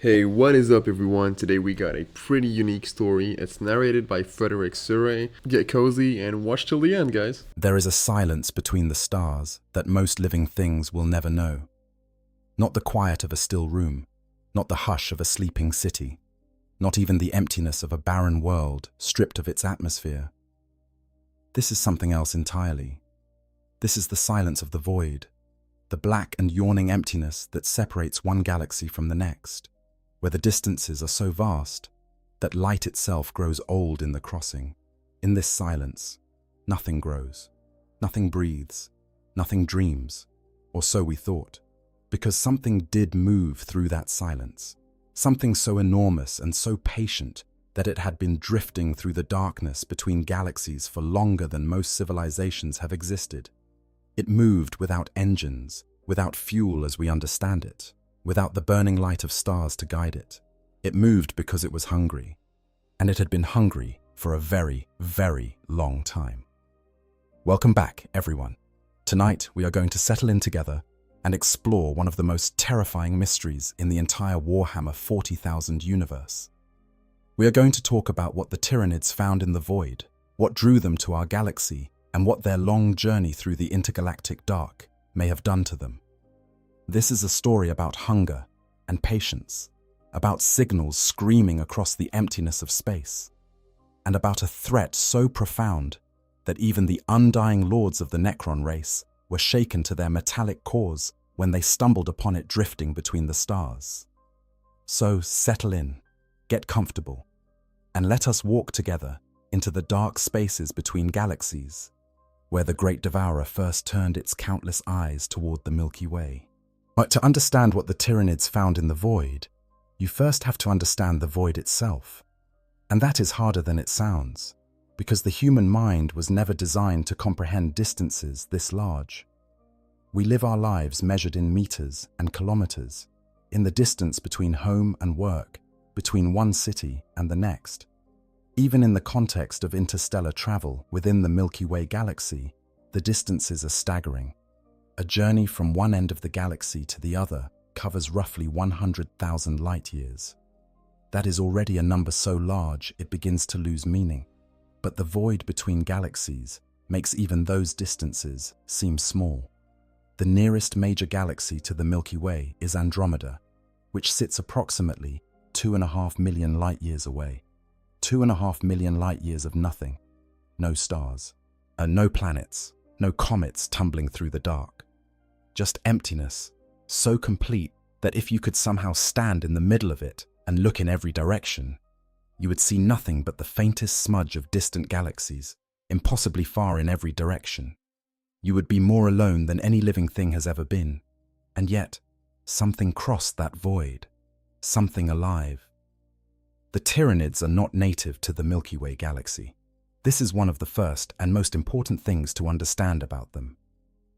Hey, what is up, everyone? Today we got a pretty unique story. It's narrated by Frederick Surrey. Get cozy and watch till the end, guys. There is a silence between the stars that most living things will never know. Not the quiet of a still room, not the hush of a sleeping city, not even the emptiness of a barren world stripped of its atmosphere. This is something else entirely. This is the silence of the void, the black and yawning emptiness that separates one galaxy from the next, where the distances are so vast that light itself grows old in the crossing. In this silence, nothing grows, nothing breathes, nothing dreams, or so we thought, because something did move through that silence, something so enormous and so patient that it had been drifting through the darkness between galaxies for longer than most civilizations have existed. It moved without engines, without fuel as we understand it, without the burning light of stars to guide it. It moved because it was hungry, and it had been hungry for a very, very long time. Welcome back, everyone. Tonight, we are going to settle in together and explore one of the most terrifying mysteries in the entire Warhammer 40,000 universe. We are going to talk about what the Tyranids found in the void, what drew them to our galaxy, and what their long journey through the intergalactic dark may have done to them. This is a story about hunger and patience, about signals screaming across the emptiness of space, and about a threat so profound that even the undying lords of the Necron race were shaken to their metallic cores when they stumbled upon it drifting between the stars. So settle in, get comfortable, and let us walk together into the dark spaces between galaxies, where the Great Devourer first turned its countless eyes toward the Milky Way. But to understand what the Tyranids found in the void, you first have to understand the void itself. And that is harder than it sounds, because the human mind was never designed to comprehend distances this large. We live our lives measured in meters and kilometers, in the distance between home and work, between one city and the next. Even in the context of interstellar travel within the Milky Way galaxy, the distances are staggering. A journey from one end of the galaxy to the other covers roughly 100,000 light-years. That is already a number so large it begins to lose meaning. But the void between galaxies makes even those distances seem small. The nearest major galaxy to the Milky Way is Andromeda, which sits approximately 2.5 million light-years away. 2.5 million light-years of nothing. No stars. No planets. No comets tumbling through the dark. Just emptiness, so complete that if you could somehow stand in the middle of it and look in every direction, you would see nothing but the faintest smudge of distant galaxies, impossibly far in every direction. You would be more alone than any living thing has ever been, and yet something crossed that void, something alive. The Tyranids are not native to the Milky Way galaxy. This is one of the first and most important things to understand about them.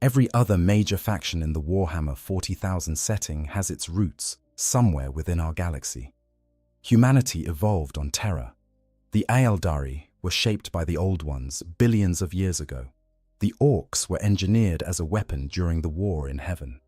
Every other major faction in the Warhammer 40,000 setting has its roots somewhere within our galaxy. Humanity evolved on Terra. The Aeldari were shaped by the Old Ones billions of years ago. The Orcs were engineered as a weapon during the war in heaven.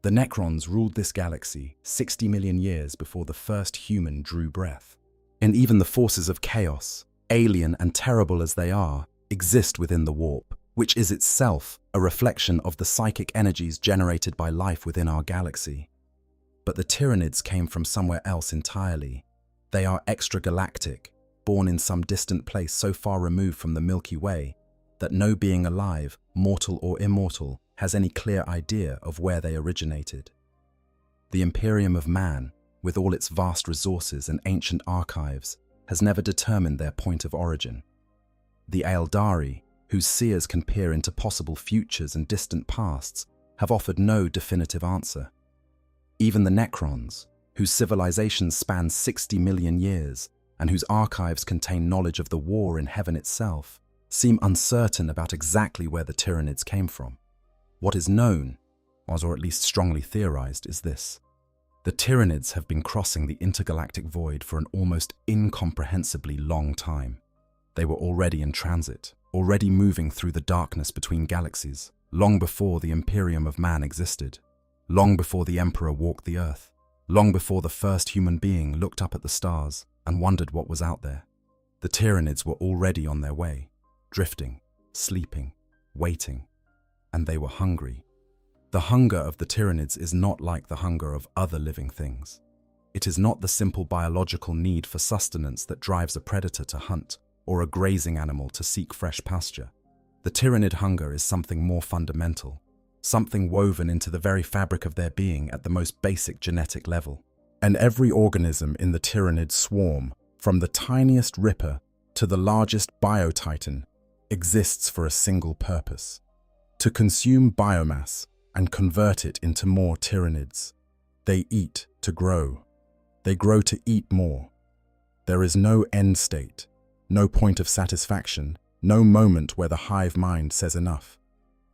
The Necrons ruled this galaxy 60 million years before the first human drew breath. And even the forces of chaos, alien and terrible as they are, exist within the warp, which is itself a reflection of the psychic energies generated by life within our galaxy. But the Tyranids came from somewhere else entirely. They are extragalactic, born in some distant place so far removed from the Milky Way that no being alive, mortal or immortal, has any clear idea of where they originated. The Imperium of man, with all its vast resources and ancient archives, has never determined their point of origin. The Aeldari, whose seers can peer into possible futures and distant pasts, have offered no definitive answer. Even the Necrons, whose civilizations span 60 million years and whose archives contain knowledge of the war in heaven itself, seem uncertain about exactly where the Tyranids came from. What is known, or at least strongly theorized, is this. The Tyranids have been crossing the intergalactic void for an almost incomprehensibly long time. They were already in transit, already moving through the darkness between galaxies, long before the Imperium of man existed, long before the Emperor walked the earth. long before the first human being looked up at the stars and wondered what was out there. The Tyranids were already on their way, drifting, sleeping, waiting, and they were hungry. The hunger of the Tyranids is not like the hunger of other living things. It is not the simple biological need for sustenance that drives a predator to hunt or a grazing animal to seek fresh pasture. The Tyranid hunger is something more fundamental, something woven into the very fabric of their being at the most basic genetic level. And every organism in the Tyranid swarm, from the tiniest ripper to the largest biotitan, exists for a single purpose: to consume biomass and convert it into more Tyranids. They eat to grow. They grow to eat more. There is no end state, no point of satisfaction, no moment where the hive mind says enough.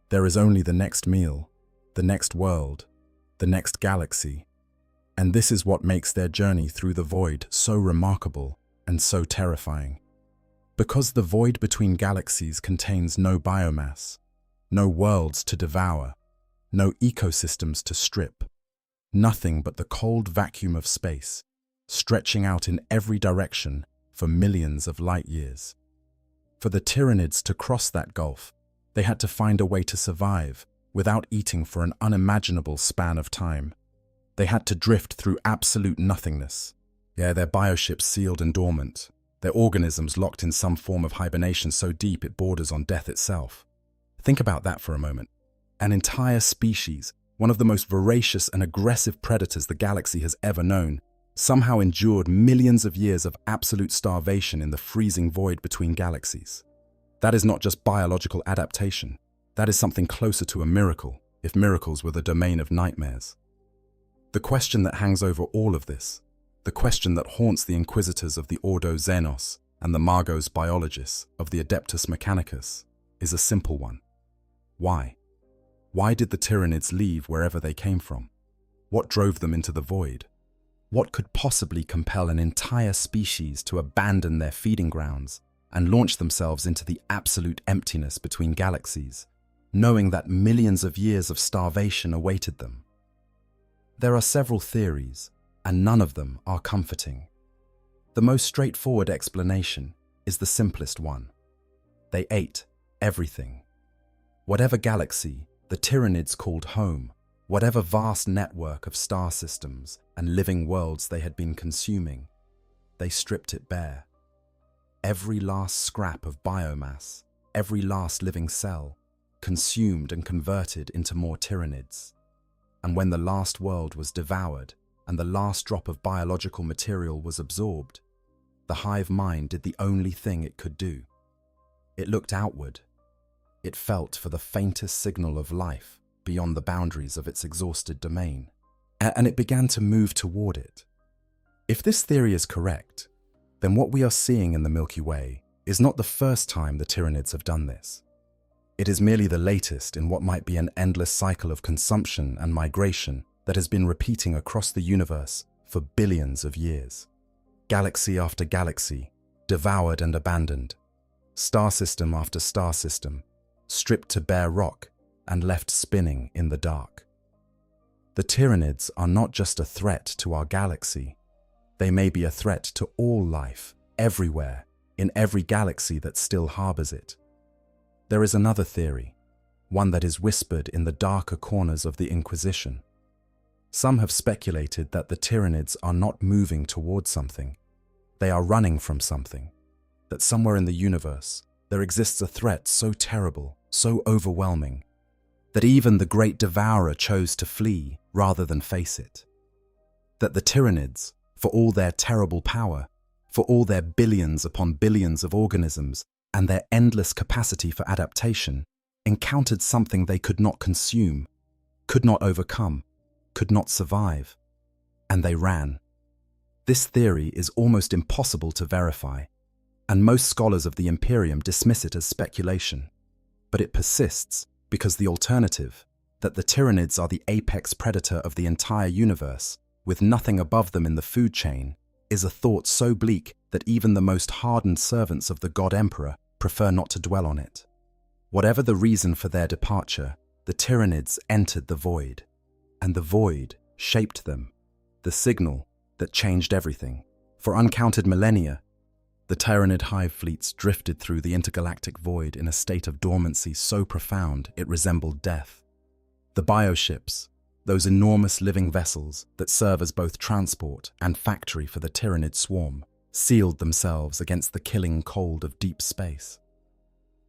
There is only the next meal, the next world, the next galaxy. And this is what makes their journey through the void so remarkable and so terrifying. Because the void between galaxies contains no biomass, no worlds to devour, no ecosystems to strip, nothing but the cold vacuum of space, stretching out in every direction for millions of light years. For the Tyranids to cross that gulf, they had to find a way to survive without eating for an unimaginable span of time. They had to drift through absolute nothingness. Yeah, their bioships sealed and dormant, their organisms locked in some form of hibernation so deep it borders on death itself. Think about that for a moment. An entire species, one of the most voracious and aggressive predators the galaxy has ever known, somehow endured millions of years of absolute starvation in the freezing void between galaxies. That is not just biological adaptation. That is something closer to a miracle, if miracles were the domain of nightmares. The question that hangs over all of this, the question that haunts the inquisitors of the Ordo Xenos and the Magos biologists of the Adeptus Mechanicus, is a simple one. Why? Why did the Tyranids leave wherever they came from? What drove them into the void? What could possibly compel an entire species to abandon their feeding grounds and launch themselves into the absolute emptiness between galaxies, knowing that millions of years of starvation awaited them? There are several theories, and none of them are comforting. The most straightforward explanation is the simplest one. They ate everything. Whatever galaxy the Tyranids called home, whatever vast network of star systems and living worlds they had been consuming, they stripped it bare. Every last scrap of biomass, every last living cell, consumed and converted into more Tyranids. And when the last world was devoured and the last drop of biological material was absorbed, the hive mind did the only thing it could do. It looked outward. It felt for the faintest signal of life beyond the boundaries of its exhausted domain, and it began to move toward it. If this theory is correct, then what we are seeing in the Milky Way is not the first time the Tyranids have done this. It is merely the latest in what might be an endless cycle of consumption and migration that has been repeating across the universe for billions of years. Galaxy after galaxy, devoured and abandoned. Star system after star system, stripped to bare rock and left spinning in the dark. The Tyranids are not just a threat to our galaxy. They may be a threat to all life, everywhere, in every galaxy that still harbors it. There is another theory, one that is whispered in the darker corners of the Inquisition. Some have speculated that the Tyranids are not moving towards something. They are running from something. That somewhere in the universe, there exists a threat so terrible, so overwhelming, that even the great devourer chose to flee rather than face it. That the Tyranids, for all their terrible power, for all their billions upon billions of organisms, and their endless capacity for adaptation, encountered something they could not consume, could not overcome, could not survive, and they ran. This theory is almost impossible to verify, and most scholars of the Imperium dismiss it as speculation. But it persists because the alternative, that the Tyranids are the apex predator of the entire universe, with nothing above them in the food chain, is a thought so bleak that even the most hardened servants of the God Emperor prefer not to dwell on it. Whatever the reason for their departure, the Tyranids entered the void, and the void shaped them. the signal that changed everything. For uncounted millennia, the Tyranid hive fleets drifted through the intergalactic void in a state of dormancy so profound it resembled death. The bioships, those enormous living vessels that serve as both transport and factory for the Tyranid swarm, sealed themselves against the killing cold of deep space.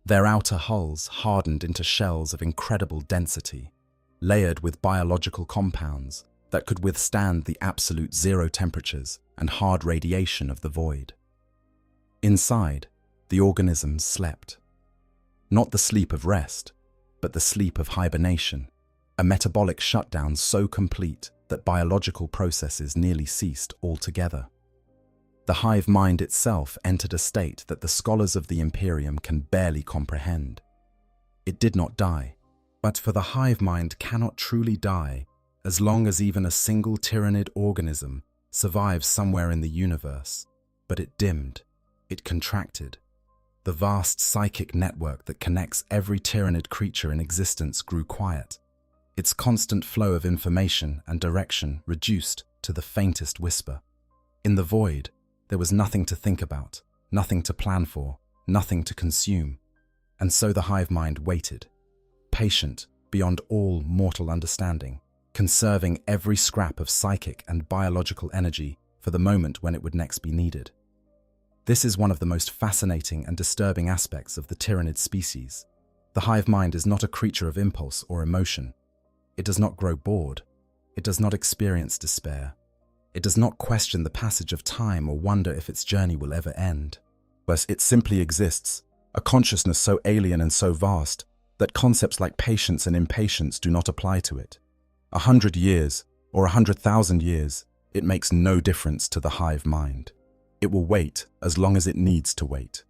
Their outer hulls hardened into shells of incredible density, layered with biological compounds that could withstand the absolute zero temperatures and hard radiation of the void. Inside, the organisms slept. Not the sleep of rest, but the sleep of hibernation, a metabolic shutdown so complete that biological processes nearly ceased altogether. The hive mind itself entered a state that the scholars of the Imperium can barely comprehend. It did not die, but for the hive mind cannot truly die as long as even a single Tyranid organism survives somewhere in the universe. But it dimmed, it contracted. The vast psychic network that connects every Tyranid creature in existence grew quiet. Its constant flow of information and direction reduced to the faintest whisper. In the void, there was nothing to think about, nothing to plan for, nothing to consume. And so the hive mind waited, patient beyond all mortal understanding, conserving every scrap of psychic and biological energy for the moment when it would next be needed. This is one of the most fascinating and disturbing aspects of the Tyranid species. The hive mind is not a creature of impulse or emotion. It does not grow bored. It does not experience despair. It does not question the passage of time or wonder if its journey will ever end. But it simply exists, a consciousness so alien and so vast that concepts like patience and impatience do not apply to it. 100 years or 100,000 years, it makes no difference to the hive mind. It will wait as long as it needs to wait.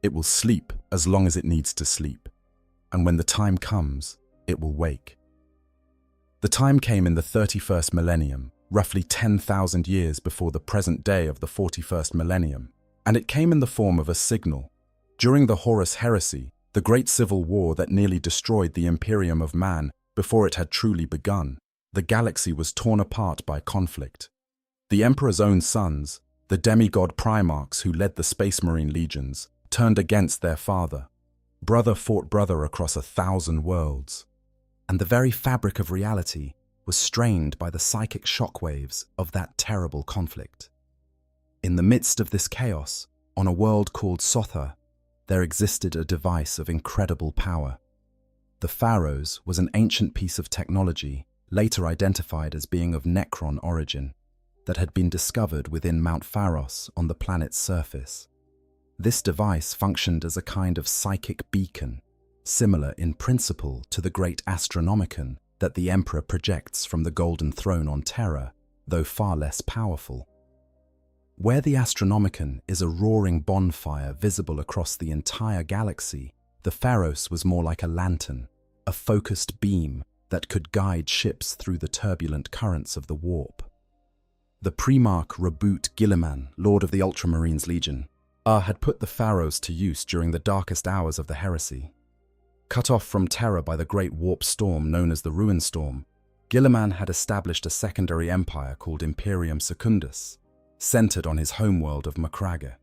It will sleep as long as it needs to sleep. And when the time comes, it will wake. The time came in the 31st millennium, roughly 10,000 years before the present day of the 41st millennium, and it came in the form of a signal. During the Horus Heresy, the great civil war that nearly destroyed the Imperium of man before it had truly begun, the galaxy was torn apart by conflict. The Emperor's own sons, the demigod primarchs who led the Space Marine legions, turned against their father. Brother fought brother across 1,000 worlds. And the very fabric of reality was strained by the psychic shockwaves of that terrible conflict. In the midst of this chaos, on a world called Sotha, there existed a device of incredible power. The Pharaohs was an ancient piece of technology, later identified as being of Necron origin, that had been discovered within Mount Pharos on the planet's surface. This device functioned as a kind of psychic beacon, similar in principle to the great Astronomicon that the Emperor projects from the Golden Throne on Terra, though far less powerful. Where the Astronomicon is a roaring bonfire visible across the entire galaxy, the Pharos was more like a lantern, a focused beam that could guide ships through the turbulent currents of the warp. The Primarch Reboot Guilliman, Lord of the Ultramarines Legion, had put the Pharos to use during the darkest hours of the heresy. Cut off from Terra by the great warp storm known as the Ruin Storm, Guilliman had established a secondary empire called Imperium Secundus, centered on his homeworld of Macragge.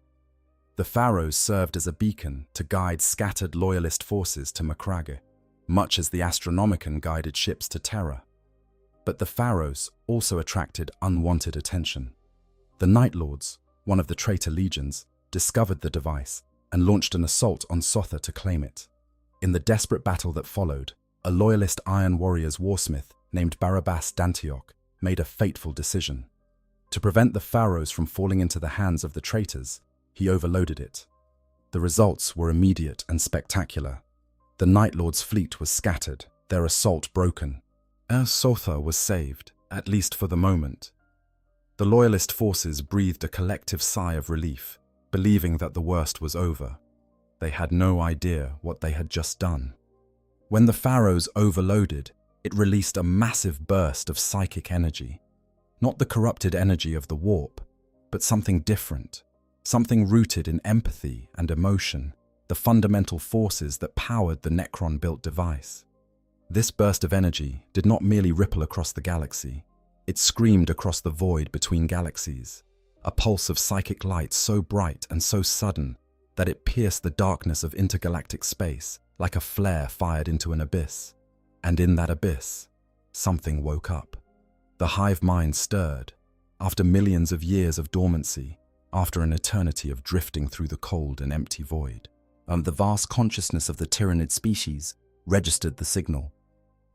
The Pharos served as a beacon to guide scattered loyalist forces to Macragge, much as the Astronomicon guided ships to Terra. But the Pharos also attracted unwanted attention. The Night Lords, one of the traitor legions, discovered the device and launched an assault on Sotha to claim it. In the desperate battle that followed, a loyalist Iron Warriors warsmith named Barabbas Dantioch made a fateful decision. To prevent the Pharos from falling into the hands of the traitors, he overloaded it. The results were immediate and spectacular. The Night Lord's fleet was scattered, their assault broken. Sotha was saved, at least for the moment. The loyalist forces breathed a collective sigh of relief, believing that the worst was over. They had no idea what they had just done. When the Pharos overloaded, it released a massive burst of psychic energy. Not the corrupted energy of the warp, but something different, something rooted in empathy and emotion, the fundamental forces that powered the Necron-built device. This burst of energy did not merely ripple across the galaxy. It screamed across the void between galaxies, a pulse of psychic light so bright and so sudden that it pierced the darkness of intergalactic space like a flare fired into an abyss. And in that abyss, something woke up. The hive mind stirred, after millions of years of dormancy, after an eternity of drifting through the cold and empty void. The vast consciousness of the Tyranid species registered the signal,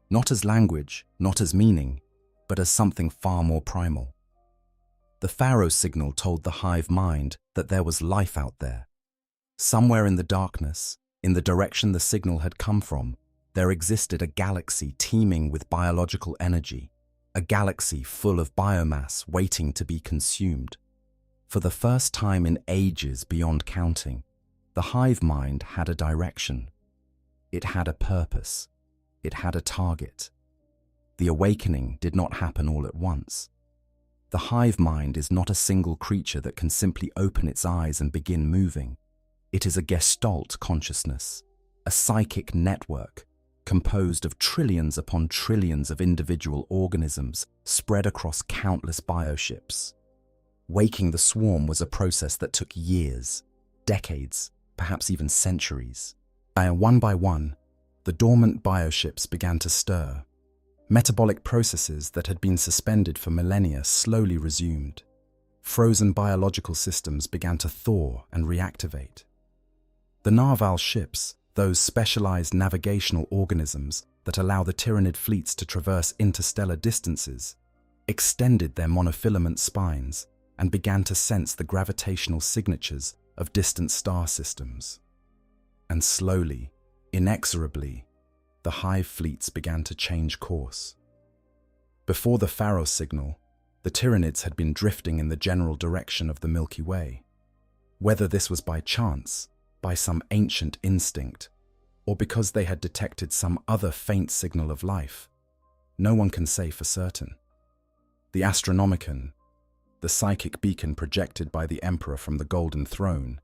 not as language, not as meaning, but as something far more primal. The Pharaoh signal told the hive mind that there was life out there. Somewhere in the darkness, in the direction the signal had come from, there existed a galaxy teeming with biological energy, a galaxy full of biomass waiting to be consumed. For the first time in ages beyond counting, the hive mind had a direction. It had a purpose. It had a target. The awakening did not happen all at once. The hive mind is not a single creature that can simply open its eyes and begin moving. It is a gestalt consciousness, a psychic network composed of trillions upon trillions of individual organisms spread across countless bioships. Waking the swarm was a process that took years, decades, perhaps even centuries. One by one, the dormant bioships began to stir. Metabolic processes that had been suspended for millennia slowly resumed. Frozen biological systems began to thaw and reactivate. The narval ships, those specialized navigational organisms that allow the Tyranid fleets to traverse interstellar distances, extended their monofilament spines and began to sense the gravitational signatures of distant star systems. And slowly, inexorably, the hive fleets began to change course. Before the Pharaoh signal, the Tyranids had been drifting in the general direction of the Milky Way. Whether this was by chance, by some ancient instinct, or because they had detected some other faint signal of life, no one can say for certain. The Astronomicon, the psychic beacon projected by the Emperor from the Golden Throne,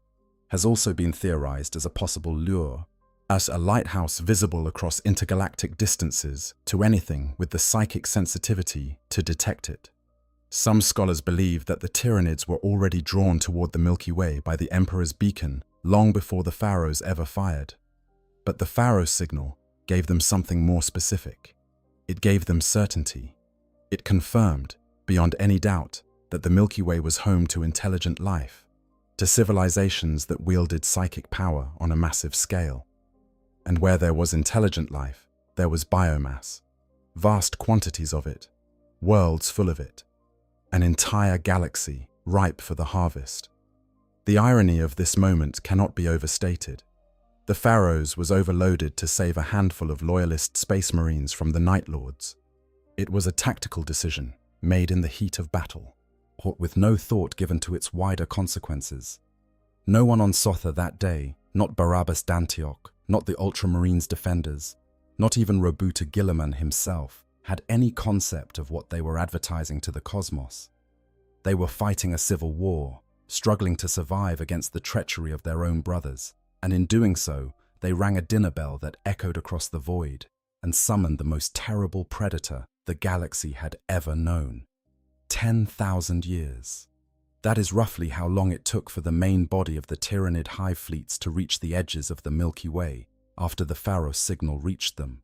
has also been theorized as a possible lure, as a lighthouse visible across intergalactic distances to anything with the psychic sensitivity to detect it. Some scholars believe that the Tyranids were already drawn toward the Milky Way by the Emperor's beacon long before the Pharaohs ever fired. But the Pharaoh signal gave them something more specific. It gave them certainty. It confirmed, beyond any doubt, that the Milky Way was home to intelligent life, to civilizations that wielded psychic power on a massive scale. And where there was intelligent life, there was biomass, vast quantities of it, worlds full of it, an entire galaxy ripe for the harvest. The irony of this moment cannot be overstated. The Pharaohs was overloaded to save a handful of loyalist space marines from the Night Lords. It was a tactical decision made in the heat of battle, with no thought given to its wider consequences. No one on Sotha that day, not Barabbas d'Antioch, not the Ultramarines defenders, not even Robuta Gilliman himself, had any concept of what they were advertising to the cosmos. They were fighting a civil war, struggling to survive against the treachery of their own brothers, and in doing so, they rang a dinner bell that echoed across the void and summoned the most terrible predator the galaxy had ever known. 10,000 years. That is roughly how long it took for the main body of the Tyranid hive fleets to reach the edges of the Milky Way after the Pharaoh signal reached them.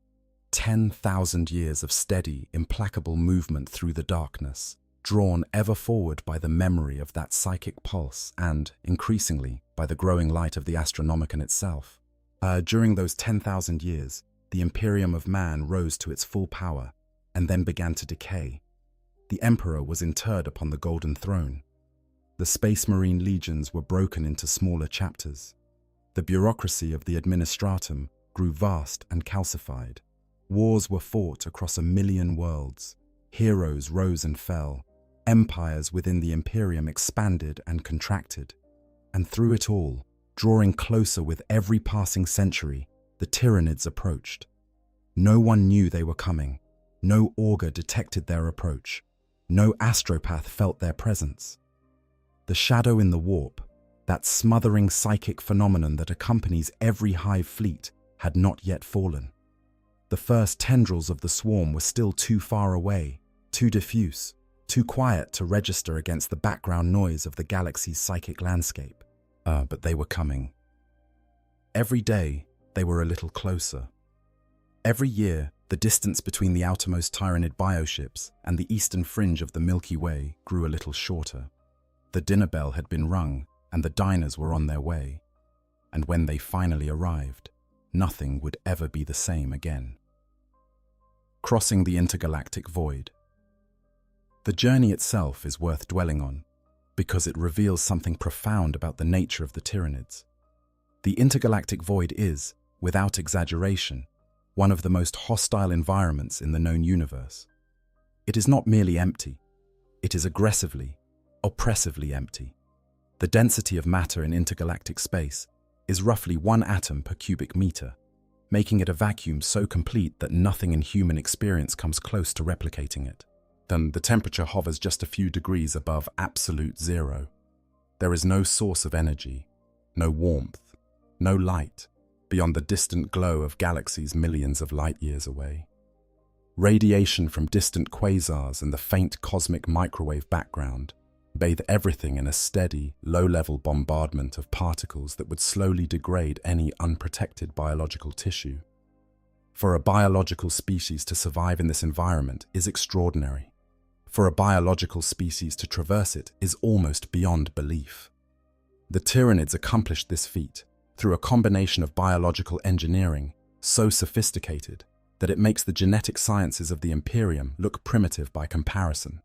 10,000 years of steady, implacable movement through the darkness, drawn ever forward by the memory of that psychic pulse and, increasingly, by the growing light of the Astronomicon itself. During those 10,000 years, the Imperium of man rose to its full power and then began to decay. The Emperor was interred upon the Golden Throne. The Space Marine legions were broken into smaller chapters. The bureaucracy of the administratum grew vast and calcified. Wars were fought across 1,000,000 worlds. Heroes rose and fell. Empires within the Imperium expanded and contracted. And through it all, drawing closer with every passing century, the Tyranids approached. No one knew they were coming. No augur detected their approach. No astropath felt their presence. The shadow in the warp, that smothering psychic phenomenon that accompanies every hive fleet, had not yet fallen. The first tendrils of the swarm were still too far away, too diffuse, too quiet to register against the background noise of the galaxy's psychic landscape. But they were coming. Every day, they were a little closer. Every year, the distance between the outermost Tyranid bioships and the eastern fringe of the Milky Way grew a little shorter. The dinner bell had been rung, and the diners were on their way. And when they finally arrived, nothing would ever be the same again. Crossing the intergalactic void. The journey itself is worth dwelling on, because it reveals something profound about the nature of the Tyranids. The intergalactic void is, without exaggeration, one of the most hostile environments in the known universe. It is not merely empty, it is aggressively, oppressively empty. The density of matter in intergalactic space is roughly 1 atom per cubic meter, making it a vacuum so complete that nothing in human experience comes close to replicating it. Then the temperature hovers just a few degrees above absolute zero. There is no source of energy, no warmth, no light, beyond the distant glow of galaxies millions of light years away. Radiation from distant quasars and the faint cosmic microwave background bathe everything in a steady, low-level bombardment of particles that would slowly degrade any unprotected biological tissue. For a biological species to survive in this environment is extraordinary. For a biological species to traverse it is almost beyond belief. The Tyranids accomplished this feat through a combination of biological engineering so sophisticated that it makes the genetic sciences of the Imperium look primitive by comparison.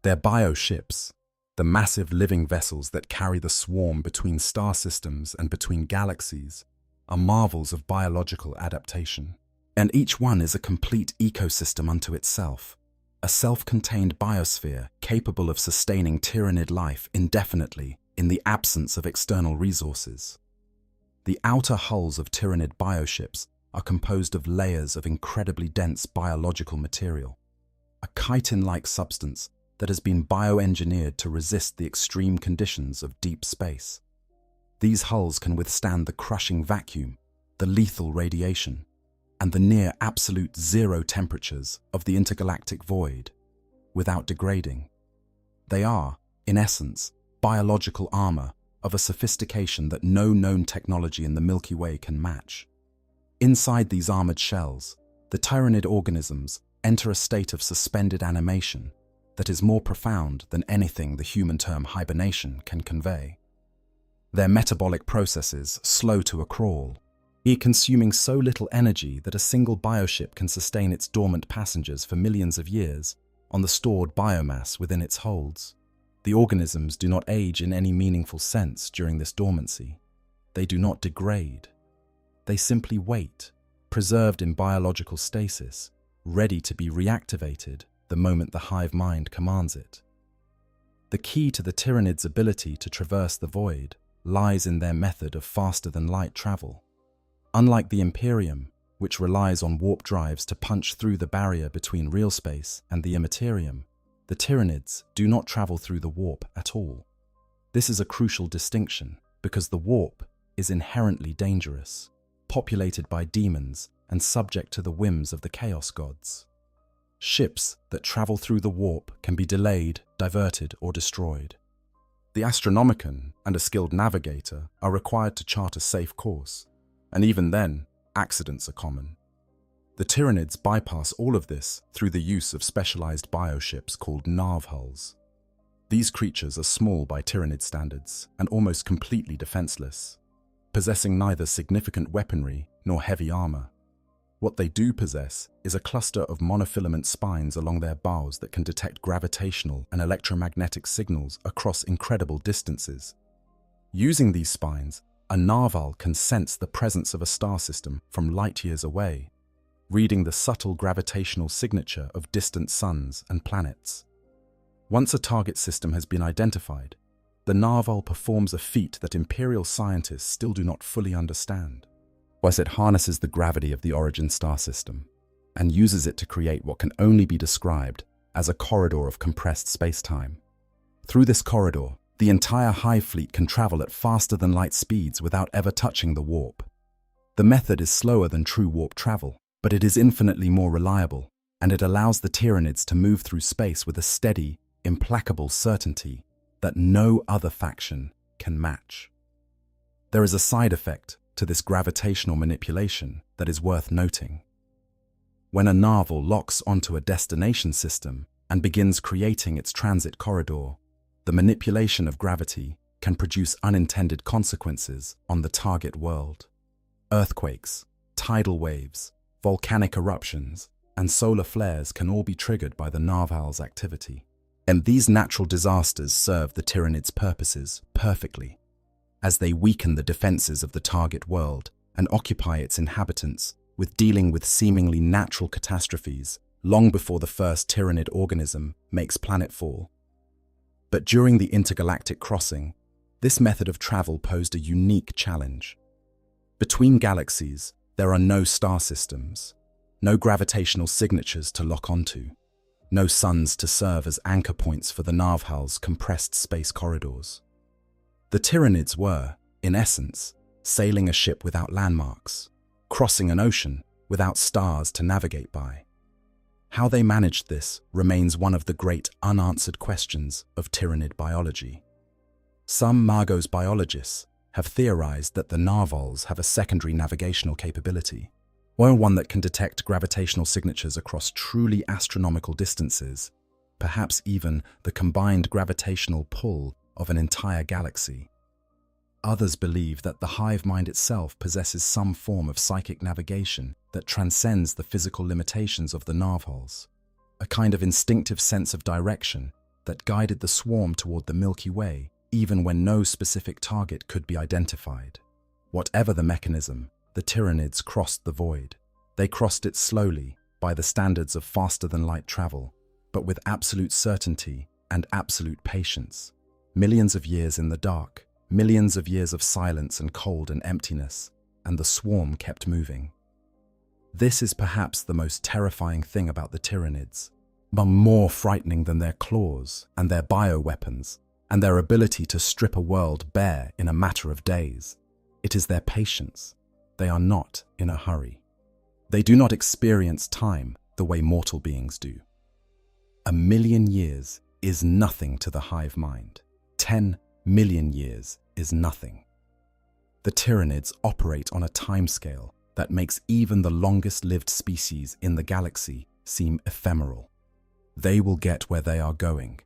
Their bioships, the massive living vessels that carry the swarm between star systems and between galaxies, are marvels of biological adaptation. And each one is a complete ecosystem unto itself, a self-contained biosphere capable of sustaining Tyranid life indefinitely in the absence of external resources. The outer hulls of Tyranid bioships are composed of layers of incredibly dense biological material, a chitin-like substance that has been bioengineered to resist the extreme conditions of deep space. These hulls can withstand the crushing vacuum, the lethal radiation, and the near absolute zero temperatures of the intergalactic void without degrading. They are, in essence, biological armor of a sophistication that no known technology in the Milky Way can match. Inside these armored shells, the Tyranid organisms enter a state of suspended animation that is more profound than anything the human term hibernation can convey. Their metabolic processes slow to a crawl, consuming so little energy that a single bioship can sustain its dormant passengers for millions of years on the stored biomass within its holds. The organisms do not age in any meaningful sense during this dormancy. They do not degrade. They simply wait, preserved in biological stasis, ready to be reactivated the moment the hive mind commands it. The key to the Tyranids' ability to traverse the void lies in their method of faster-than-light travel. Unlike the Imperium, which relies on warp drives to punch through the barrier between real space and the immaterium, the Tyranids do not travel through the warp at all. This is a crucial distinction because the warp is inherently dangerous, populated by demons and subject to the whims of the chaos gods. Ships that travel through the warp can be delayed, diverted, or destroyed. The Astronomicon and a skilled navigator are required to chart a safe course, and even then, accidents are common. The Tyranids bypass all of this through the use of specialized bioships called nav hulls. These creatures are small by Tyranid standards and almost completely defenseless, possessing neither significant weaponry nor heavy armor. What they do possess is a cluster of monofilament spines along their bows that can detect gravitational and electromagnetic signals across incredible distances. Using these spines, a narval can sense the presence of a star system from light years away, reading the subtle gravitational signature of distant suns and planets. Once a target system has been identified, the narval performs a feat that Imperial scientists still do not fully understand. It harnesses the gravity of the origin star system and uses it to create what can only be described as a corridor of compressed space-time. Through this corridor, the entire hive fleet can travel at faster-than-light speeds without ever touching the warp. The method is slower than true warp travel, but it is infinitely more reliable, and it allows the Tyranids to move through space with a steady, implacable certainty that no other faction can match. There is a side effect to this gravitational manipulation that is worth noting. When a narval locks onto a destination system and begins creating its transit corridor, the manipulation of gravity can produce unintended consequences on the target world. Earthquakes, tidal waves, volcanic eruptions, and solar flares can all be triggered by the narval's activity. And these natural disasters serve the Tyranids' purposes perfectly, as they weaken the defenses of the target world and occupy its inhabitants with dealing with seemingly natural catastrophes long before the first Tyranid organism makes planetfall. But during the intergalactic crossing, this method of travel posed a unique challenge. Between galaxies, there are no star systems, no gravitational signatures to lock onto, no suns to serve as anchor points for the narval's compressed space corridors. The Tyranids were, in essence, sailing a ship without landmarks, crossing an ocean without stars to navigate by. How they managed this remains one of the great unanswered questions of Tyranid biology. Some Margot's biologists have theorized that the narvals have a secondary navigational capability, or one that can detect gravitational signatures across truly astronomical distances, perhaps even the combined gravitational pull of an entire galaxy. Others believe that the hive mind itself possesses some form of psychic navigation that transcends the physical limitations of the narvals, a kind of instinctive sense of direction that guided the swarm toward the Milky Way even when no specific target could be identified. Whatever the mechanism, the Tyranids crossed the void. They crossed it slowly, by the standards of faster-than-light travel, but with absolute certainty and absolute patience. Millions of years in the dark, millions of years of silence and cold and emptiness, and the swarm kept moving. This is perhaps the most terrifying thing about the Tyranids, but more frightening than their claws and their bioweapons, and their ability to strip a world bare in a matter of days. It is their patience. They are not in a hurry. They do not experience time the way mortal beings do. 1,000,000 years is nothing to the hive mind. 10 million years is nothing. The Tyranids operate on a timescale that makes even the longest-lived species in the galaxy seem ephemeral. They will get where they are going.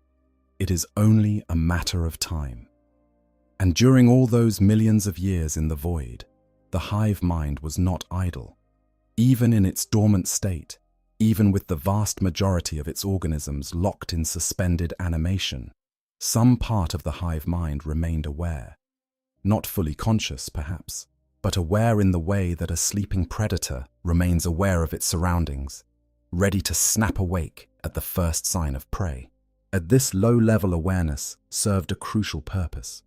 It is only a matter of time. And during all those millions of years in the void, the hive mind was not idle. Even in its dormant state, even with the vast majority of its organisms locked in suspended animation, some part of the hive mind remained aware. Not fully conscious, perhaps, but aware in the way that a sleeping predator remains aware of its surroundings, ready to snap awake at the first sign of prey. At this low-level awareness served a crucial purpose.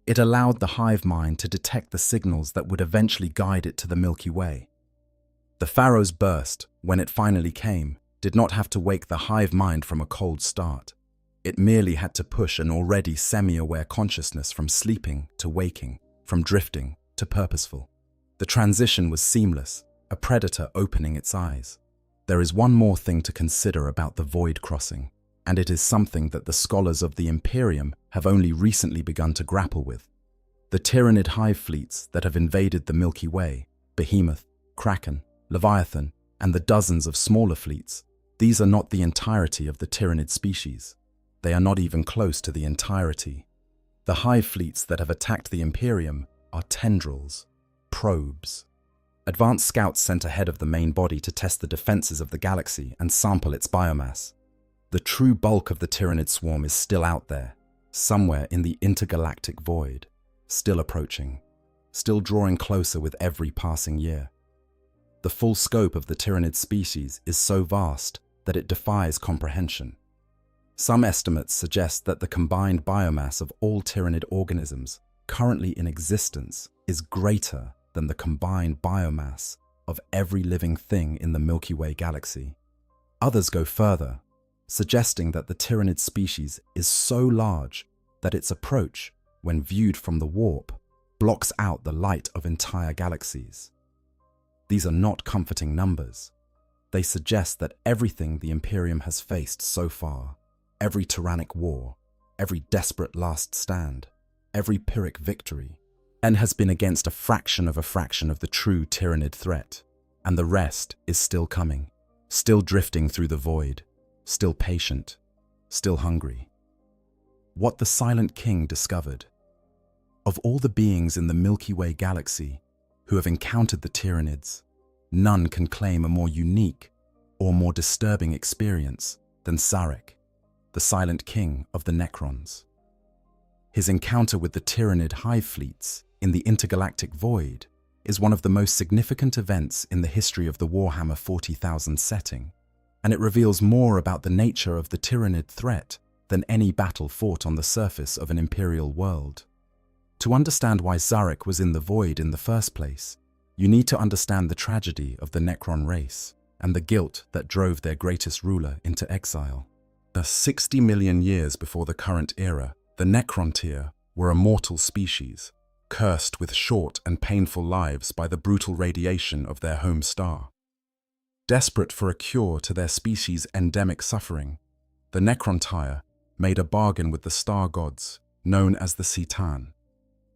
It allowed the hive mind to detect the signals that would eventually guide it to the Milky Way. The Pharaoh's burst, when it finally came, did not have to wake the hive mind from a cold start. It merely had to push an already semi-aware consciousness from sleeping to waking, from drifting to purposeful. The transition was seamless, a predator opening its eyes. There is one more thing to consider about the void crossing, and it is something that the scholars of the Imperium have only recently begun to grapple with. The Tyranid hive fleets that have invaded the Milky Way, Behemoth, Kraken, Leviathan, and the dozens of smaller fleets, these are not the entirety of the Tyranid species. They are not even close to the entirety. The hive fleets that have attacked the Imperium are tendrils, probes. Advanced scouts sent ahead of the main body to test the defenses of the galaxy and sample its biomass. The true bulk of the Tyranid swarm is still out there, somewhere in the intergalactic void, still approaching, still drawing closer with every passing year. The full scope of the Tyranid species is so vast that it defies comprehension. Some estimates suggest that the combined biomass of all Tyranid organisms currently in existence is greater than the combined biomass of every living thing in the Milky Way galaxy. Others go further, suggesting that the Tyranid species is so large that its approach, when viewed from the warp, blocks out the light of entire galaxies. These are not comforting numbers. They suggest that everything the Imperium has faced so far, every tyrannic war, every desperate last stand, every Pyrrhic victory, and has been against a fraction of the true Tyranid threat, and the rest is still coming, still drifting through the void, still patient, still hungry. What the Silent King discovered. Of all the beings in the Milky Way galaxy who have encountered the Tyranids, none can claim a more unique or more disturbing experience than Zarek, the Silent King of the Necrons. His encounter with the Tyranid hive fleets in the intergalactic void is one of the most significant events in the history of the Warhammer 40,000 setting, and it reveals more about the nature of the Tyranid threat than any battle fought on the surface of an imperial world. To understand why Zarek was in the void in the first place, you need to understand the tragedy of the Necron race and the guilt that drove their greatest ruler into exile. 60 million years before the current era, the Necrontyr were a mortal species, cursed with short and painful lives by the brutal radiation of their home star. Desperate for a cure to their species' endemic suffering, the Necrontyr made a bargain with the star gods, known as the Citan.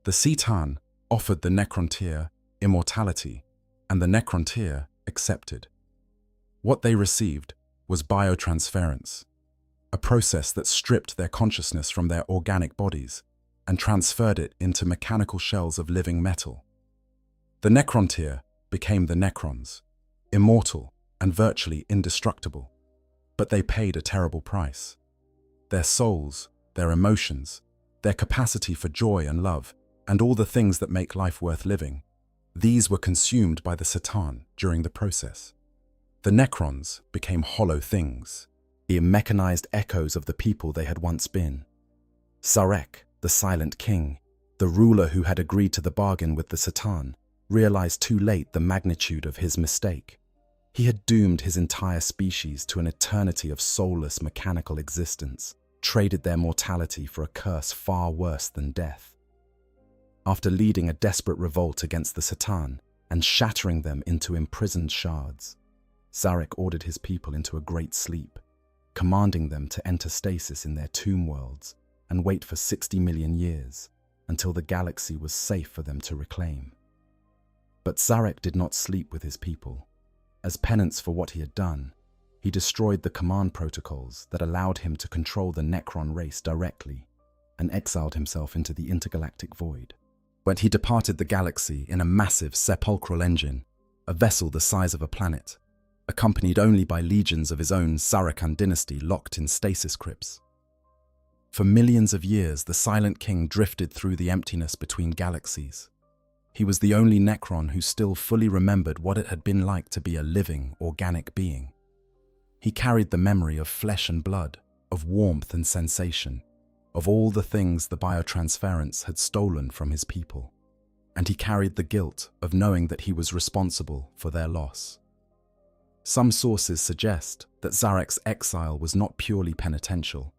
The Citan offered the Necrontyr immortality, and the Necrontyr accepted. What they received was biotransference, a process that stripped their consciousness from their organic bodies and transferred it into mechanical shells of living metal. The Necrontyr became the Necrons, immortal and virtually indestructible, but they paid a terrible price. Their souls, their emotions, their capacity for joy and love, and all the things that make life worth living, these were consumed by the Satan during the process. The Necrons became hollow things, the mechanized echoes of the people they had once been. Zarek, the Silent King, the ruler who had agreed to the bargain with the Satan, realized too late the magnitude of his mistake. He had doomed his entire species to an eternity of soulless mechanical existence, traded their mortality for a curse far worse than death. After leading a desperate revolt against the Satan and shattering them into imprisoned shards, Zarek ordered his people into a great sleep, commanding them to enter stasis in their tomb worlds and wait for 60 million years until the galaxy was safe for them to reclaim. But Zarek did not sleep with his people. As penance for what he had done, he destroyed the command protocols that allowed him to control the Necron race directly and exiled himself into the intergalactic void. But he departed the galaxy in a massive sepulchral engine, a vessel the size of a planet, accompanied only by legions of his own Zarakan dynasty locked in stasis crypts. For millions of years, the Silent King drifted through the emptiness between galaxies. He was the only Necron who still fully remembered what it had been like to be a living, organic being. He carried the memory of flesh and blood, of warmth and sensation, of all the things the biotransference had stolen from his people. And he carried the guilt of knowing that he was responsible for their loss. Some sources suggest that Zarek's exile was not purely penitential.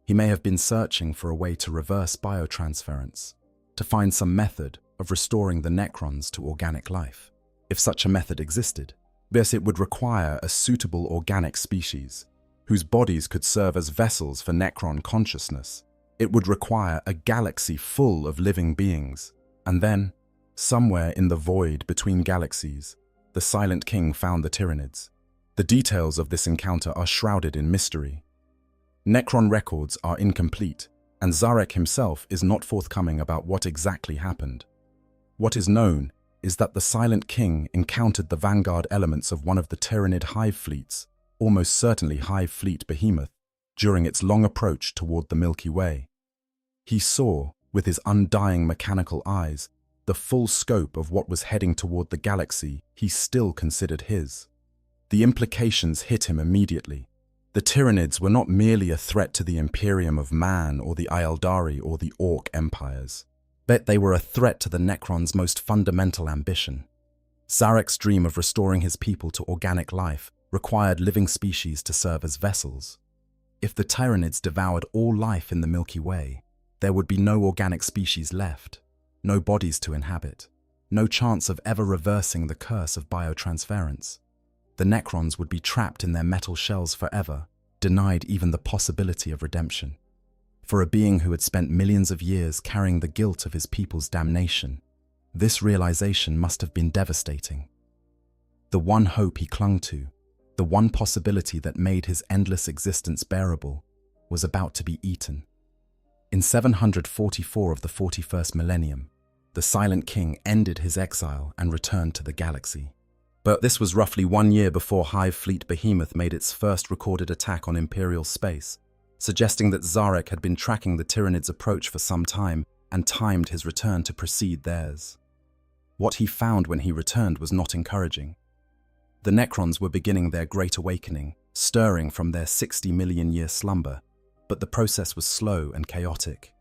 He may have been searching for a way to reverse biotransference, to find some method of restoring the Necrons to organic life. If such a method existed, yes, it would require a suitable organic species, whose bodies could serve as vessels for Necron consciousness. It would require a galaxy full of living beings. And then, somewhere in the void between galaxies, the Silent King found the Tyranids. The details of this encounter are shrouded in mystery. Necron records are incomplete, and Zarek himself is not forthcoming about what exactly happened. What is known is that the Silent King encountered the vanguard elements of one of the Tyranid hive fleets, almost certainly Hive Fleet Behemoth, during its long approach toward the Milky Way. He saw, with his undying mechanical eyes, the full scope of what was heading toward the galaxy he still considered his. The implications hit him immediately. The Tyranids were not merely a threat to the Imperium of Man or the Eldari or the Orc empires, but they were a threat to the Necrons' most fundamental ambition. Zarek's dream of restoring his people to organic life required living species to serve as vessels. If the Tyranids devoured all life in the Milky Way, there would be no organic species left, no bodies to inhabit, no chance of ever reversing the curse of biotransference. the Necrons would be trapped in their metal shells forever, denied even the possibility of redemption. For a being who had spent millions of years carrying the guilt of his people's damnation, this realization must have been devastating. The one hope he clung to, the one possibility that made his endless existence bearable, was about to be eaten. In 744 of the 41st Millennium, the Silent King ended his exile and returned to the galaxy. But this was roughly 1 year before Hive Fleet Behemoth made its first recorded attack on Imperial space, suggesting that Zarek had been tracking the Tyranids' approach for some time and timed his return to precede theirs. What he found when he returned was not encouraging. The Necrons were beginning their Great Awakening, stirring from their 60-million-year slumber, but the process was slow and chaotic.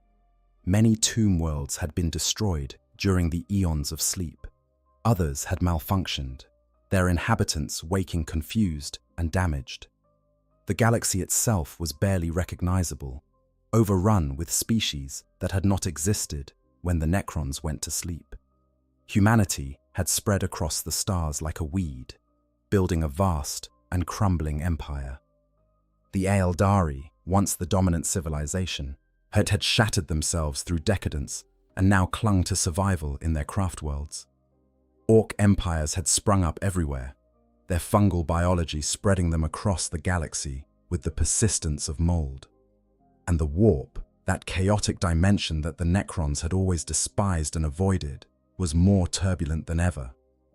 Many tomb worlds had been destroyed during the eons of sleep. Others had malfunctioned, their inhabitants waking confused and damaged. The galaxy itself was barely recognizable, overrun with species that had not existed when the Necrons went to sleep. Humanity had spread across the stars like a weed, building a vast and crumbling empire. The Aeldari, once the dominant civilization, had shattered themselves through decadence and now clung to survival in their craft worlds. Orc empires had sprung up everywhere, their fungal biology spreading them across the galaxy with the persistence of mold. And the warp, that chaotic dimension that the Necrons had always despised and avoided, was more turbulent than ever,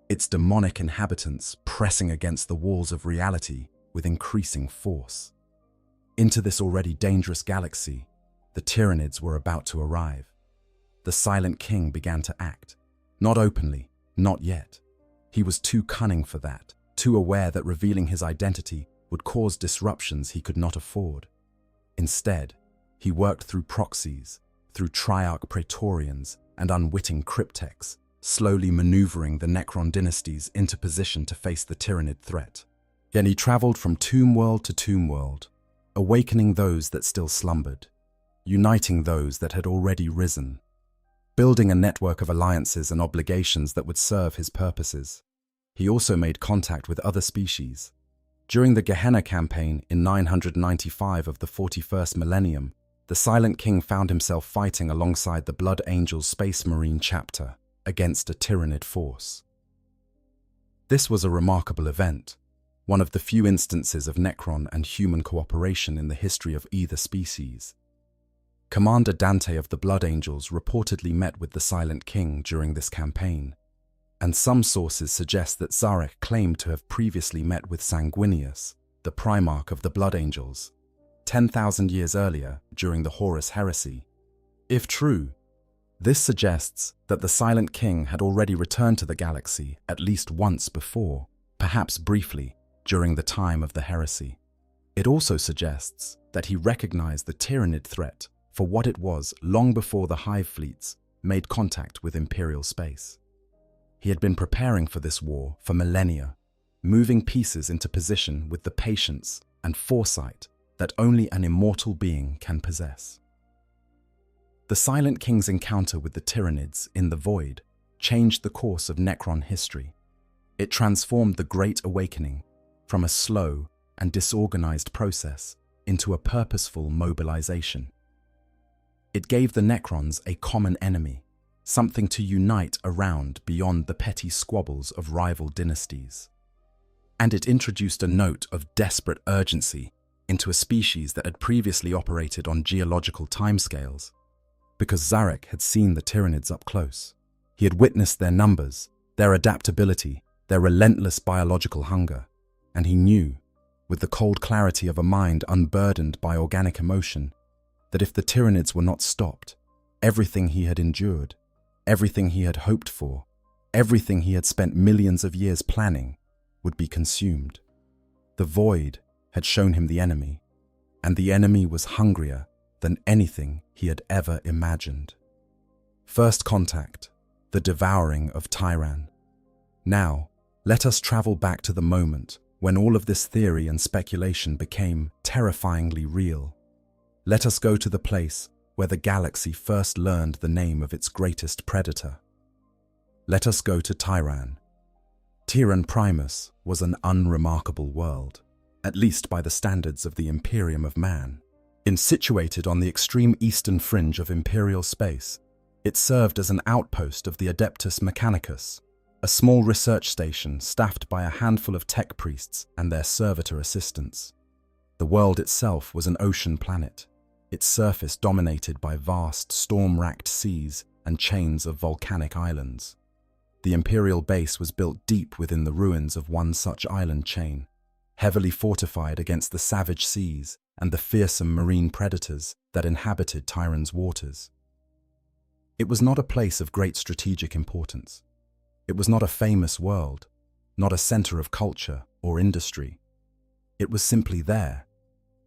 its demonic inhabitants pressing against the walls of reality with increasing force. Into this already dangerous galaxy, the Tyranids were about to arrive. The Silent King began to act. Not openly, not yet. He was too cunning for that, too aware that revealing his identity would cause disruptions he could not afford. Instead, he worked through proxies, through Triarch Praetorians and unwitting cryptechs, slowly maneuvering the Necron dynasties into position to face the Tyranid threat. Yet he traveled from tomb world to tomb world, awakening those that still slumbered, uniting those that had already risen, building a network of alliances and obligations that would serve his purposes. He also made contact with other species. During the Gehenna campaign in 995 of the 41st Millennium, the Silent King found himself fighting alongside the Blood Angels Space Marine chapter against a Tyranid force. This was a remarkable event, one of the few instances of Necron and human cooperation in the history of either species. Commander Dante of the Blood Angels reportedly met with the Silent King during this campaign, and some sources suggest that Zarek claimed to have previously met with Sanguinius, the Primarch of the Blood Angels, 10,000 years earlier during the Horus Heresy. If true, this suggests that the Silent King had already returned to the galaxy at least once before, perhaps briefly, during the time of the heresy. It also suggests that he recognized the Tyranid threat for what it was long before the Hive fleets made contact with Imperial space. He had been preparing for this war for millennia, moving pieces into position with the patience and foresight that only an immortal being can possess. The Silent King's encounter with the Tyranids in the Void changed the course of Necron history. It transformed the Great Awakening from a slow and disorganized process into a purposeful mobilization. It gave the Necrons a common enemy, something to unite around beyond the petty squabbles of rival dynasties. And it introduced a note of desperate urgency into a species that had previously operated on geological timescales. Because Zarek had seen the Tyranids up close. He had witnessed their numbers, their adaptability, their relentless biological hunger, and he knew, with the cold clarity of a mind unburdened by organic emotion, that if the Tyranids were not stopped, everything he had endured, everything he had hoped for, everything he had spent millions of years planning, would be consumed. The Void had shown him the enemy, and the enemy was hungrier than anything he had ever imagined. First contact, the devouring of Tyran. Now, let us travel back to the moment when all of this theory and speculation became terrifyingly real. Let us go to the place where the galaxy first learned the name of its greatest predator. Let us go to Tyran. Tyran Primus was an unremarkable world, at least by the standards of the Imperium of man. Situated on the extreme eastern fringe of imperial space, it served as an outpost of the Adeptus Mechanicus, a small research station staffed by a handful of tech priests and their servitor assistants. The world itself was an ocean planet, its surface dominated by vast, storm-racked seas and chains of volcanic islands. The imperial base was built deep within the ruins of one such island chain, heavily fortified against the savage seas and the fearsome marine predators that inhabited Tyranids' waters. It was not a place of great strategic importance. It was not a famous world, not a center of culture or industry. It was simply there,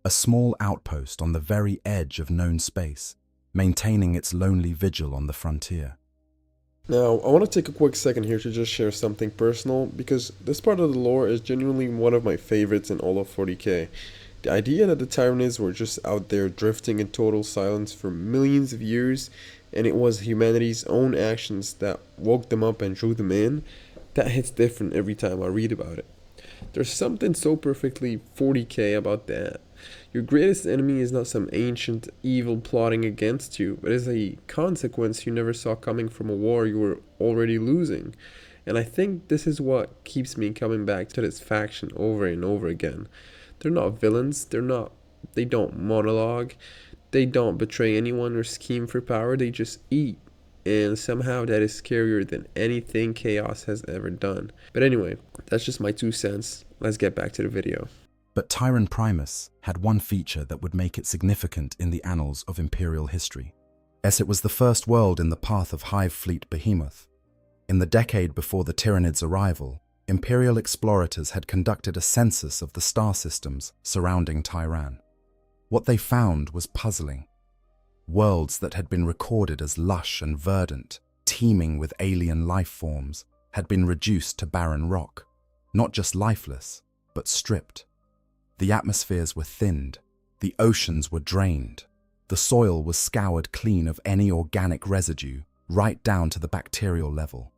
a small outpost on the very edge of known space, maintaining its lonely vigil on the frontier. Now, I want to take a quick second here to just share something personal, because this part of the lore is genuinely one of my favorites in all of 40k. The idea that the Tyranids were just out there drifting in total silence for millions of years, and it was humanity's own actions that woke them up and drew them in, that hits different every time I read about it. There's something so perfectly 40k about that. Your greatest enemy is not some ancient evil plotting against you, but is a consequence you never saw coming from a war you were already losing. And I think this is what keeps me coming back to this faction over and over again. They're not villains, they don't monologue, they don't betray anyone or scheme for power, they just eat. And somehow that is scarier than anything Chaos has ever done. But anyway, that's just my 2 cents. Let's get back to the video. But Tyran Primus had one feature that would make it significant in the annals of Imperial history, as it was the first world in the path of Hive Fleet Behemoth. In the decade before the Tyranids' arrival, Imperial explorators had conducted a census of the star systems surrounding Tyran. What they found was puzzling. Worlds that had been recorded as lush and verdant, teeming with alien life forms, had been reduced to barren rock, not just lifeless, but stripped. The atmospheres were thinned, the oceans were drained, the soil was scoured clean of any organic residue, right down to the bacterial level.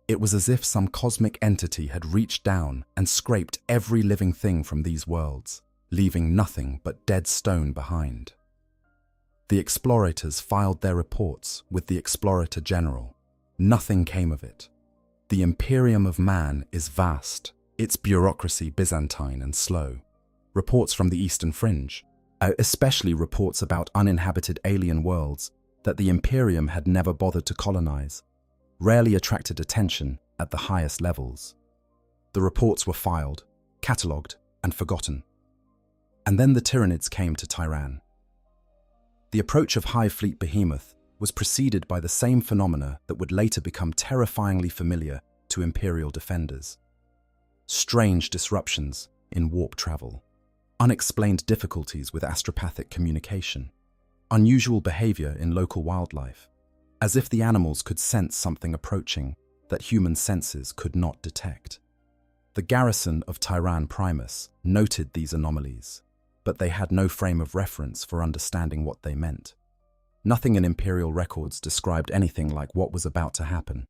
It was as if some cosmic entity had reached down and scraped every living thing from these worlds, leaving nothing but dead stone behind. The explorators filed their reports with the Explorator General. Nothing came of it. The Imperium of man is vast, its bureaucracy Byzantine and slow. Reports from the Eastern Fringe, especially reports about uninhabited alien worlds that the Imperium had never bothered to colonize, rarely attracted attention at the highest levels. The reports were filed, catalogued, and forgotten. And then the Tyranids came to Tyran. The approach of Hive Fleet Behemoth was preceded by the same phenomena that would later become terrifyingly familiar to Imperial defenders. Strange disruptions in warp travel, unexplained difficulties with astropathic communication, unusual behavior in local wildlife, as if the animals could sense something approaching that human senses could not detect. The garrison of Tyran Primus noted these anomalies, but they had no frame of reference for understanding what they meant. Nothing in Imperial records described anything like what was about to happen.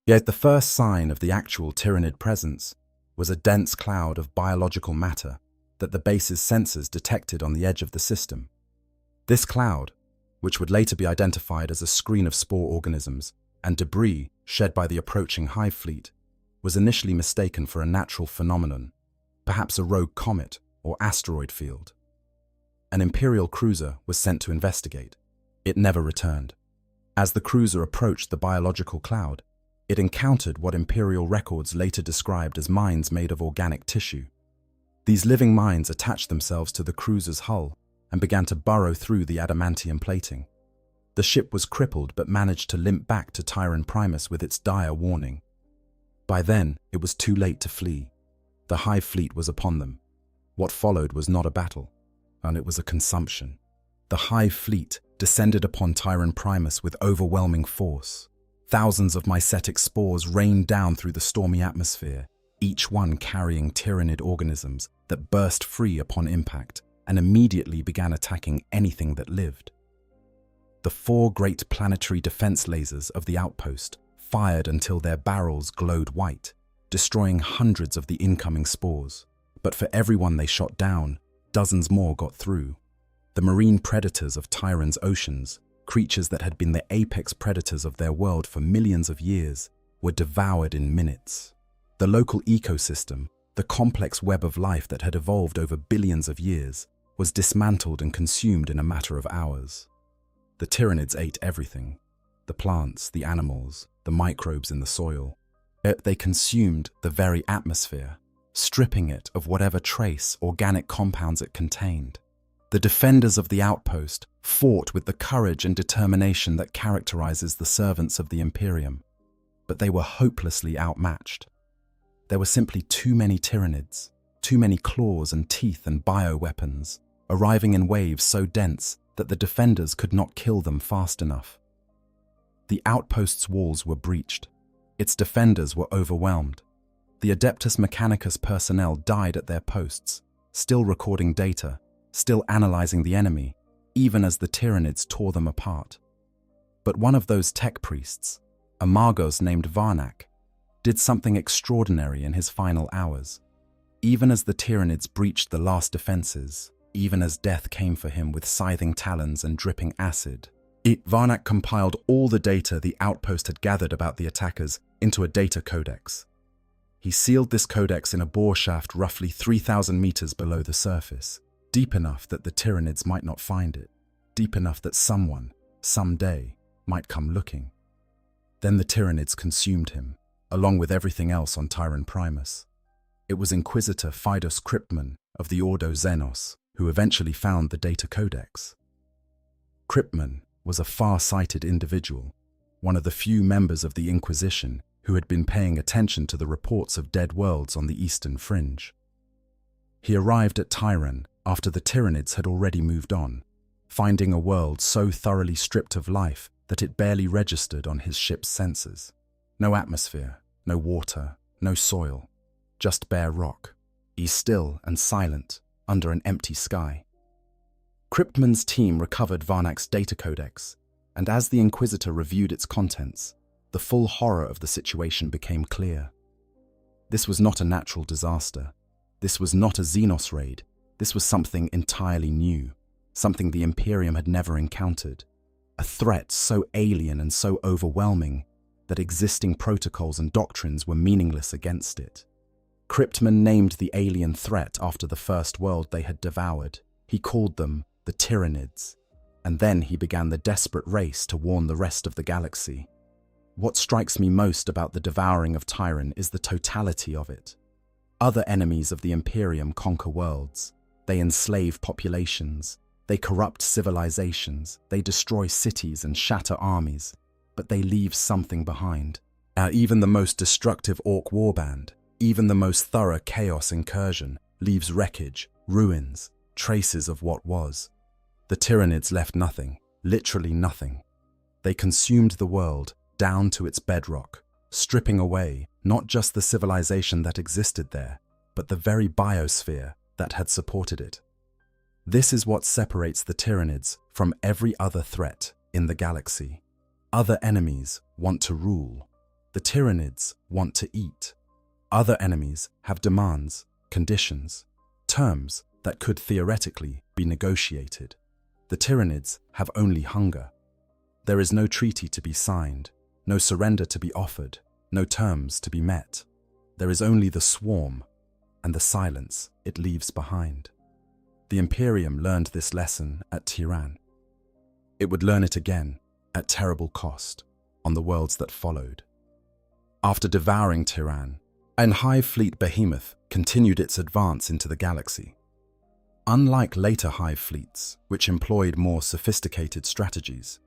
Yet the first sign of the actual Tyranid presence was a dense cloud of biological matter that the base's sensors detected on the edge of the system. This cloud, which would later be identified as a screen of spore organisms and debris shed by the approaching Hive fleet, was initially mistaken for a natural phenomenon, perhaps a rogue comet or asteroid field. An Imperial cruiser was sent to investigate. It never returned. As the cruiser approached the biological cloud, it encountered what Imperial records later described as mines made of organic tissue. These living mines attached themselves to the cruiser's hull and began to burrow through the adamantium plating. The ship was crippled but managed to limp back to Tyran Primus with its dire warning. By then, it was too late to flee. The Hive fleet was upon them. What followed was not a battle, and it was a consumption. The Hive fleet descended upon Tyran Primus with overwhelming force. Thousands of mycetic spores rained down through the stormy atmosphere, each one carrying Tyranid organisms that burst free upon impact and immediately began attacking anything that lived. The 4 great planetary defense lasers of the outpost fired until their barrels glowed white, destroying hundreds of the incoming spores. But for every one they shot down, dozens more got through. The marine predators of Tyranids' oceans, creatures that had been the apex predators of their world for millions of years, were devoured in minutes. The local ecosystem, the complex web of life that had evolved over billions of years, was dismantled and consumed in a matter of hours. The Tyranids ate everything: the plants, the animals, the microbes in the soil. They consumed the very atmosphere, stripping it of whatever trace organic compounds it contained. The defenders of the outpost fought with the courage and determination that characterizes the servants of the Imperium, but they were hopelessly outmatched. There were simply too many Tyranids, too many claws and teeth and bioweapons, arriving in waves so dense that the defenders could not kill them fast enough. The outpost's walls were breached. Its defenders were overwhelmed. The Adeptus Mechanicus personnel died at their posts, still recording data, still analyzing the enemy, even as the Tyranids tore them apart. But one of those tech priests, a Magos named Varnak, did something extraordinary in his final hours. Even as the Tyranids breached the last defenses, even as death came for him with scything talons and dripping acid, Varnak compiled all the data the outpost had gathered about the attackers into a data codex. He sealed this codex in a bore shaft roughly 3,000 meters below the surface, deep enough that the Tyranids might not find it, deep enough that someone, someday, might come looking. Then the Tyranids consumed him, along with everything else on Tyran Primus. It was Inquisitor Fidos Cryptman of the Ordo Xenos who eventually found the data codex. Cryptman was a far-sighted individual, one of the few members of the Inquisition who had been paying attention to the reports of dead worlds on the eastern fringe. He arrived at Tyran after the Tyranids had already moved on, finding a world so thoroughly stripped of life that it barely registered on his ship's sensors. No atmosphere, no water, no soil, just bare rock, still and silent under an empty sky. Cryptman's team recovered Varnak's data codex, and as the Inquisitor reviewed its contents, the full horror of the situation became clear. This was not a natural disaster. This was not a Xenos raid. This was something entirely new, something the Imperium had never encountered, a threat so alien and so overwhelming that existing protocols and doctrines were meaningless against it. Cryptman named the alien threat after the first world they had devoured. He called them the Tyranids, and then he began the desperate race to warn the rest of the galaxy. What strikes me most about the devouring of Tyran is the totality of it. Other enemies of the Imperium conquer worlds. They enslave populations. They corrupt civilizations. They destroy cities and shatter armies. But they leave something behind. Even the most destructive Orc warband, even the most thorough Chaos incursion, leaves wreckage, ruins, traces of what was. The Tyranids left nothing, literally nothing. They consumed the world down to its bedrock, stripping away not just the civilization that existed there, but the very biosphere that had supported it. This is what separates the Tyranids from every other threat in the galaxy. Other enemies want to rule. The Tyranids want to eat. Other enemies have demands, conditions, terms that could theoretically be negotiated. The Tyranids have only hunger. There is no treaty to be signed, no surrender to be offered, no terms to be met. There is only the swarm and the silence it leaves behind. The Imperium learned this lesson at Tyran. It would learn it again, at terrible cost, on the worlds that followed. After devouring Tyran, an hive fleet behemoth continued its advance into the galaxy. Unlike later hive fleets, which employed more sophisticated strategies,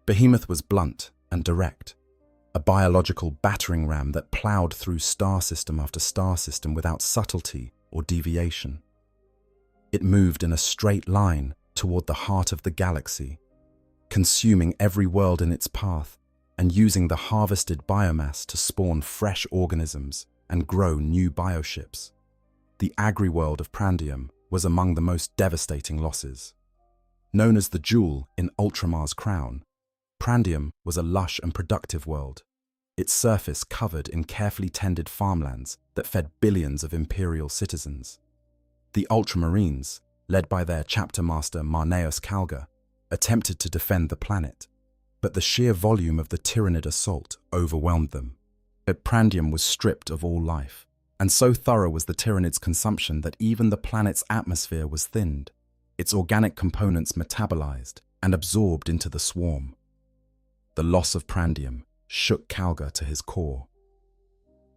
Behemoth was blunt and direct, a biological battering ram that plowed through star system after star system without subtlety or deviation. It moved in a straight line toward the heart of the galaxy, consuming every world in its path and using the harvested biomass to spawn fresh organisms and grow new bioships. The agri-world of Prandium was among the most devastating losses. Known as the Jewel in Ultramar's crown, Prandium was a lush and productive world, its surface covered in carefully tended farmlands that fed billions of Imperial citizens. The Ultramarines, led by their chapter master Marneus Calgar, attempted to defend the planet, but the sheer volume of the Tyranid assault overwhelmed them. Prandium was stripped of all life, and so thorough was the Tyranids' consumption that even the planet's atmosphere was thinned, its organic components metabolized and absorbed into the swarm. The loss of Prandium shook Calgar to his core.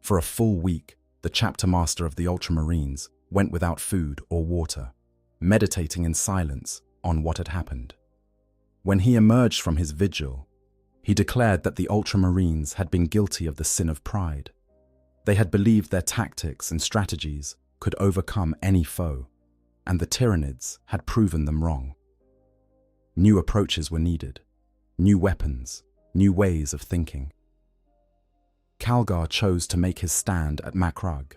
For a full week, the chapter master of the Ultramarines went without food or water, meditating in silence on what had happened. When he emerged from his vigil, he declared that the Ultramarines had been guilty of the sin of pride. They had believed their tactics and strategies could overcome any foe, and the Tyranids had proven them wrong. New approaches were needed, new weapons, new ways of thinking. Calgar chose to make his stand at Macragge,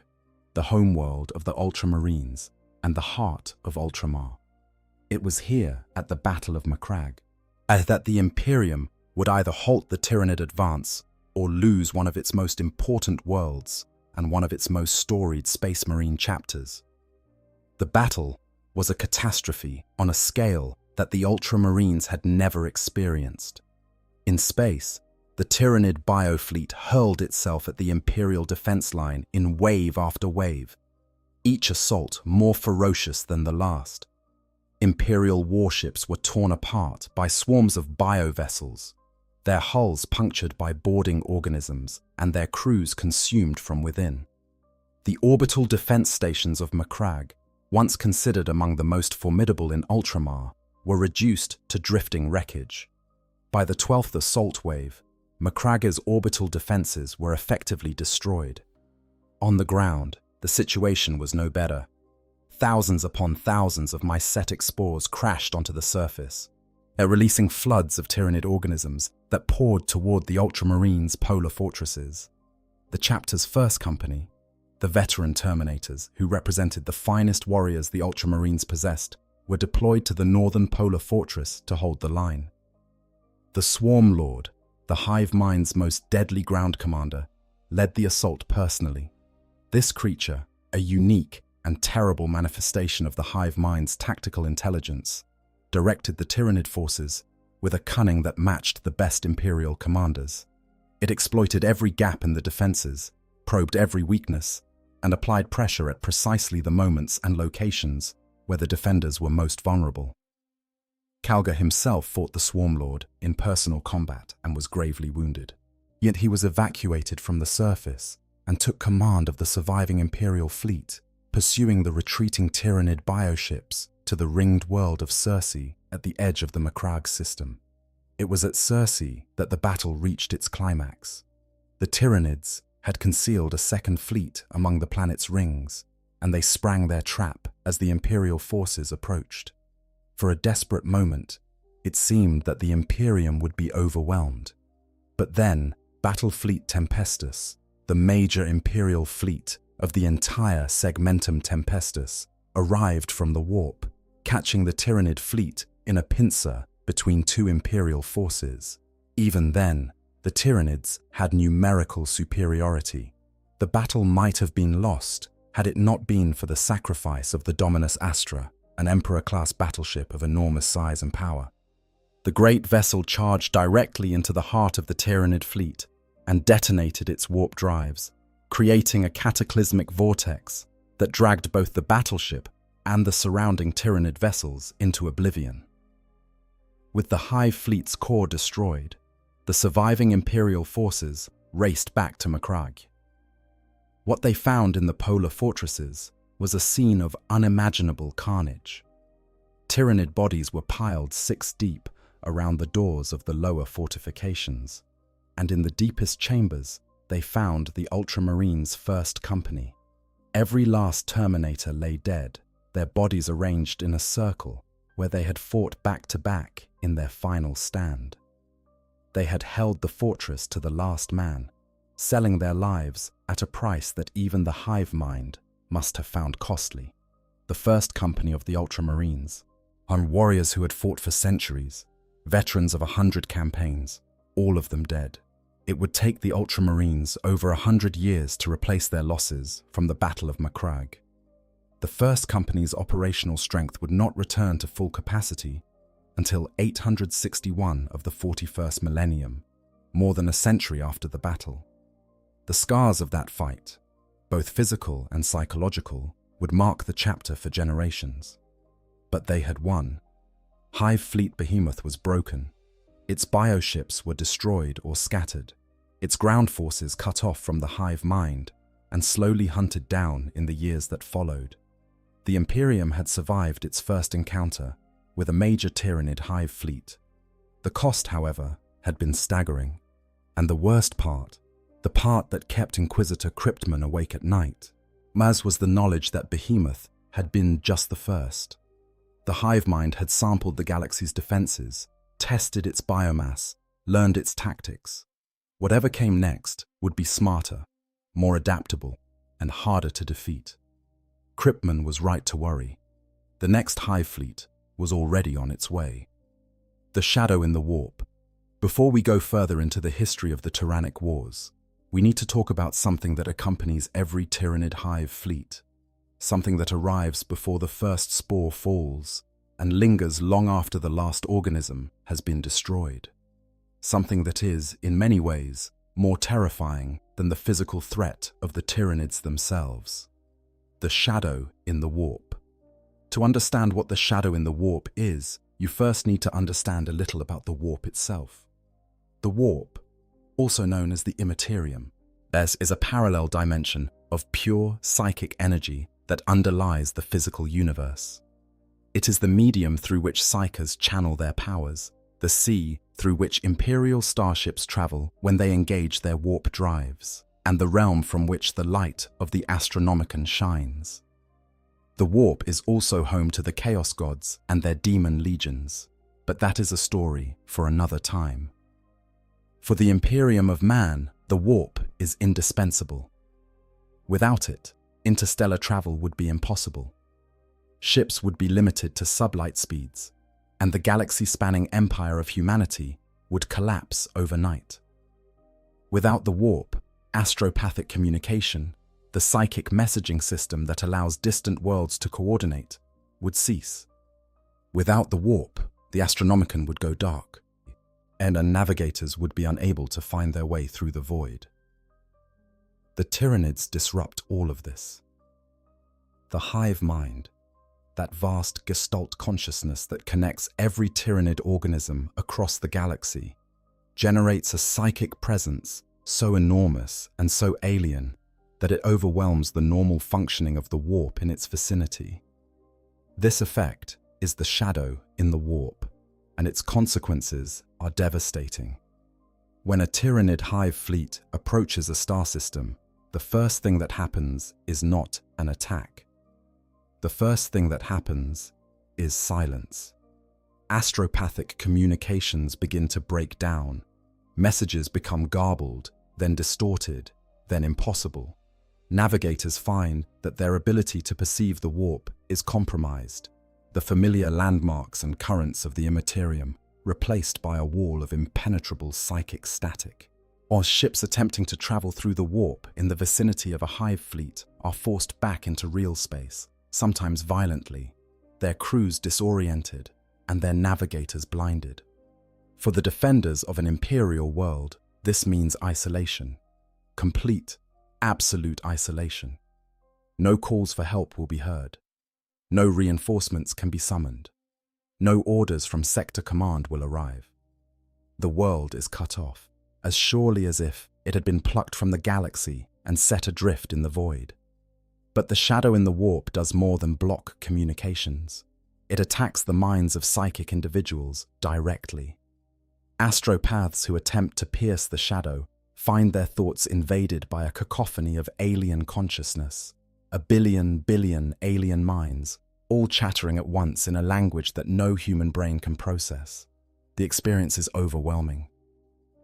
the homeworld of the Ultramarines and the heart of Ultramar. It was here, at the Battle of Macragge, that the Imperium would either halt the Tyranid advance or lose one of its most important worlds and one of its most storied Space Marine chapters. The battle was a catastrophe on a scale that the Ultramarines had never experienced. In space, the Tyranid biofleet hurled itself at the Imperial defense line in wave after wave, each assault more ferocious than the last. Imperial warships were torn apart by swarms of biovessels, their hulls punctured by boarding organisms and their crews consumed from within. The orbital defense stations of Macragge, once considered among the most formidable in Ultramar, were reduced to drifting wreckage. By the 12th assault wave, Macragge's orbital defenses were effectively destroyed. On the ground, the situation was no better. Thousands upon thousands of mycetic spores crashed onto the surface, releasing floods of Tyranid organisms that poured toward the Ultramarines' polar fortresses. The chapter's first company, the veteran Terminators, who represented the finest warriors the Ultramarines possessed, were deployed to the northern polar fortress to hold the line. The Swarm Lord, the hive mind's most deadly ground commander, led the assault personally. This creature, a unique and terrible manifestation of the hive mind's tactical intelligence, directed the Tyranid forces with a cunning that matched the best Imperial commanders. It exploited every gap in the defenses, probed every weakness, and applied pressure at precisely the moments and locations where the defenders were most vulnerable. Calgar himself fought the Swarm Lord in personal combat and was gravely wounded. Yet he was evacuated from the surface and took command of the surviving Imperial fleet, pursuing the retreating Tyranid bioships to the ringed world of Circe at the edge of the Macragge system. It was at Circe that the battle reached its climax. The Tyranids had concealed a second fleet among the planet's rings, and they sprang their trap as the Imperial forces approached. For a desperate moment, it seemed that the Imperium would be overwhelmed. But then, Battle Fleet Tempestus, the major Imperial fleet of the entire Segmentum Tempestus, arrived from the warp, catching the Tyranid fleet in a pincer between two Imperial forces. Even then, the Tyranids had numerical superiority. The battle might have been lost had it not been for the sacrifice of the Dominus Astra, an Emperor-class battleship of enormous size and power. The great vessel charged directly into the heart of the Tyranid fleet and detonated its warp drives, creating a cataclysmic vortex that dragged both the battleship and the surrounding Tyranid vessels into oblivion. With the Hive fleet's core destroyed, the surviving Imperial forces raced back to Macragge. What they found in the polar fortresses was a scene of unimaginable carnage. Tyranid bodies were piled 6 deep around the doors of the lower fortifications, and in the deepest chambers they found the Ultramarines' first company. Every last Terminator lay dead, their bodies arranged in a circle where they had fought back to back in their final stand. They had held the fortress to the last man, selling their lives at a price that even the hive mind must have found costly. The first company of the Ultramarines, on warriors who had fought for centuries, veterans of 100 campaigns, all of them dead. It would take the Ultramarines over 100 years to replace their losses from the Battle of Macragge. The first company's operational strength would not return to full capacity until 861 of the 41st Millennium, more than a century after the battle. The scars of that fight, both physical and psychological, would mark the chapter for generations. But they had won. Hive fleet behemoth was broken. Its bioships were destroyed or scattered, its ground forces cut off from the hive mind and slowly hunted down in the years that followed. The Imperium had survived its first encounter with a major Tyranid hive fleet. The cost, however, had been staggering. And the worst part, the part that kept Inquisitor Cryptman awake at night, was the knowledge that Behemoth had been just the first. The hive mind had sampled the galaxy's defenses, tested its biomass, learned its tactics. Whatever came next would be smarter, more adaptable, and harder to defeat. Cryptman was right to worry. The next hive fleet was already on its way. The shadow in the warp. Before we go further into the history of the Tyrannic Wars, we need to talk about something that accompanies every Tyranid hive fleet, something that arrives before the first spore falls and lingers long after the last organism has been destroyed. Something that is, in many ways, more terrifying than the physical threat of the Tyranids themselves. The shadow in the warp. To understand what the shadow in the warp is, you first need to understand a little about the warp itself. The warp, also known as the Imperium, is a parallel dimension of pure psychic energy that underlies the physical universe. It is the medium through which psychers channel their powers, the sea through which Imperial starships travel when they engage their warp drives, and the realm from which the light of the Astronomicon shines. The warp is also home to the Chaos Gods and their demon legions, but that is a story for another time. For the Imperium of man, the warp is indispensable. Without it, interstellar travel would be impossible. Ships would be limited to sublight speeds, and the galaxy-spanning empire of humanity would collapse overnight. Without the warp, astropathic communication, the psychic messaging system that allows distant worlds to coordinate, would cease. Without the warp, the Astronomicon would go dark, and navigators would be unable to find their way through the void. The Tyranids disrupt all of this. The hive mind, that vast gestalt consciousness that connects every Tyranid organism across the galaxy, generates a psychic presence so enormous and so alien that it overwhelms the normal functioning of the warp in its vicinity. This effect is the shadow in the warp, and its consequences are devastating. When a Tyranid hive fleet approaches a star system, the first thing that happens is not an attack. The first thing that happens is silence. Astropathic communications begin to break down. Messages become garbled, then distorted, then impossible. Navigators find that their ability to perceive the warp is compromised. The familiar landmarks and currents of the Imperium replaced by a wall of impenetrable psychic static. Or ships attempting to travel through the warp in the vicinity of a hive fleet are forced back into real space, sometimes violently, their crews disoriented and their navigators blinded. For the defenders of an imperial world, this means isolation. Complete, absolute isolation. No calls for help will be heard. No reinforcements can be summoned. No orders from Sector Command will arrive. The world is cut off, as surely as if it had been plucked from the galaxy and set adrift in the void. But the shadow in the warp does more than block communications. It attacks the minds of psychic individuals directly. Astropaths who attempt to pierce the shadow find their thoughts invaded by a cacophony of alien consciousness, a billion alien minds, all chattering at once in a language that no human brain can process. The experience is overwhelming.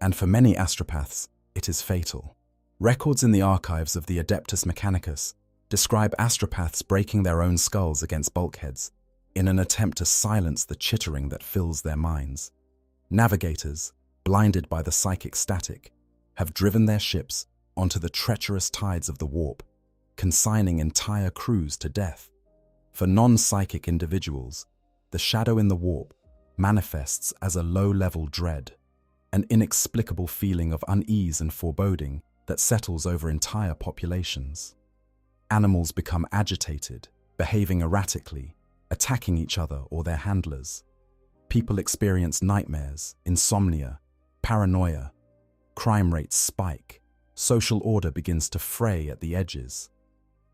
And for many astropaths, it is fatal. Records in the archives of the Adeptus Mechanicus describe astropaths breaking their own skulls against bulkheads in an attempt to silence the chittering that fills their minds. Navigators, blinded by the psychic static, have driven their ships onto the treacherous tides of the warp, consigning entire crews to death. For non-psychic individuals, the shadow in the warp manifests as a low-level dread, an inexplicable feeling of unease and foreboding that settles over entire populations. Animals become agitated, behaving erratically, attacking each other or their handlers. People experience nightmares, insomnia, paranoia. Crime rates spike. Social order begins to fray at the edges.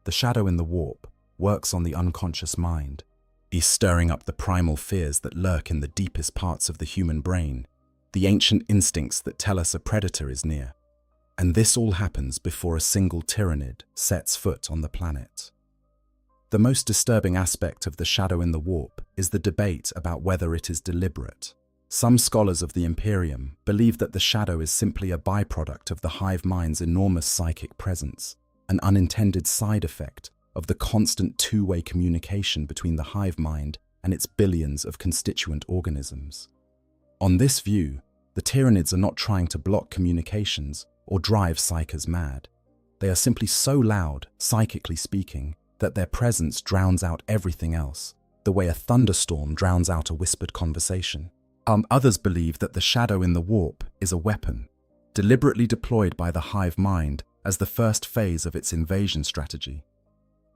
The shadow in the warp works on the unconscious mind. He's stirring up the primal fears that lurk in the deepest parts of the human brain, the ancient instincts that tell us a predator is near. And this all happens before a single Tyranid sets foot on the planet. The most disturbing aspect of the shadow in the warp is the debate about whether it is deliberate. Some scholars of the Imperium believe that the shadow is simply a byproduct of the hive mind's enormous psychic presence, an unintended side effect of the constant two-way communication between the hive mind and its billions of constituent organisms. On this view, the Tyranids are not trying to block communications or drive psychers mad. They are simply so loud, psychically speaking, that their presence drowns out everything else, the way a thunderstorm drowns out a whispered conversation. Others believe that the shadow in the warp is a weapon, deliberately deployed by the hive mind as the first phase of its invasion strategy.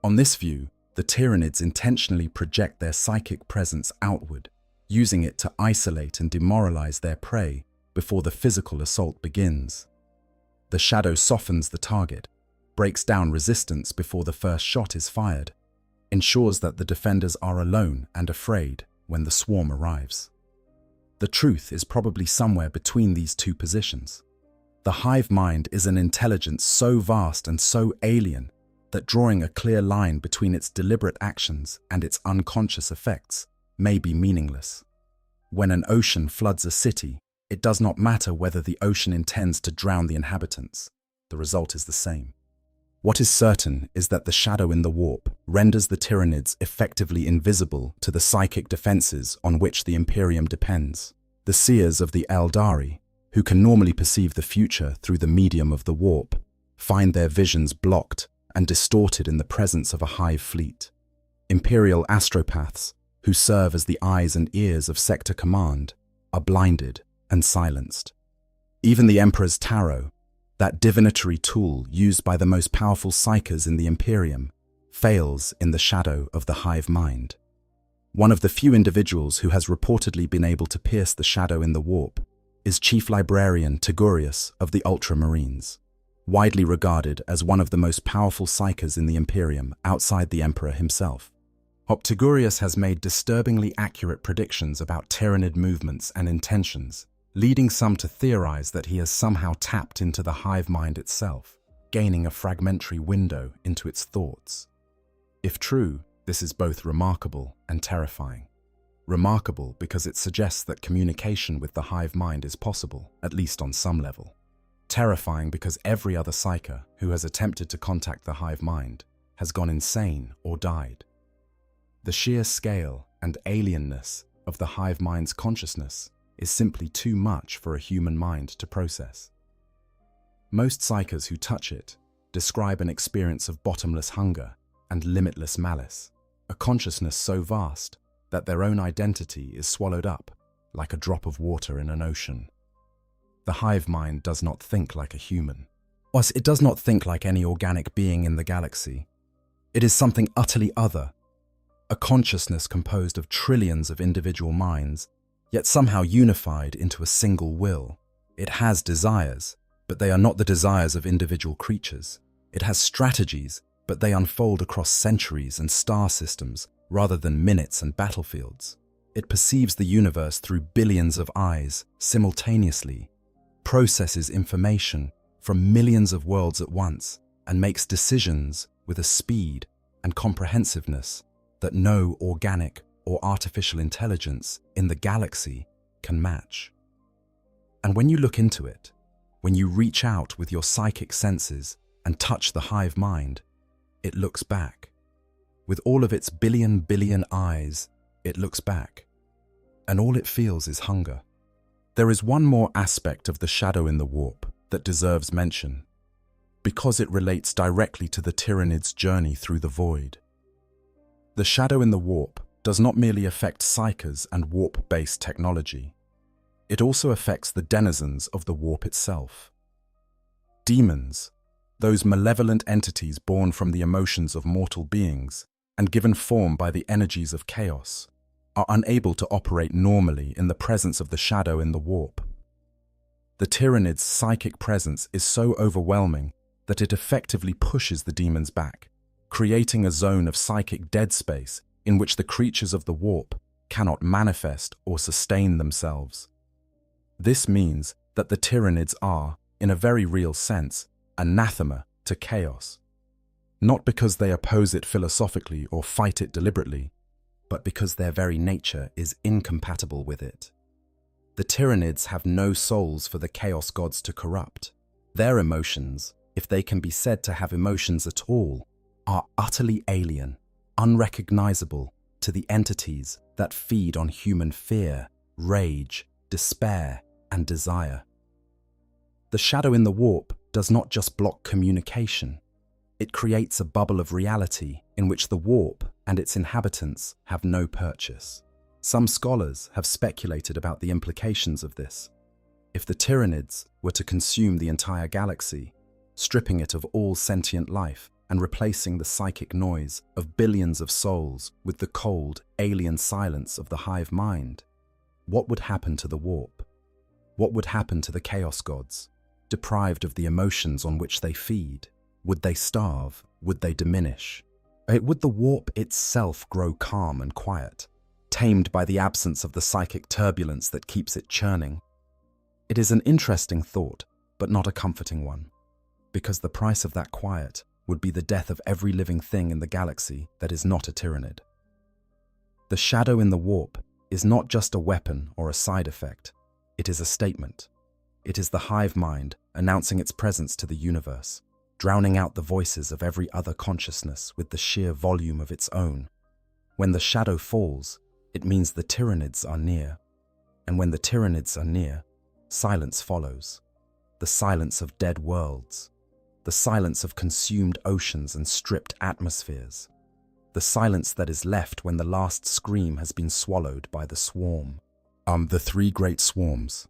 On this view, the Tyranids intentionally project their psychic presence outward, using it to isolate and demoralize their prey before the physical assault begins. The shadow softens the target, breaks down resistance before the first shot is fired, ensures that the defenders are alone and afraid when the swarm arrives. The truth is probably somewhere between these two positions. The hive mind is an intelligence so vast and so alien that drawing a clear line between its deliberate actions and its unconscious effects may be meaningless. When an ocean floods a city, it does not matter whether the ocean intends to drown the inhabitants. The result is the same. What is certain is that the shadow in the warp renders the Tyranids effectively invisible to the psychic defenses on which the Imperium depends. The seers of the Eldari, who can normally perceive the future through the medium of the warp, find their visions blocked and distorted in the presence of a hive fleet. Imperial astropaths, who serve as the eyes and ears of Sector Command, are blinded and silenced. Even the Emperor's Tarot, that divinatory tool used by the most powerful psychers in the Imperium, fails in the shadow of the hive mind. One of the few individuals who has reportedly been able to pierce the shadow in the warp is Chief Librarian Tygurius of the Ultramarines, widely regarded as one of the most powerful psychers in the Imperium outside the Emperor himself. Tygurius has made disturbingly accurate predictions about Tyranid movements and intentions, leading some to theorize that he has somehow tapped into the hive mind itself, gaining a fragmentary window into its thoughts. If true, this is both remarkable and terrifying. Remarkable because it suggests that communication with the hive mind is possible, at least on some level. Terrifying because every other psyker who has attempted to contact the hive mind has gone insane or died. The sheer scale and alienness of the hive mind's consciousness is simply too much for a human mind to process. Most psychers who touch it describe an experience of bottomless hunger and limitless malice, a consciousness so vast that their own identity is swallowed up like a drop of water in an ocean. The hive mind does not think like a human. It does not think like any organic being in the galaxy. It is something utterly other, a consciousness composed of trillions of individual minds, yet somehow unified into a single will. It has desires, but they are not the desires of individual creatures. It has strategies, but they unfold across centuries and star systems rather than minutes and battlefields. It perceives the universe through billions of eyes simultaneously, processes information from millions of worlds at once, and makes decisions with a speed and comprehensiveness that no organic or artificial intelligence in the galaxy can match. And when you look into it, when you reach out with your psychic senses and touch the hive mind, it looks back. With all of its billion eyes, it looks back. And all it feels is hunger. There is one more aspect of the shadow in the warp that deserves mention, because it relates directly to the Tyranids' journey through the void. The shadow in the warp does not merely affect psychers and warp-based technology. It also affects the denizens of the warp itself. Demons, those malevolent entities born from the emotions of mortal beings and given form by the energies of chaos, are unable to operate normally in the presence of the shadow in the warp. The Tyranids' psychic presence is so overwhelming that it effectively pushes the demons back, creating a zone of psychic dead space in which the creatures of the warp cannot manifest or sustain themselves. This means that the Tyranids are, in a very real sense, anathema to chaos. Not because they oppose it philosophically or fight it deliberately, but because their very nature is incompatible with it. The Tyranids have no souls for the chaos gods to corrupt. Their emotions, if they can be said to have emotions at all, are utterly alien, unrecognizable to the entities that feed on human fear, rage, despair, and desire. The shadow in the warp does not just block communication. It creates a bubble of reality in which the warp and its inhabitants have no purchase. Some scholars have speculated about the implications of this. If the Tyranids were to consume the entire galaxy, stripping it of all sentient life and replacing the psychic noise of billions of souls with the cold, alien silence of the hive mind, what would happen to the warp? What would happen to the chaos gods, deprived of the emotions on which they feed? Would they starve? Would they diminish? Would the warp itself grow calm and quiet, tamed by the absence of the psychic turbulence that keeps it churning? It is an interesting thought, but not a comforting one, because the price of that quiet would be the death of every living thing in the galaxy that is not a Tyranid. The shadow in the warp is not just a weapon or a side effect, it is a statement. It is the hive mind announcing its presence to the universe, drowning out the voices of every other consciousness with the sheer volume of its own. When the shadow falls, it means the Tyranids are near. And when the Tyranids are near, silence follows. The silence of dead worlds. The silence of consumed oceans and stripped atmospheres. The silence that is left when the last scream has been swallowed by the swarm. The three great swarms.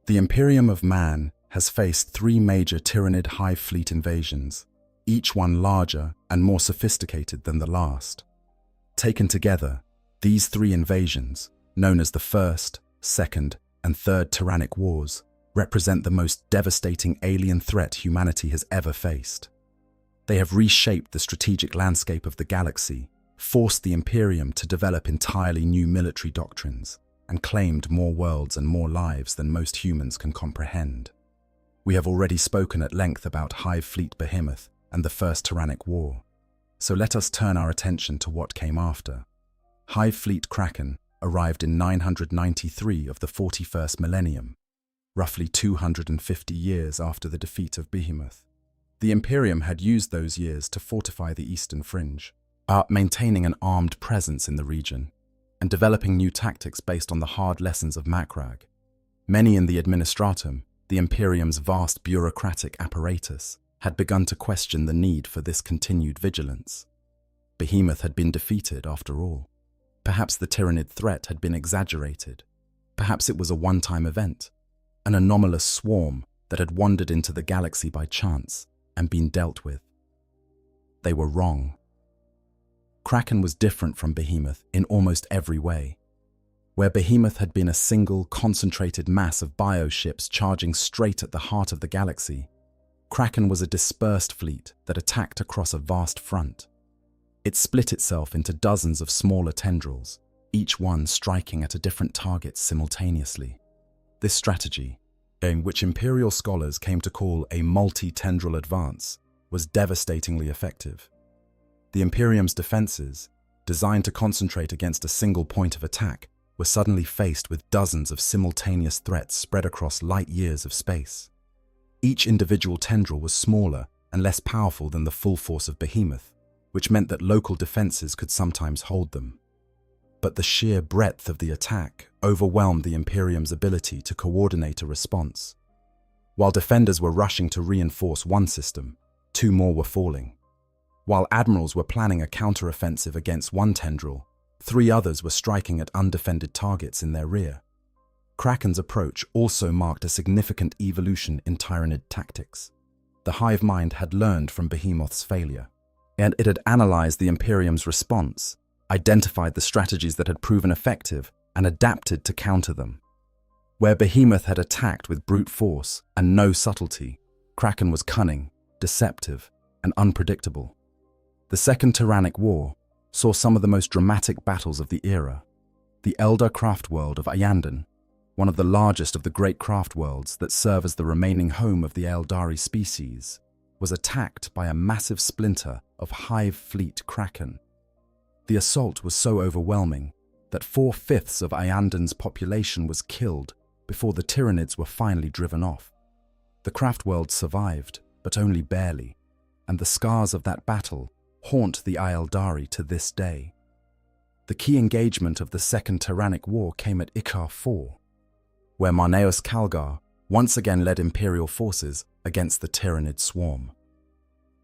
The Imperium of man has faced three major Tyranid hive fleet invasions, each one larger and more sophisticated than the last. Taken together, these three invasions, known as the First, Second, and Third Tyrannic Wars, represent the most devastating alien threat humanity has ever faced. They have reshaped the strategic landscape of the galaxy, forced the Imperium to develop entirely new military doctrines, and claimed more worlds and more lives than most humans can comprehend. We have already spoken at length about Hive Fleet Behemoth and the First Tyrannic War, so let us turn our attention to what came after. Hive Fleet Kraken arrived in 993 of the 41st Millennium, roughly 250 years after the defeat of Behemoth. The Imperium had used those years to fortify the eastern fringe, maintaining an armed presence in the region, and developing new tactics based on the hard lessons of Macragge. Many in the Administratum, the Imperium's vast bureaucratic apparatus, had begun to question the need for this continued vigilance. Behemoth had been defeated, after all. Perhaps the Tyranid threat had been exaggerated. Perhaps it was a one-time event, an anomalous swarm that had wandered into the galaxy by chance and been dealt with. They were wrong. Kraken was different from Behemoth in almost every way. Where Behemoth had been a single, concentrated mass of bioships charging straight at the heart of the galaxy, Kraken was a dispersed fleet that attacked across a vast front. It split itself into dozens of smaller tendrils, each one striking at a different target simultaneously. This strategy, which Imperial scholars came to call a multi-tendril advance, was devastatingly effective. The Imperium's defenses, designed to concentrate against a single point of attack, were suddenly faced with dozens of simultaneous threats spread across light years of space. Each individual tendril was smaller and less powerful than the full force of Behemoth, which meant that local defenses could sometimes hold them. But the sheer breadth of the attack overwhelmed the Imperium's ability to coordinate a response. While defenders were rushing to reinforce one system, two more were falling. While admirals were planning a counter-offensive against one tendril, three others were striking at undefended targets in their rear. Kraken's approach also marked a significant evolution in Tyranid tactics. The hive mind had learned from Behemoth's failure, and it had analyzed the Imperium's response, identified the strategies that had proven effective, and adapted to counter them. Where Behemoth had attacked with brute force and no subtlety, Kraken was cunning, deceptive, and unpredictable. The Second Tyrannic War saw some of the most dramatic battles of the era. The Elder craft world of Ayandon, one of the largest of the great craft worlds that serve as the remaining home of the Eldari species, was attacked by a massive splinter of hive fleet Kraken. The assault was so overwhelming that 4/5 of Ayandon's population was killed before the Tyranids were finally driven off. The craft world survived, but only barely, and the scars of that battle haunt the Eldari to this day. The key engagement of the Second Tyrannic War came at Ikar IV, where Marneus Calgar once again led Imperial forces against the Tyranid swarm.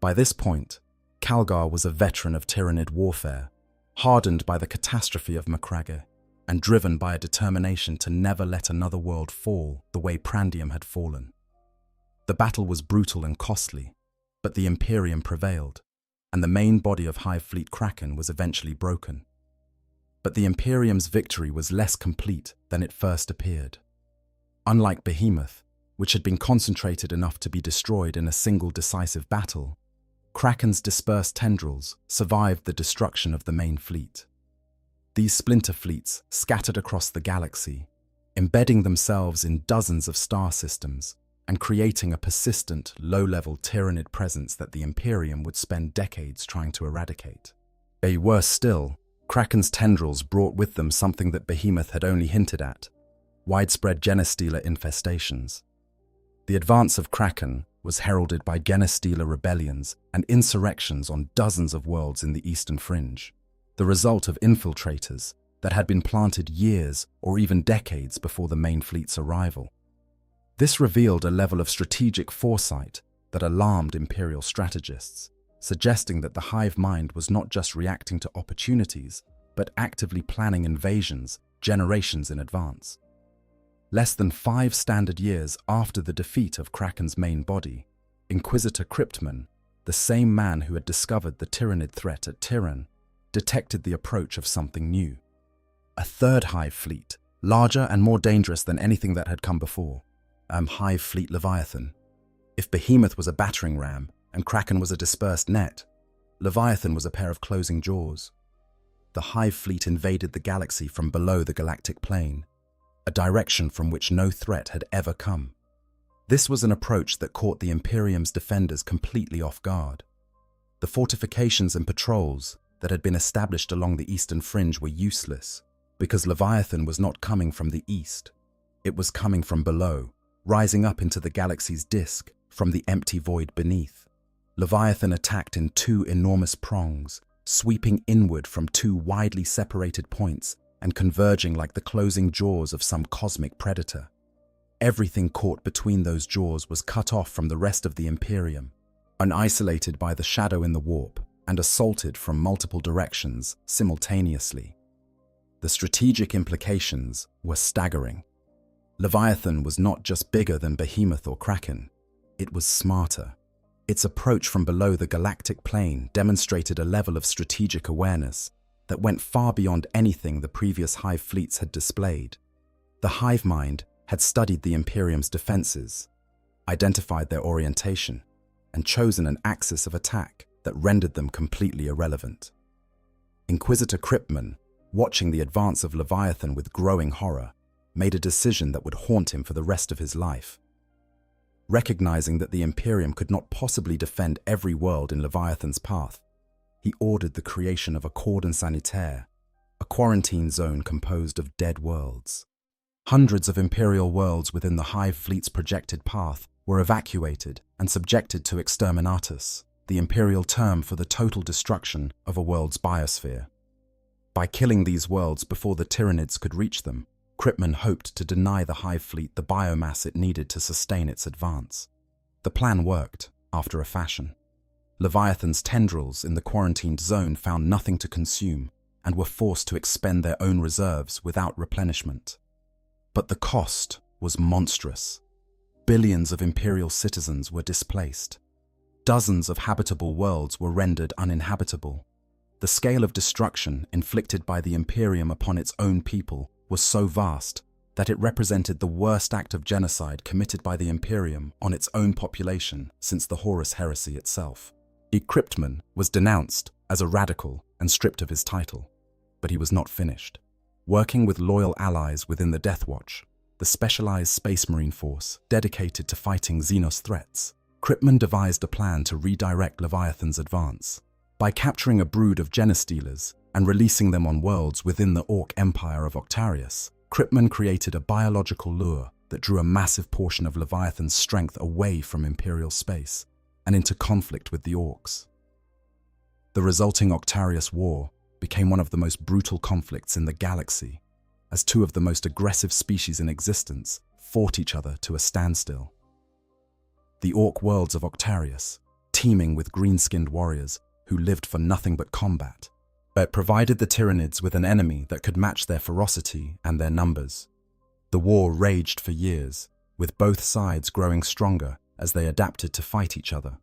By this point, Calgar was a veteran of Tyranid warfare, hardened by the catastrophe of Macragge, and driven by a determination to never let another world fall the way Prandium had fallen. The battle was brutal and costly, but the Imperium prevailed, and the main body of Hive Fleet Kraken was eventually broken. But the Imperium's victory was less complete than it first appeared. Unlike Behemoth, which had been concentrated enough to be destroyed in a single decisive battle, Kraken's dispersed tendrils survived the destruction of the main fleet. These splinter fleets scattered across the galaxy, embedding themselves in dozens of star systems and creating a persistent, low-level Tyranid presence that the Imperium would spend decades trying to eradicate. Worse still, Kraken's tendrils brought with them something that Behemoth had only hinted at: widespread Genestealer infestations. The advance of Kraken was heralded by Genestealer rebellions and insurrections on dozens of worlds in the Eastern Fringe, the result of infiltrators that had been planted years or even decades before the main fleet's arrival. This revealed a level of strategic foresight that alarmed Imperial strategists, suggesting that the hive mind was not just reacting to opportunities, but actively planning invasions generations in advance. Less than 5 standard years after the defeat of Kraken's main body, Inquisitor Cryptman, the same man who had discovered the Tyranid threat at Tyran, detected the approach of something new. A third hive fleet, larger and more dangerous than anything that had come before. Hive Fleet Leviathan. If Behemoth was a battering ram and Kraken was a dispersed net, Leviathan was a pair of closing jaws. The hive fleet invaded the galaxy from below the galactic plane, a direction from which no threat had ever come. This was an approach that caught the Imperium's defenders completely off guard. The fortifications and patrols that had been established along the eastern fringe were useless, because Leviathan was not coming from the east. It was coming from below, rising up into the galaxy's disk from the empty void beneath. Leviathan attacked in 2 enormous prongs, sweeping inward from 2 widely separated points and converging like the closing jaws of some cosmic predator. Everything caught between those jaws was cut off from the rest of the Imperium, unisolated by the shadow in the warp, and assaulted from multiple directions simultaneously. The strategic implications were staggering. Leviathan was not just bigger than Behemoth or Kraken, it was smarter. Its approach from below the galactic plane demonstrated a level of strategic awareness that went far beyond anything the previous hive fleets had displayed. The hive mind had studied the Imperium's defenses, identified their orientation, and chosen an axis of attack that rendered them completely irrelevant. Inquisitor Cryptman, watching the advance of Leviathan with growing horror, made a decision that would haunt him for the rest of his life. Recognizing that the Imperium could not possibly defend every world in Leviathan's path, he ordered the creation of a cordon sanitaire, a quarantine zone composed of dead worlds. Hundreds of Imperial worlds within the Hive Fleet's projected path were evacuated and subjected to exterminatus, the Imperial term for the total destruction of a world's biosphere. By killing these worlds before the Tyranids could reach them, Krypton hoped to deny the Hive fleet the biomass it needed to sustain its advance. The plan worked, after a fashion. Leviathan's tendrils in the quarantined zone found nothing to consume and were forced to expend their own reserves without replenishment. But the cost was monstrous. Billions of Imperial citizens were displaced. Dozens of habitable worlds were rendered uninhabitable. The scale of destruction inflicted by the Imperium upon its own people was so vast that it represented the worst act of genocide committed by the Imperium on its own population since the Horus heresy itself. Krypton was denounced as a radical and stripped of his title, but he was not finished. Working with loyal allies within the Death Watch, the specialized Space Marine force dedicated to fighting Xenos threats, Krypton devised a plan to redirect Leviathan's advance. By capturing a brood of Genostealers and releasing them on worlds within the Orc Empire of Octarius, Krypton created a biological lure that drew a massive portion of Leviathan's strength away from Imperial space and into conflict with the Orcs. The resulting Octarius War became one of the most brutal conflicts in the galaxy, as two of the most aggressive species in existence fought each other to a standstill. The Orc worlds of Octarius, teeming with green-skinned warriors who lived for nothing but combat, but provided the Tyranids with an enemy that could match their ferocity and their numbers. The war raged for years, with both sides growing stronger as they adapted to fight each other.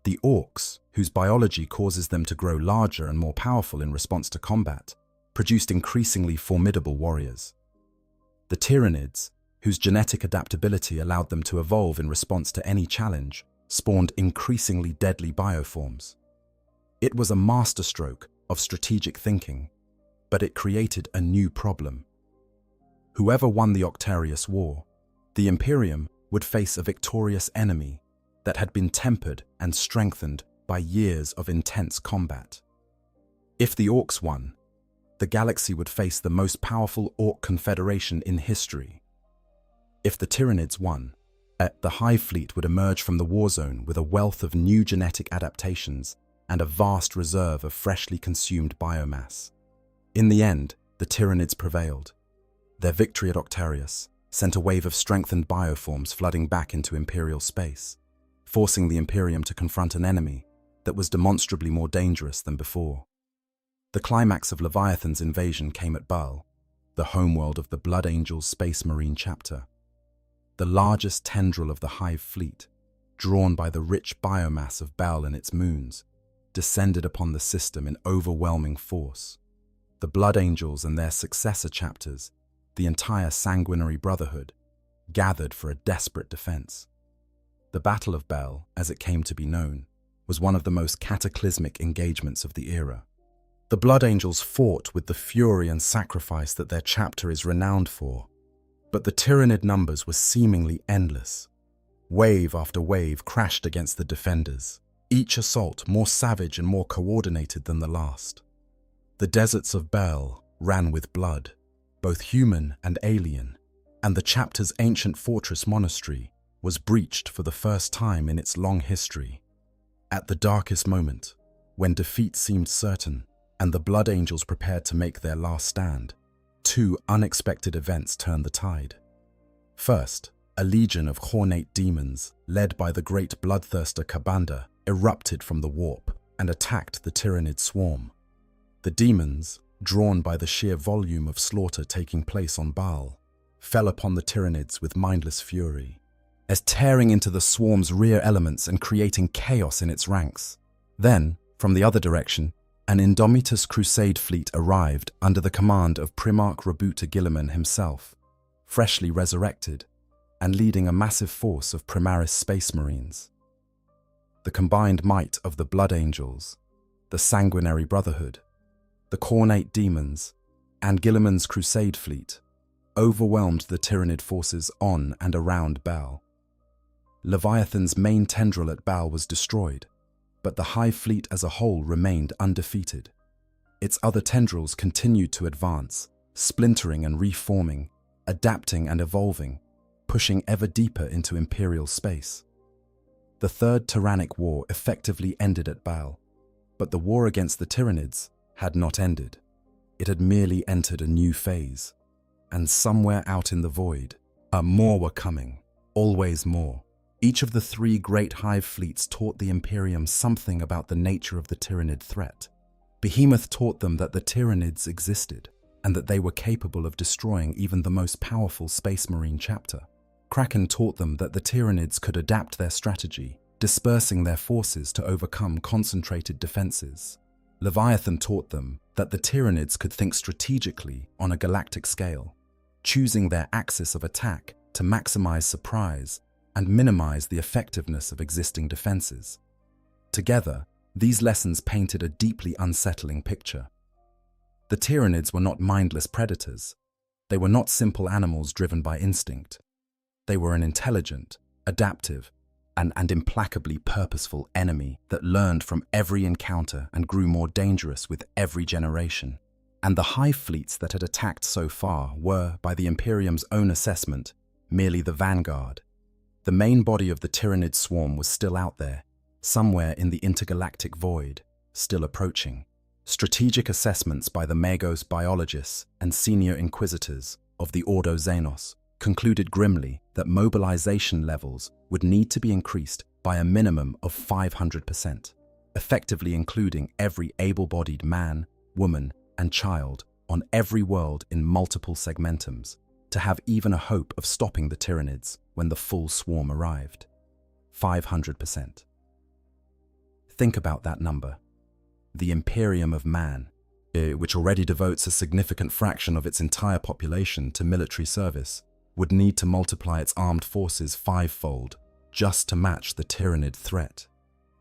The Orcs, whose biology causes them to grow larger and more powerful in response to combat, produced increasingly formidable warriors. The Tyranids, whose genetic adaptability allowed them to evolve in response to any challenge, spawned increasingly deadly bioforms. It was a masterstroke of strategic thinking, but it created a new problem. Whoever won the Octarius War, the Imperium would face a victorious enemy that had been tempered and strengthened by years of intense combat. If the Orcs won, the galaxy would face the most powerful Orc confederation in history. If the Tyranids won, the Hive fleet would emerge from the war zone with a wealth of new genetic adaptations and a vast reserve of freshly consumed biomass. In the end, the Tyranids prevailed. Their victory at Octarius sent a wave of strengthened bioforms flooding back into Imperial space, forcing the Imperium to confront an enemy that was demonstrably more dangerous than before. The climax of Leviathan's invasion came at Baal, the homeworld of the Blood Angels Space Marine chapter. The largest tendril of the Hive fleet, drawn by the rich biomass of Baal and its moons, descended upon the system in overwhelming force. The Blood Angels and their successor chapters, the entire Sanguinary Brotherhood, gathered for a desperate defense. The Battle of Baal, as it came to be known, was one of the most cataclysmic engagements of the era. The Blood Angels fought with the fury and sacrifice that their chapter is renowned for, but the Tyranid numbers were seemingly endless. Wave after wave crashed against the defenders, each assault more savage and more coordinated than the last. The deserts of Baal ran with blood, both human and alien, and the chapter's ancient fortress monastery was breached for the first time in its long history. At the darkest moment, when defeat seemed certain and the Blood Angels prepared to make their last stand, two unexpected events turned the tide. First, a legion of hornate demons, led by the great bloodthirster Kabanda, erupted from the warp and attacked the Tyranid swarm. The demons, drawn by the sheer volume of slaughter taking place on Baal, fell upon the Tyranids with mindless fury, as tearing into the swarm's rear elements and creating chaos in its ranks. Then, from the other direction, an Indomitus Crusade fleet arrived under the command of Primarch Rabuta Gilliman himself, freshly resurrected, and leading a massive force of Primaris Space Marines. The combined might of the Blood Angels, the Sanguinary Brotherhood, the Cornate Demons, and Gilliman's Crusade fleet overwhelmed the Tyranid forces on and around Baal. Leviathan's main tendril at Baal was destroyed, but the Hive fleet as a whole remained undefeated. Its other tendrils continued to advance, splintering and reforming, adapting and evolving, pushing ever deeper into Imperial space. The Third Tyrannic War effectively ended at Baal, but the war against the Tyranids had not ended. It had merely entered a new phase. And somewhere out in the void, more were coming, always more. Each of the three great hive fleets taught the Imperium something about the nature of the Tyranid threat. Behemoth taught them that the Tyranids existed, and that they were capable of destroying even the most powerful Space Marine chapter. Kraken taught them that the Tyranids could adapt their strategy, dispersing their forces to overcome concentrated defenses. Leviathan taught them that the Tyranids could think strategically on a galactic scale, choosing their axis of attack to maximize surprise and minimize the effectiveness of existing defenses. Together, these lessons painted a deeply unsettling picture. The Tyranids were not mindless predators. They were not simple animals driven by instinct. They were an intelligent, adaptive, and implacably purposeful enemy that learned from every encounter and grew more dangerous with every generation. And the hive fleets that had attacked so far were, by the Imperium's own assessment, merely the vanguard. The main body of the Tyranid swarm was still out there, somewhere in the intergalactic void, still approaching. Strategic assessments by the Magos biologists and senior inquisitors of the Ordo Xenos concluded grimly that mobilization levels would need to be increased by a minimum of 500%, effectively including every able-bodied man, woman, and child on every world in multiple segmentums, to have even a hope of stopping the Tyranids when the full swarm arrived. 500%. Think about that number. The Imperium of Man, which already devotes a significant fraction of its entire population to military service, would need to multiply its armed forces fivefold just to match the Tyranid threat.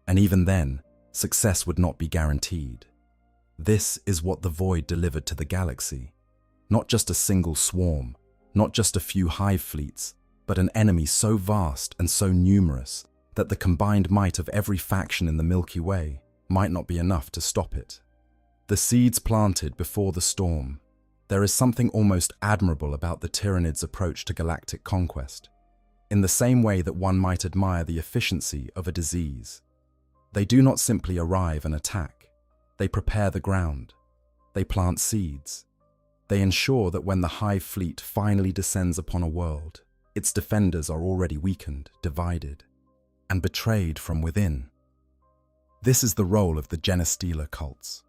And even then, success would not be guaranteed. This is what the Void delivered to the galaxy. Not just a single swarm, not just a few hive fleets, but an enemy so vast and so numerous that the combined might of every faction in the Milky Way might not be enough to stop it. The seeds planted before the storm. There is something almost admirable about the Tyranids' approach to galactic conquest. In the same way that one might admire the efficiency of a disease. They do not simply arrive and attack. They prepare the ground. They plant seeds. They ensure that when the hive fleet finally descends upon a world, its defenders are already weakened, divided, and betrayed from within. This is the role of the Genestealer cults.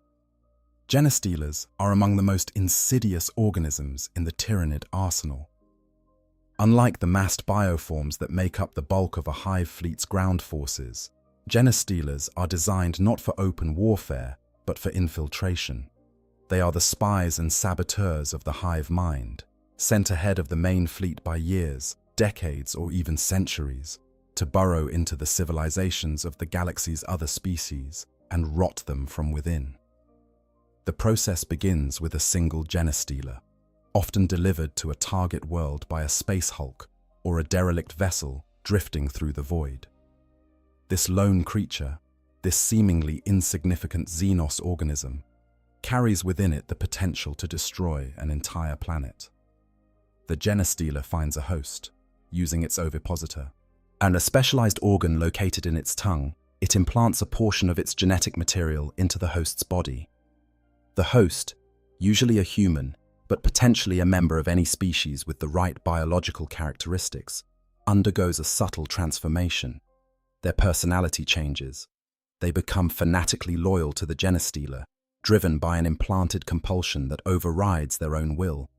Genestealers are among the most insidious organisms in the Tyranid arsenal. Unlike the massed bioforms that make up the bulk of a hive fleet's ground forces, Genestealers are designed not for open warfare, but for infiltration. They are the spies and saboteurs of the hive mind, sent ahead of the main fleet by years, decades, or even centuries, to burrow into the civilizations of the galaxy's other species and rot them from within. The process begins with a single Genestealer, often delivered to a target world by a space hulk or a derelict vessel drifting through the void. This lone creature, this seemingly insignificant Xenos organism, carries within it the potential to destroy an entire planet. The Genestealer finds a host, using its ovipositor, and a specialized organ located in its tongue. It implants a portion of its genetic material into the host's body. The host, usually a human, but potentially a member of any species with the right biological characteristics, undergoes a subtle transformation. Their personality changes. They become fanatically loyal to the Genestealer, driven by an implanted compulsion that overrides their own will.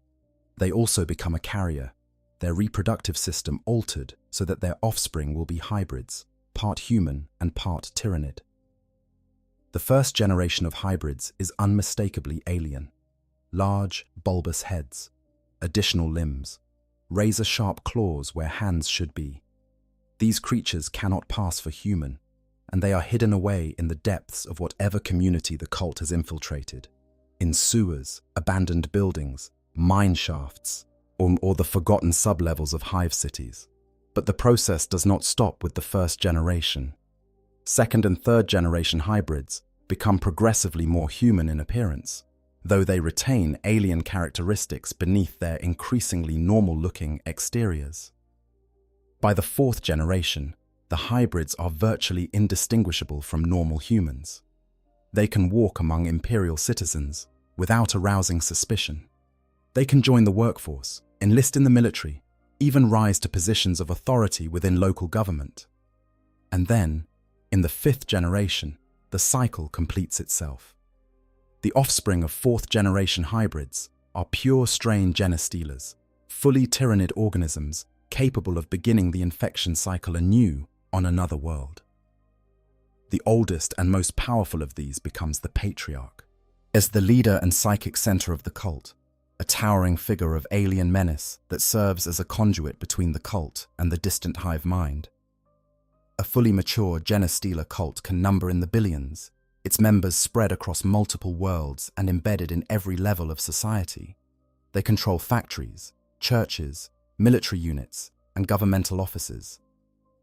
They also become a carrier, their reproductive system altered so that their offspring will be hybrids, part human and part Tyranid. The first generation of hybrids is unmistakably alien. Large, bulbous heads, additional limbs, razor-sharp claws where hands should be. These creatures cannot pass for human, and they are hidden away in the depths of whatever community the cult has infiltrated, in sewers, abandoned buildings, mine shafts, or the forgotten sublevels of hive cities. But the process does not stop with the first generation. Second and third generation hybrids become progressively more human in appearance, though they retain alien characteristics beneath their increasingly normal-looking exteriors. By the fourth generation, the hybrids are virtually indistinguishable from normal humans. They can walk among Imperial citizens without arousing suspicion. They can join the workforce, enlist in the military, even rise to positions of authority within local government. And then, in the 5th generation, the cycle completes itself. The offspring of 4th-generation hybrids are pure strain genostealers, fully Tyranid organisms capable of beginning the infection cycle anew on another world. The oldest and most powerful of these becomes the Patriarch. As the leader and psychic center of the cult, a towering figure of alien menace that serves as a conduit between the cult and the distant hive mind. A fully mature genostealer cult can number in the billions, its members spread across multiple worlds and embedded in every level of society. They control factories, churches, military units, and governmental offices.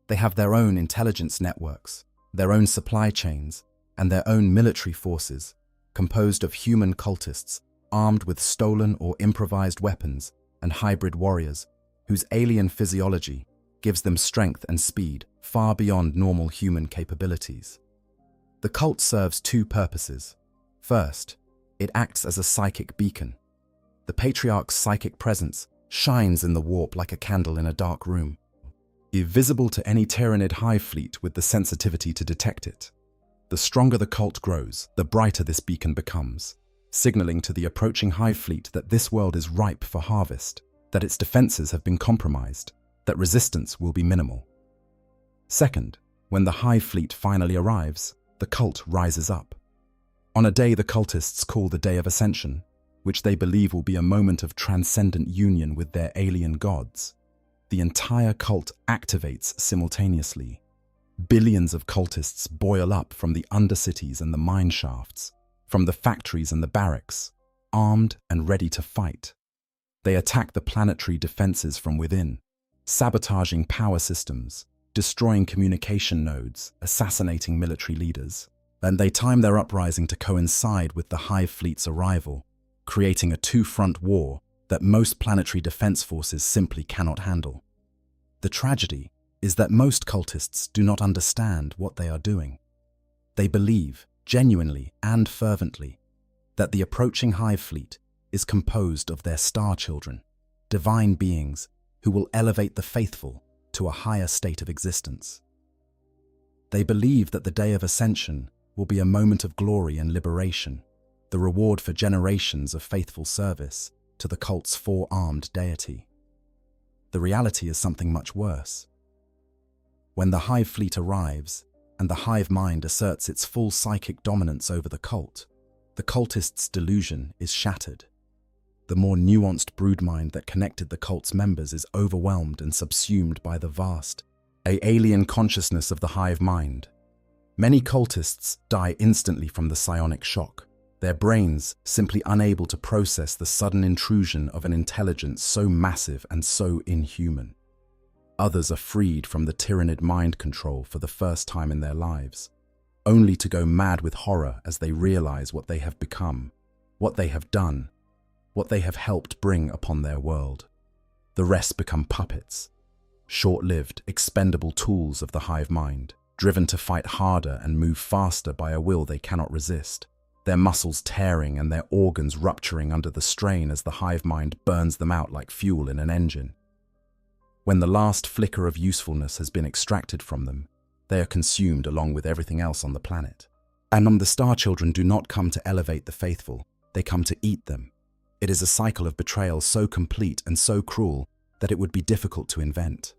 They have their own intelligence networks, their own supply chains, and their own military forces, composed of human cultists armed with stolen or improvised weapons and hybrid warriors whose alien physiology gives them strength and speed far beyond normal human capabilities. The cult serves two purposes. First, it acts as a psychic beacon. The Patriarch's psychic presence shines in the warp like a candle in a dark room, invisible to any Tyranid hive fleet with the sensitivity to detect it. The stronger the cult grows, the brighter this beacon becomes, signaling to the approaching hive fleet that this world is ripe for harvest, that its defenses have been compromised, that resistance will be minimal. Second, when the hive fleet finally arrives, the cult rises up. On a day the cultists call the Day of Ascension, which they believe will be a moment of transcendent union with their alien gods, the entire cult activates simultaneously. Billions of cultists boil up from the undercities and the mine shafts, from the factories and the barracks, armed and ready to fight. They attack the planetary defenses from within, sabotaging power systems, destroying communication nodes, assassinating military leaders. And they time their uprising to coincide with the hive fleet's arrival, creating a two-front war that most planetary defense forces simply cannot handle. The tragedy is that most cultists do not understand what they are doing. They believe, genuinely and fervently, that the approaching hive fleet is composed of their star children, divine beings who will elevate the faithful to a higher state of existence. They believe that the Day of Ascension will be a moment of glory and liberation, the reward for generations of faithful service to the cult's four-armed deity. The reality is something much worse. When the hive fleet arrives and the hive mind asserts its full psychic dominance over the cult, the cultist's delusion is shattered. The more nuanced broodmind that connected the cult's members is overwhelmed and subsumed by the vast, alien consciousness of the hive mind. Many cultists die instantly from the psionic shock, their brains simply unable to process the sudden intrusion of an intelligence so massive and so inhuman. Others are freed from the Tyranid mind control for the first time in their lives, only to go mad with horror as they realize what they have become, what they have done, what they have helped bring upon their world. The rest become puppets, short-lived, expendable tools of the hive mind, driven to fight harder and move faster by a will they cannot resist, their muscles tearing and their organs rupturing under the strain as the hive mind burns them out like fuel in an engine. When the last flicker of usefulness has been extracted from them, they are consumed along with everything else on the planet. And the Star Children do not come to elevate the faithful, they come to eat them. It is a cycle of betrayal so complete and so cruel that it would be difficult to invent.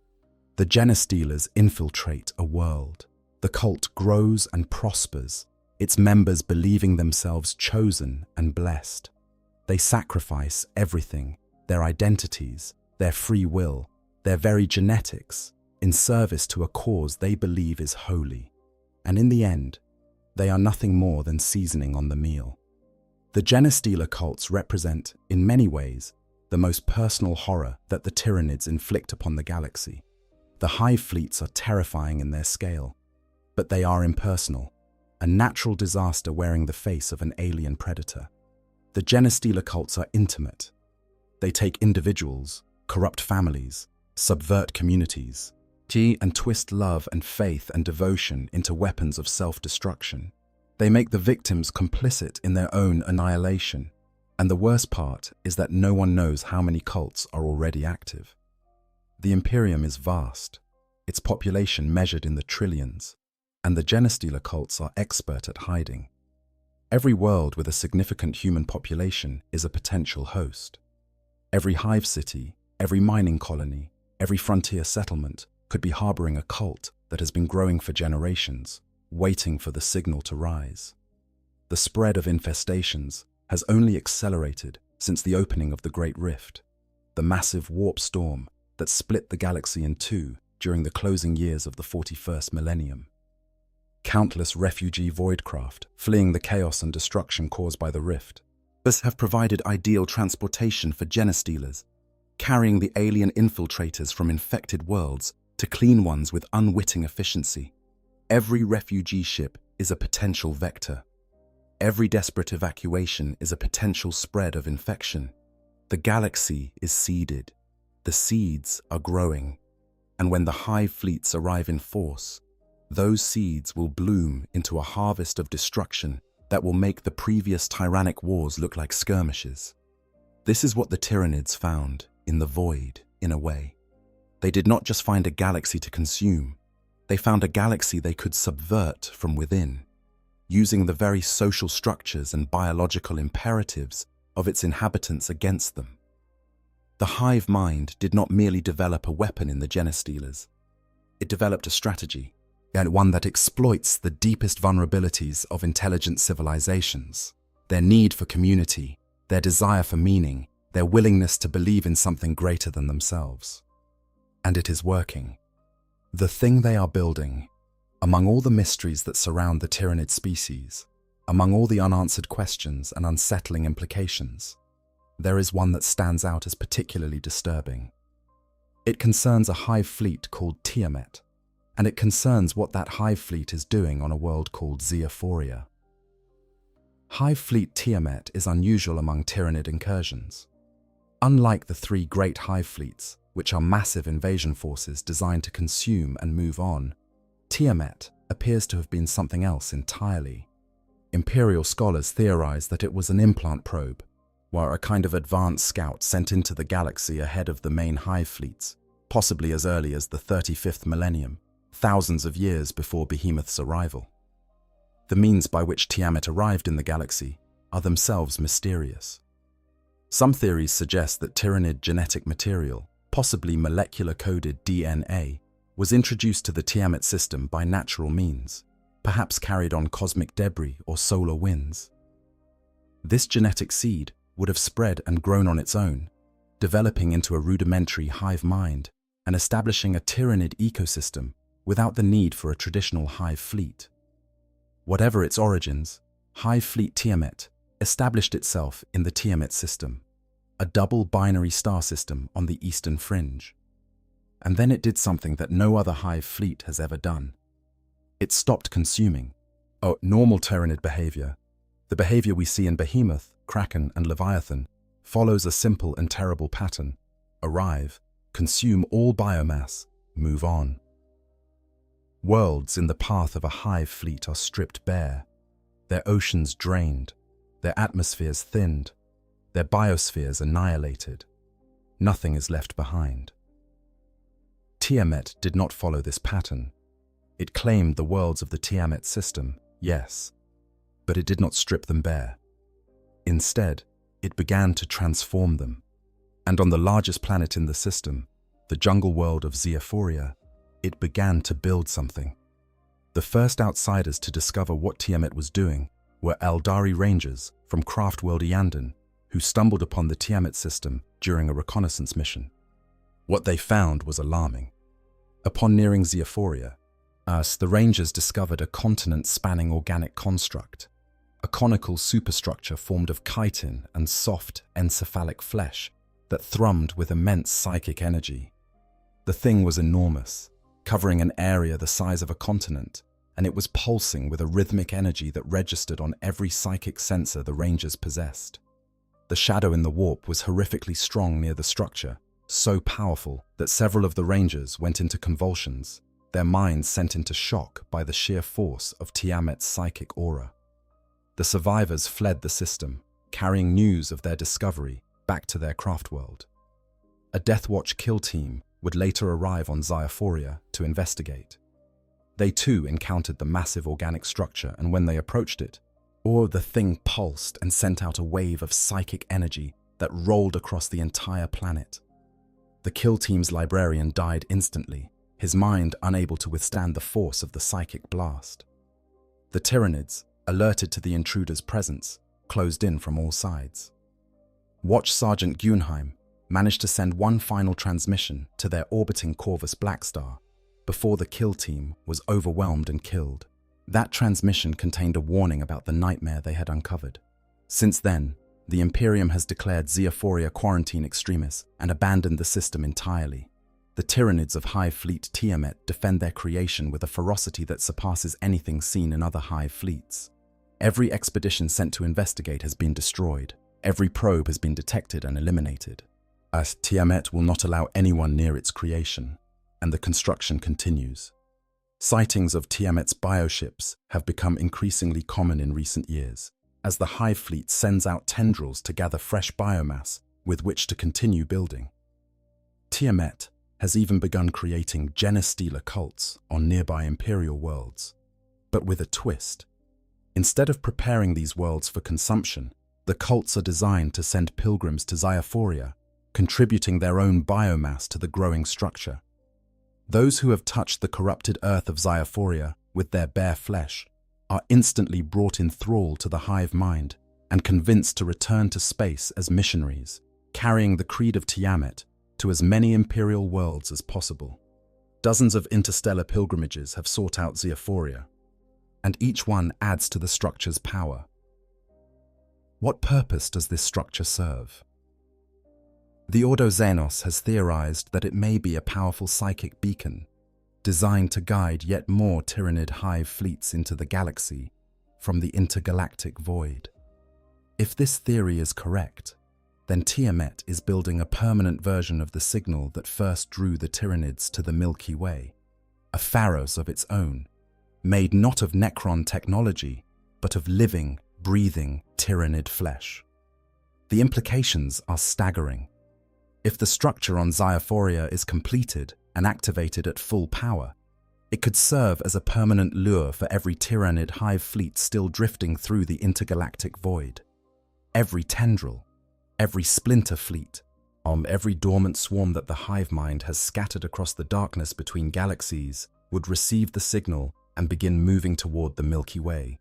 The genostealers infiltrate a world. The cult grows and prospers, its members believing themselves chosen and blessed. They sacrifice everything, their identities, their free will, their very genetics, in service to a cause they believe is holy. And in the end, they are nothing more than seasoning on the meal. The genostealer cults represent, in many ways, the most personal horror that the Tyranids inflict upon the galaxy. The hive fleets are terrifying in their scale, but they are impersonal, a natural disaster wearing the face of an alien predator. The genostealer cults are intimate. They take individuals, corrupt families, subvert communities, and twist love and faith and devotion into weapons of self-destruction. They make the victims complicit in their own annihilation. And the worst part is that no one knows how many cults are already active. The Imperium is vast, its population measured in the trillions, and the Genestealer cults are expert at hiding. Every world with a significant human population is a potential host. Every hive city, every mining colony, every frontier settlement could be harboring a cult that has been growing for generations, waiting for the signal to rise. The spread of infestations has only accelerated since the opening of the Great Rift, the massive warp storm that split the galaxy in two during the closing years of the 41st Millennium. Countless refugee voidcraft fleeing the chaos and destruction caused by the rift have provided ideal transportation for Genestealers, carrying the alien infiltrators from infected worlds to clean ones with unwitting efficiency. Every refugee ship is a potential vector. Every desperate evacuation is a potential spread of infection. The galaxy is seeded. The seeds are growing. And when the hive fleets arrive in force, those seeds will bloom into a harvest of destruction that will make the previous tyrannic wars look like skirmishes. This is what the Tyranids found in the void, in a way. They did not just find a galaxy to consume, they found a galaxy they could subvert from within, using the very social structures and biological imperatives of its inhabitants against them. The hive mind did not merely develop a weapon in the Genestealers. It developed a strategy, and one that exploits the deepest vulnerabilities of intelligent civilizations, their need for community, their desire for meaning, their willingness to believe in something greater than themselves. And it is working. The thing they are building, among all the mysteries that surround the Tyranid species, among all the unanswered questions and unsettling implications, there is one that stands out as particularly disturbing. It concerns a hive fleet called Tiamat, and it concerns what that hive fleet is doing on a world called Zeophoria. Hive fleet Tiamat is unusual among Tyranid incursions. Unlike the three great hive fleets, which are massive invasion forces designed to consume and move on, Tiamat appears to have been something else entirely. Imperial scholars theorize that it was an implant probe, or a kind of advanced scout sent into the galaxy ahead of the main hive fleets, possibly as early as the 35th Millennium, thousands of years before Behemoth's arrival. The means by which Tiamat arrived in the galaxy are themselves mysterious. Some theories suggest that Tyranid genetic material, possibly molecular-coded DNA, was introduced to the Tiamat system by natural means, perhaps carried on cosmic debris or solar winds. This genetic seed would have spread and grown on its own, developing into a rudimentary hive mind and establishing a Tyranid ecosystem without the need for a traditional hive fleet. Whatever its origins, Hive Fleet Tiamat established itself in the Tiamat system, a double binary star system on the eastern fringe. And then it did something that no other hive fleet has ever done. It stopped consuming. Normal Tyranid behavior, the behavior we see in Behemoth, Kraken, and Leviathan, follows a simple and terrible pattern: arrive, consume all biomass, move on. Worlds in the path of a hive fleet are stripped bare, their oceans drained, their atmospheres thinned, their biospheres annihilated. Nothing is left behind. Tiamat did not follow this pattern. It claimed the worlds of the Tiamat system, yes, but it did not strip them bare. Instead, it began to transform them. And on the largest planet in the system, the jungle world of Zeophoria, it began to build something. The first outsiders to discover what Tiamat was doing were Eldari Rangers from Craftworld Yandon, who stumbled upon the Tiamat system during a reconnaissance mission. What they found was alarming. Upon nearing Zeophoria, the Rangers discovered a continent-spanning organic construct, a conical superstructure formed of chitin and soft, encephalic flesh that thrummed with immense psychic energy. The thing was enormous, covering an area the size of a continent, and it was pulsing with a rhythmic energy that registered on every psychic sensor the Rangers possessed. The shadow in the warp was horrifically strong near the structure, so powerful that several of the Rangers went into convulsions, their minds sent into shock by the sheer force of Tiamat's psychic aura. The survivors fled the system, carrying news of their discovery back to their craft world. A Deathwatch kill team would later arrive on Xyophoria to investigate. They too encountered the massive organic structure, and when they approached it, the thing pulsed and sent out a wave of psychic energy that rolled across the entire planet. The kill team's librarian died instantly, his mind unable to withstand the force of the psychic blast. The Tyranids, alerted to the intruder's presence, closed in from all sides. Watch Sergeant Gunheim managed to send one final transmission to their orbiting Corvus Blackstar before the kill team was overwhelmed and killed. That transmission contained a warning about the nightmare they had uncovered. Since then, the Imperium has declared Xyophoria quarantine extremis and abandoned the system entirely. The Tyranids of Hive Fleet Tiamat defend their creation with a ferocity that surpasses anything seen in other Hive fleets. Every expedition sent to investigate has been destroyed. Every probe has been detected and eliminated. As Tiamat will not allow anyone near its creation, and the construction continues. Sightings of Tiamat's bioships have become increasingly common in recent years, as the Hive Fleet sends out tendrils to gather fresh biomass with which to continue building. Tiamat has even begun creating genestealer cults on nearby Imperial worlds, but with a twist. Instead of preparing these worlds for consumption, the cults are designed to send pilgrims to Xyophoria, contributing their own biomass to the growing structure. Those who have touched the corrupted earth of Xyophoria with their bare flesh are instantly brought in thrall to the hive mind and convinced to return to space as missionaries, carrying the creed of Tiamat to as many Imperial worlds as possible. Dozens of interstellar pilgrimages have sought out Xyophoria, and each one adds to the structure's power. What purpose does this structure serve? The Ordo Xenos has theorized that it may be a powerful psychic beacon, designed to guide yet more Tyranid hive fleets into the galaxy from the intergalactic void. If this theory is correct, then Tiamat is building a permanent version of the signal that first drew the Tyranids to the Milky Way, a pharos of its own, made not of Necron technology, but of living, breathing Tyranid flesh. The implications are staggering. If the structure on Xyophoria is completed and activated at full power, it could serve as a permanent lure for every Tyranid hive fleet still drifting through the intergalactic void. Every tendril, every splinter fleet, every dormant swarm that the hive mind has scattered across the darkness between galaxies would receive the signal and begin moving toward the Milky Way.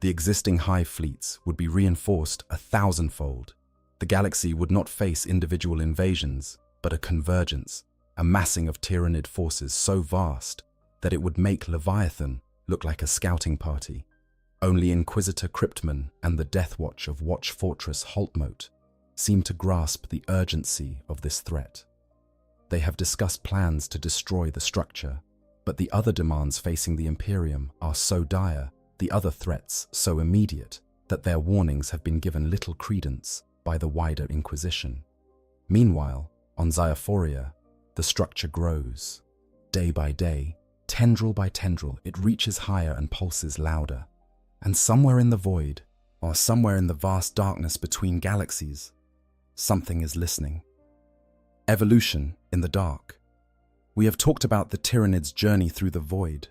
The existing hive fleets would be reinforced 1,000-fold. The galaxy would not face individual invasions, but a convergence, a massing of Tyranid forces so vast that it would make Leviathan look like a scouting party. Only Inquisitor Cryptman and the Deathwatch of Watch Fortress Haltmote seem to grasp the urgency of this threat. They have discussed plans to destroy the structure, but the other demands facing the Imperium are so dire, the other threats so immediate, that their warnings have been given little credence by the wider Inquisition. Meanwhile, on Xyophoria, the structure grows. Day by day, tendril by tendril, it reaches higher and pulses louder. And somewhere in the void, or somewhere in the vast darkness between galaxies, something is listening. Evolution in the dark. We have talked about the Tyranids' journey through the void,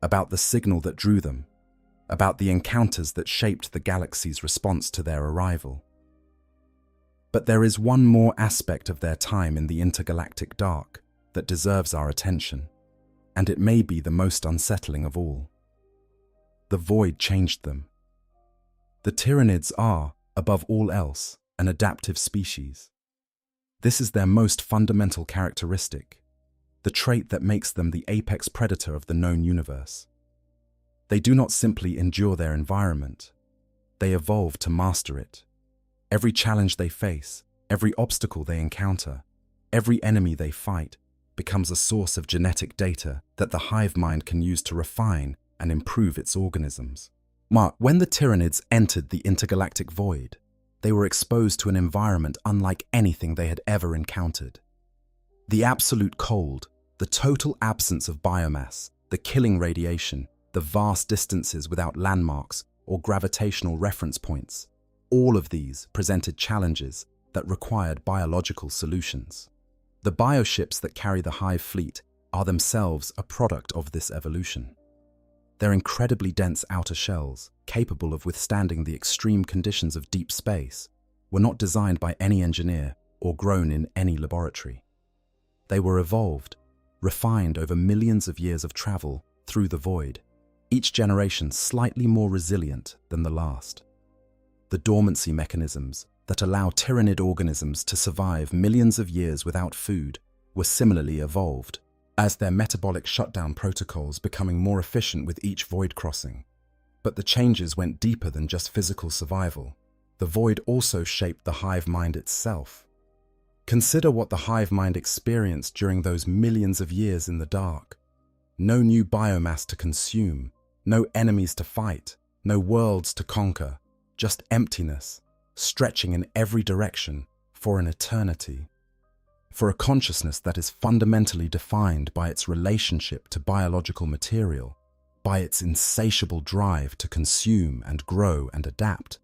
about the signal that drew them, about the encounters that shaped the galaxy's response to their arrival. But there is one more aspect of their time in the intergalactic dark that deserves our attention, and it may be the most unsettling of all. The void changed them. The Tyranids are, above all else, an adaptive species. This is their most fundamental characteristic, the trait that makes them the apex predator of the known universe. They do not simply endure their environment, they evolve to master it. Every challenge they face, every obstacle they encounter, every enemy they fight becomes a source of genetic data that the hive mind can use to refine and improve its organisms. When the Tyranids entered the intergalactic void, they were exposed to an environment unlike anything they had ever encountered. The absolute cold, the total absence of biomass, the killing radiation, the vast distances without landmarks or gravitational reference points. All of these presented challenges that required biological solutions. The bioships that carry the hive fleet are themselves a product of this evolution. Their incredibly dense outer shells, capable of withstanding the extreme conditions of deep space, were not designed by any engineer or grown in any laboratory. They were evolved, refined over millions of years of travel through the void, each generation slightly more resilient than the last. The dormancy mechanisms that allow Tyranid organisms to survive millions of years without food were similarly evolved, as their metabolic shutdown protocols becoming more efficient with each void crossing. But the changes went deeper than just physical survival. The void also shaped the hive mind itself. Consider what the hive mind experienced during those millions of years in the dark. No new biomass to consume, no enemies to fight, no worlds to conquer, just emptiness, stretching in every direction for an eternity. For a consciousness that is fundamentally defined by its relationship to biological material, by its insatiable drive to consume and grow and adapt,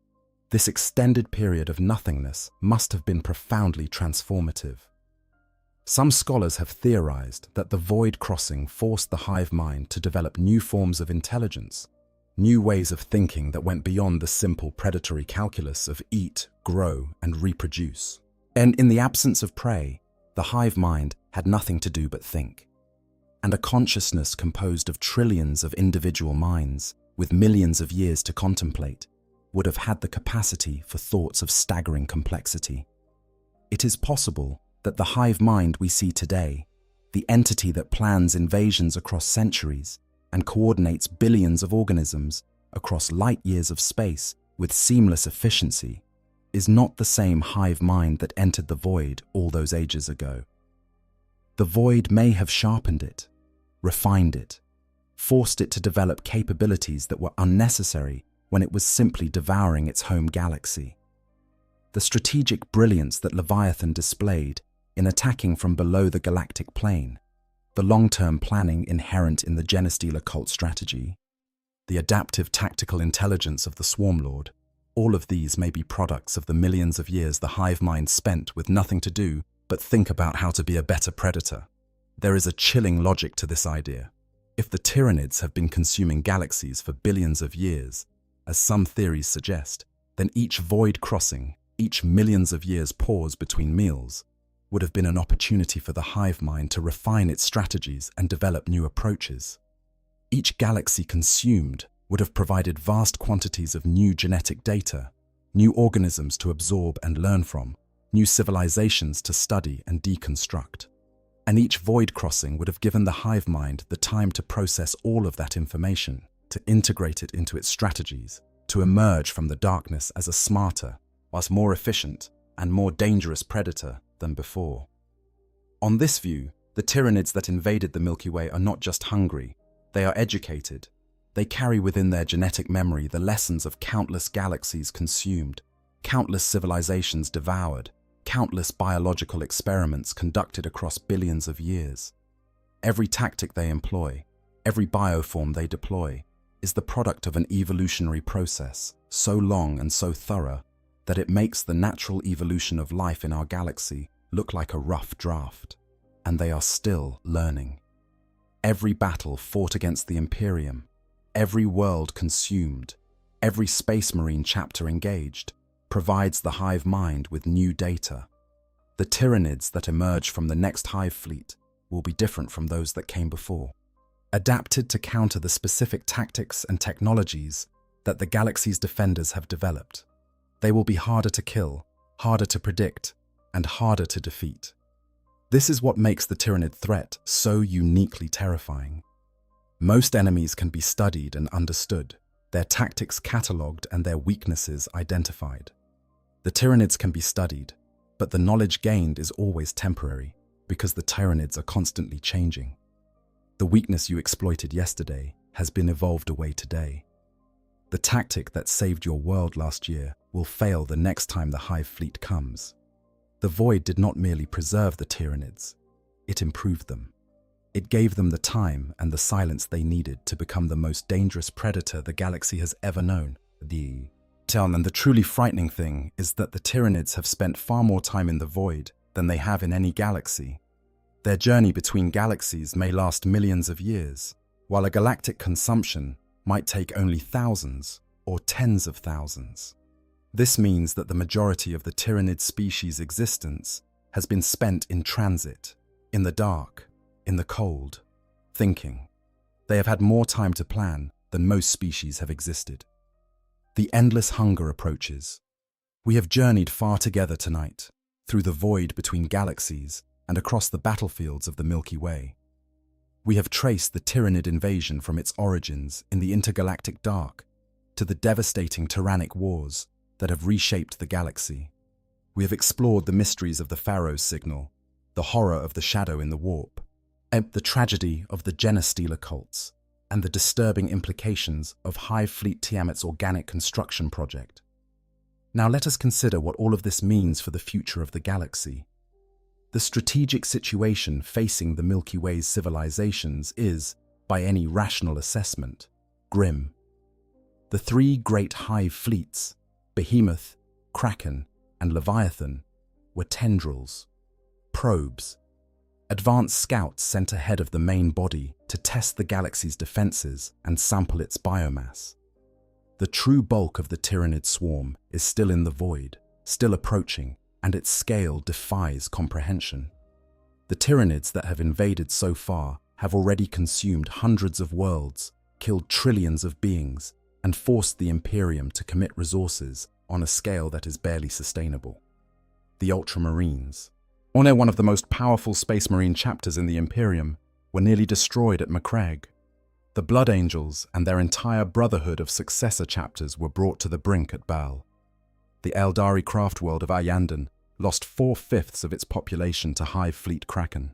this extended period of nothingness must have been profoundly transformative. Some scholars have theorized that the void crossing forced the hive mind to develop new forms of intelligence, new ways of thinking that went beyond the simple predatory calculus of eat, grow, and reproduce. And in the absence of prey, the hive mind had nothing to do but think. And a consciousness composed of trillions of individual minds, with millions of years to contemplate, would have had the capacity for thoughts of staggering complexity. It is possible that the hive mind we see today, the entity that plans invasions across centuries and coordinates billions of organisms across light years of space with seamless efficiency, is not the same hive mind that entered the void all those ages ago. The void may have sharpened it, refined it, forced it to develop capabilities that were unnecessary when it was simply devouring its home galaxy. The strategic brilliance that Leviathan displayed in attacking from below the galactic plane, the long-term planning inherent in the Genestealer cult strategy, the adaptive tactical intelligence of the Swarm Lord, all of these may be products of the millions of years the hive mind spent with nothing to do but think about how to be a better predator. There is a chilling logic to this idea. If the Tyranids have been consuming galaxies for billions of years, as some theories suggest, then each void crossing, each millions of years pause between meals, would have been an opportunity for the hive mind to refine its strategies and develop new approaches. Each galaxy consumed would have provided vast quantities of new genetic data, new organisms to absorb and learn from, new civilizations to study and deconstruct. And each void crossing would have given the hive mind the time to process all of that information, to integrate it into its strategies, to emerge from the darkness as a smarter, whilst more efficient and more dangerous predator than before. On this view, the Tyranids that invaded the Milky Way are not just hungry, they are educated. They carry within their genetic memory the lessons of countless galaxies consumed, countless civilizations devoured, countless biological experiments conducted across billions of years. Every tactic they employ, every bioform they deploy, is the product of an evolutionary process so long and so thorough that it makes the natural evolution of life in our galaxy look like a rough draft. And they are still learning. Every battle fought against the Imperium, every world consumed, every Space Marine chapter engaged, provides the hive mind with new data. The Tyranids that emerge from the next hive fleet will be different from those that came before, adapted to counter the specific tactics and technologies that the galaxy's defenders have developed. They will be harder to kill, harder to predict, and harder to defeat. This is what makes the Tyranid threat so uniquely terrifying. Most enemies can be studied and understood, their tactics catalogued and their weaknesses identified. The Tyranids can be studied, but the knowledge gained is always temporary because the Tyranids are constantly changing. The weakness you exploited yesterday has been evolved away today. The tactic that saved your world last year will fail the next time the hive fleet comes. The void did not merely preserve the Tyranids, it improved them. It gave them the time and the silence they needed to become the most dangerous predator the galaxy has ever known. The And the truly frightening thing is that the Tyranids have spent far more time in the void than they have in any galaxy. Their journey between galaxies may last millions of years, while a galactic consumption might take only thousands or tens of thousands. This means that the majority of the Tyranid species' existence has been spent in transit, in the dark, in the cold, thinking. They have had more time to plan than most species have existed. The endless hunger approaches. We have journeyed far together tonight, through the void between galaxies and across the battlefields of the Milky Way. We have traced the Tyranid invasion from its origins in the intergalactic dark to the devastating Tyrannic wars that have reshaped the galaxy. We have explored the mysteries of the Pharaoh's signal, the horror of the shadow in the warp, the tragedy of the Genestealer cults, and the disturbing implications of Hive Fleet Tiamat's organic construction project. Now let us consider what all of this means for the future of the galaxy. The strategic situation facing the Milky Way's civilizations is, by any rational assessment, grim. The three great Hive fleets, Behemoth, Kraken, and Leviathan, were tendrils, probes, advanced scouts sent ahead of the main body to test the galaxy's defenses and sample its biomass. The true bulk of the Tyranid swarm is still in the void, still approaching, and its scale defies comprehension. The Tyranids that have invaded so far have already consumed hundreds of worlds, killed trillions of beings, and forced the Imperium to commit resources on a scale that is barely sustainable. The Ultramarines, one of the most powerful Space Marine chapters in the Imperium, were nearly destroyed at Macragge. The Blood Angels and their entire brotherhood of successor chapters were brought to the brink at Baal. The Eldari craft world of Ayandan lost 4/5 of its population to Hive Fleet Kraken.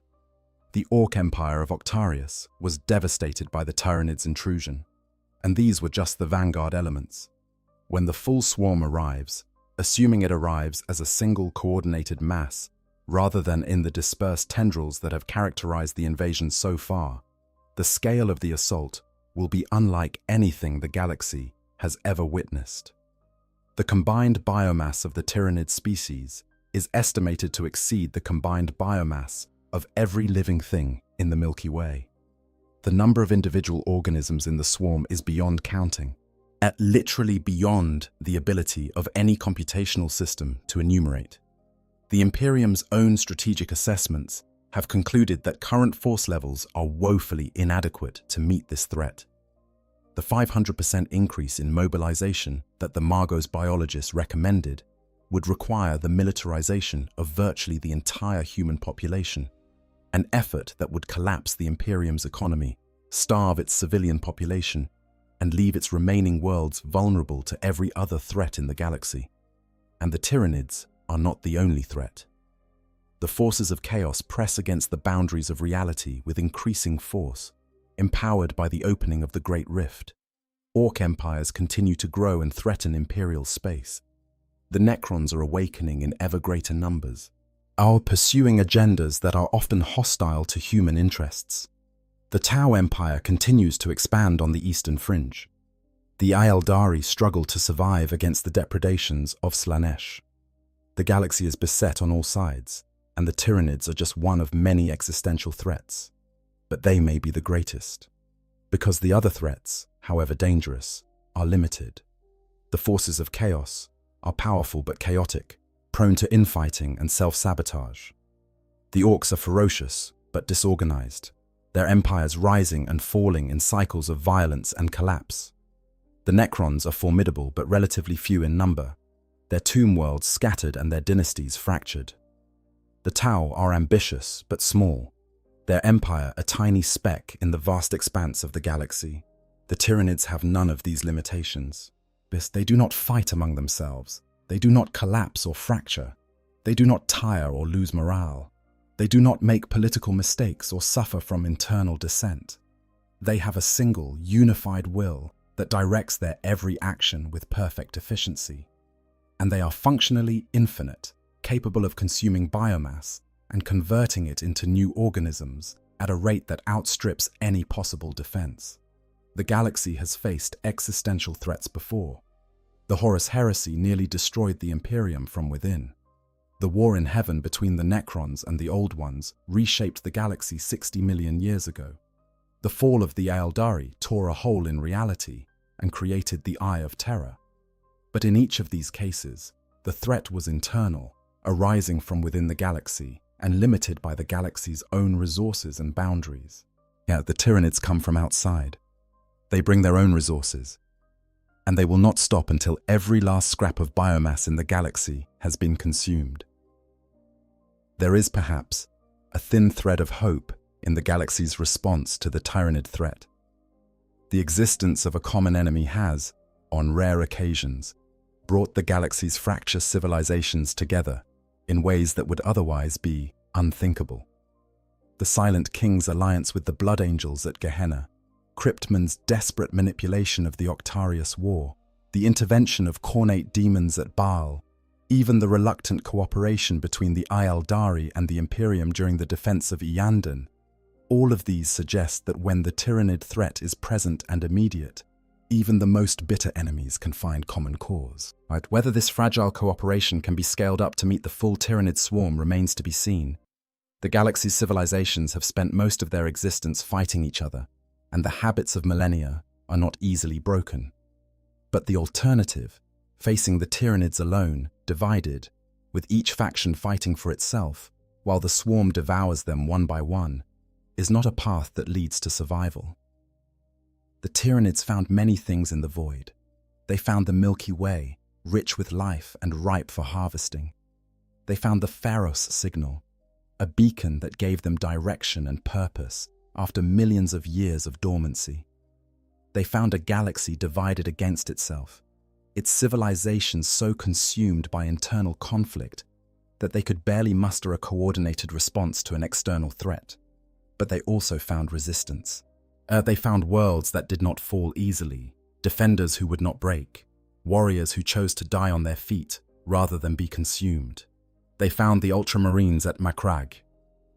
The Orc Empire of Octarius was devastated by the Tyranids' intrusion, and these were just the vanguard elements. When the full swarm arrives, assuming it arrives as a single coordinated mass, rather than in the dispersed tendrils that have characterized the invasion so far, the scale of the assault will be unlike anything the galaxy has ever witnessed. The combined biomass of the Tyranid species is estimated to exceed the combined biomass of every living thing in the Milky Way. The number of individual organisms in the swarm is beyond counting, literally beyond the ability of any computational system to enumerate. The Imperium's own strategic assessments have concluded that current force levels are woefully inadequate to meet this threat. The 500% increase in mobilization that the Margot's biologists recommended would require the militarization of virtually the entire human population, an effort that would collapse the Imperium's economy, starve its civilian population, and leave its remaining worlds vulnerable to every other threat in the galaxy. And the Tyranids are not the only threat. The forces of chaos press against the boundaries of reality with increasing force, empowered by the opening of the Great Rift. Orc empires continue to grow and threaten Imperial space. The Necrons are awakening in ever greater numbers, pursuing agendas that are often hostile to human interests. The Tau Empire continues to expand on the eastern fringe. The Eldari struggle to survive against the depredations of Slaanesh. The galaxy is beset on all sides, and the Tyranids are just one of many existential threats. But they may be the greatest, because the other threats, however dangerous, are limited. The forces of chaos are powerful but chaotic, prone to infighting and self-sabotage. The Orcs are ferocious but disorganized, their empires rising and falling in cycles of violence and collapse. The Necrons are formidable but relatively few in number, their tomb worlds scattered and their dynasties fractured. The Tau are ambitious but small, their empire a tiny speck in the vast expanse of the galaxy. The Tyranids have none of these limitations. They do not fight among themselves. They do not collapse or fracture. They do not tire or lose morale. They do not make political mistakes or suffer from internal dissent. They have a single, unified will that directs their every action with perfect efficiency. And they are functionally infinite, capable of consuming biomass and converting it into new organisms at a rate that outstrips any possible defense. The galaxy has faced existential threats before. The Horus heresy nearly destroyed the Imperium from within. The war in heaven between the Necrons and the Old Ones reshaped the galaxy 60 million years ago. The fall of the Aeldari tore a hole in reality and created the Eye of Terror. But in each of these cases, the threat was internal, arising from within the galaxy and limited by the galaxy's own resources and boundaries. Yeah, the Tyranids come from outside. They bring their own resources, and they will not stop until every last scrap of biomass in the galaxy has been consumed. There is perhaps a thin thread of hope in the galaxy's response to the Tyranid threat. The existence of a common enemy has, on rare occasions, brought the galaxy's fractious civilizations together in ways that would otherwise be unthinkable. The Silent King's alliance with the Blood Angels at Gehenna, Cryptman's desperate manipulation of the Octarius War, the intervention of Cornate demons at Baal, even the reluctant cooperation between the Aeldari and the Imperium during the defense of Iyanden, all of these suggest that when the Tyranid threat is present and immediate, even the most bitter enemies can find common cause. Right? Whether this fragile cooperation can be scaled up to meet the full Tyranid swarm remains to be seen. The galaxy's civilizations have spent most of their existence fighting each other, and the habits of millennia are not easily broken. But the alternative, facing the Tyranids alone, divided, with each faction fighting for itself, while the swarm devours them one by one, is not a path that leads to survival. The Tyranids found many things in the void. They found the Milky Way, rich with life and ripe for harvesting. They found the Pharos signal, a beacon that gave them direction and purpose after millions of years of dormancy. They found a galaxy divided against itself, its civilizations so consumed by internal conflict that they could barely muster a coordinated response to an external threat. But they also found resistance. They found worlds that did not fall easily, defenders who would not break, warriors who chose to die on their feet rather than be consumed. They found the Ultramarines at Makrag,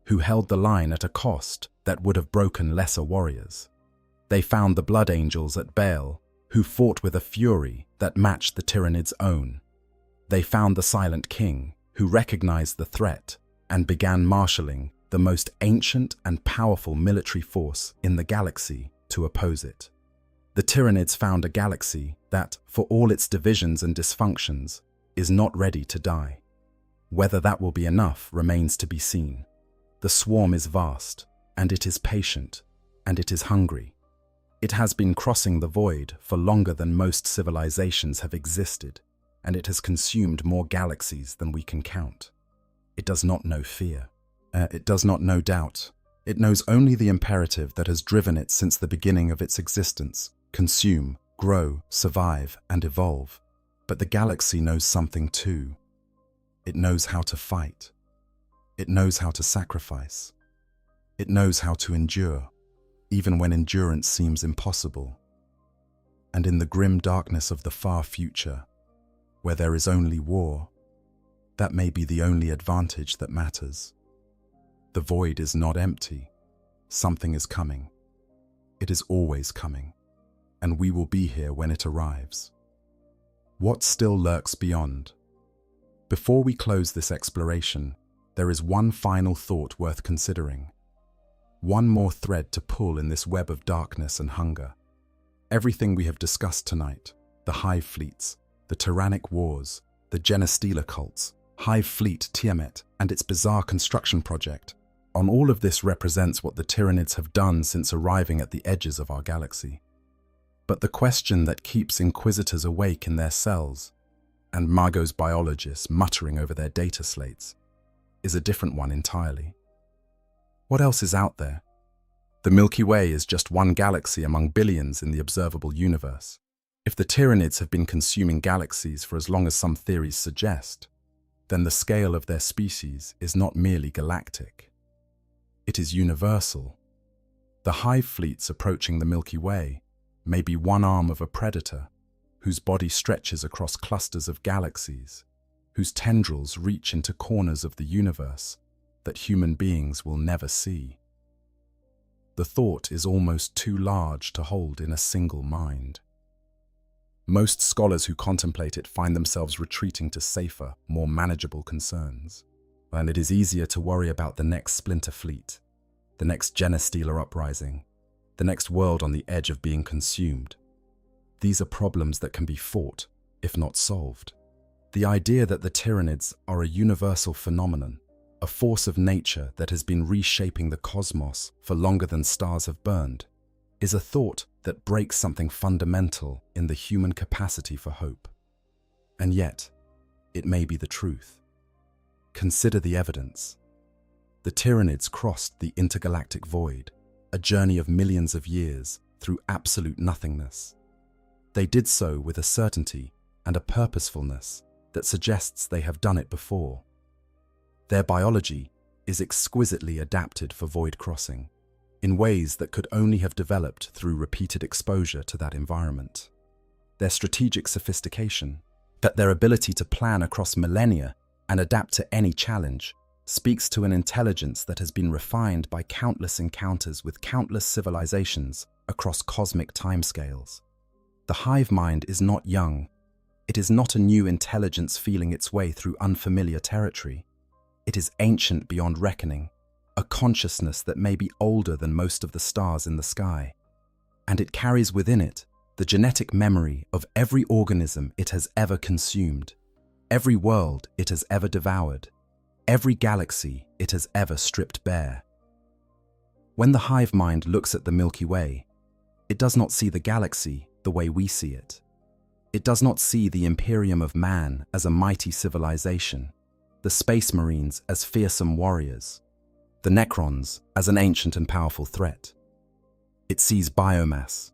who held the line at a cost that would have broken lesser warriors. They found the Blood Angels at Baal, who fought with a fury that matched the Tyranids' own. They found the Silent King, who recognized the threat and began marshalling the most ancient and powerful military force in the galaxy to oppose it. The Tyranids found a galaxy that, for all its divisions and dysfunctions, is not ready to die. Whether that will be enough remains to be seen. The swarm is vast, and it is patient, and it is hungry. It has been crossing the void for longer than most civilizations have existed, and it has consumed more galaxies than we can count. It does not know fear. It does not know doubt. It knows only the imperative that has driven it since the beginning of its existence: consume, grow, survive, and evolve. But the galaxy knows something too. It knows how to fight. It knows how to sacrifice. It knows how to endure, even when endurance seems impossible. And in the grim darkness of the far future, where there is only war, that may be the only advantage that matters. The void is not empty. Something is coming. It is always coming, and we will be here when it arrives. What still lurks beyond? Before we close this exploration, there is one final thought worth considering. One more thread to pull in this web of darkness and hunger. Everything we have discussed tonight, the hive fleets, the tyrannic wars, the Genestealer cults, Hive Fleet Tiamat, and its bizarre construction project, on all of this represents what the Tyranids have done since arriving at the edges of our galaxy. But the question that keeps Inquisitors awake in their cells, and Margot's biologists muttering over their data slates, is a different one entirely. What else is out there? The Milky Way is just one galaxy among billions in the observable universe. If the Tyranids have been consuming galaxies for as long as some theories suggest, then the scale of their species is not merely galactic. It is universal. The hive fleets approaching the Milky Way may be one arm of a predator whose body stretches across clusters of galaxies, whose tendrils reach into corners of the universe that human beings will never see. The thought is almost too large to hold in a single mind. Most scholars who contemplate it find themselves retreating to safer, more manageable concerns. And it is easier to worry about the next splinter fleet, the next Genestealer uprising, the next world on the edge of being consumed. These are problems that can be fought, if not solved. The idea that the Tyranids are a universal phenomenon, a force of nature that has been reshaping the cosmos for longer than stars have burned, is a thought that breaks something fundamental in the human capacity for hope. And yet, it may be the truth. Consider the evidence. The Tyranids crossed the intergalactic void, a journey of millions of years through absolute nothingness. They did so with a certainty and a purposefulness that suggests they have done it before. Their biology is exquisitely adapted for void crossing, in ways that could only have developed through repeated exposure to that environment. Their strategic sophistication, that their ability to plan across millennia and adapt to any challenge, speaks to an intelligence that has been refined by countless encounters with countless civilizations across cosmic timescales. The hive mind is not young. It is not a new intelligence feeling its way through unfamiliar territory. It is ancient beyond reckoning, a consciousness that may be older than most of the stars in the sky. And it carries within it the genetic memory of every organism it has ever consumed, every world it has ever devoured, every galaxy it has ever stripped bare. When the hive mind looks at the Milky Way, it does not see the galaxy the way we see it. It does not see the Imperium of man as a mighty civilization, the Space Marines as fearsome warriors, the Necrons as an ancient and powerful threat. It sees biomass.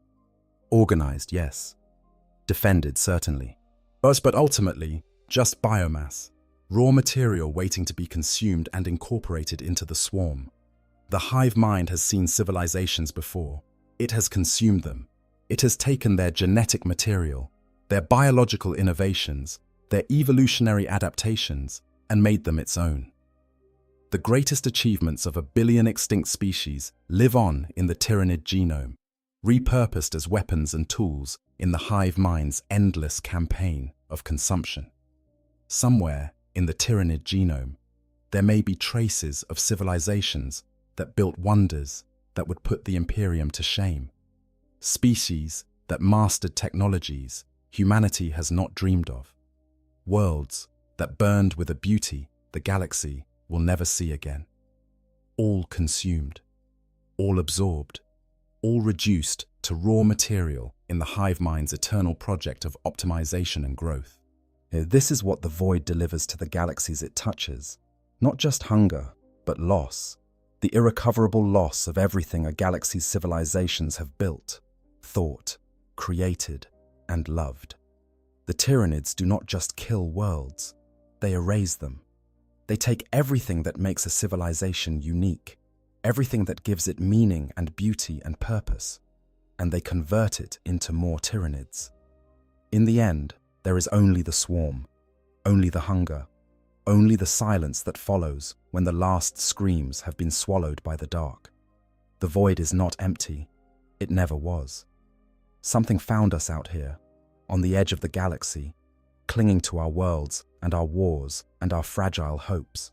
Organized, yes. Defended, certainly. But ultimately, just biomass. Raw material waiting to be consumed and incorporated into the swarm. The hive mind has seen civilizations before. It has consumed them. It has taken their genetic material, their biological innovations, their evolutionary adaptations, and made them its own. The greatest achievements of 1 billion extinct species live on in the Tyranid genome, repurposed as weapons and tools in the hive mind's endless campaign of consumption. Somewhere in the Tyranid genome, there may be traces of civilizations that built wonders that would put the Imperium to shame. Species that mastered technologies humanity has not dreamed of. Worlds that burned with a beauty the galaxy will never see again. All consumed, all absorbed, all reduced to raw material in the hive mind's eternal project of optimization and growth. This is what the void delivers to the galaxies it touches. Not just hunger, but loss. The irrecoverable loss of everything a galaxy's civilizations have built, thought, created, and loved. The Tyranids do not just kill worlds, they erase them. They take everything that makes a civilization unique, everything that gives it meaning and beauty and purpose, and they convert it into more Tyranids. In the end, there is only the swarm, only the hunger, only the silence that follows when the last screams have been swallowed by the dark. The void is not empty. It never was. Something found us out here, on the edge of the galaxy, clinging to our worlds and our wars and our fragile hopes.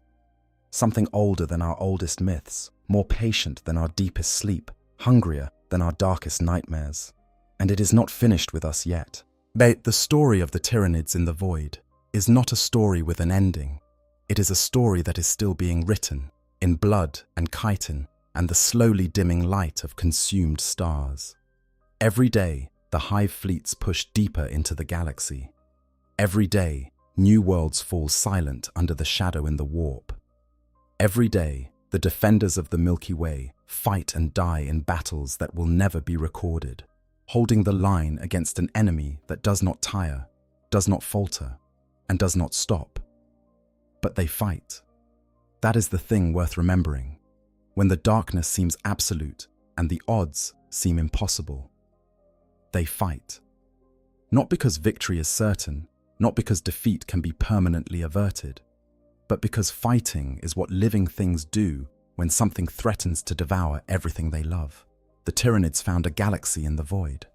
Something older than our oldest myths, more patient than our deepest sleep, hungrier than our darkest nightmares. And it is not finished with us yet. The story of the Tyranids in the void is not a story with an ending. It is a story that is still being written, in blood and chitin and the slowly dimming light of consumed stars. Every day, the hive fleets push deeper into the galaxy. Every day, new worlds fall silent under the shadow in the warp. Every day, the defenders of the Milky Way fight and die in battles that will never be recorded, holding the line against an enemy that does not tire, does not falter, and does not stop. But they fight. That is the thing worth remembering. When the darkness seems absolute and the odds seem impossible, they fight. Not because victory is certain, not because defeat can be permanently averted, but because fighting is what living things do when something threatens to devour everything they love. The Tyranids found a galaxy in the void.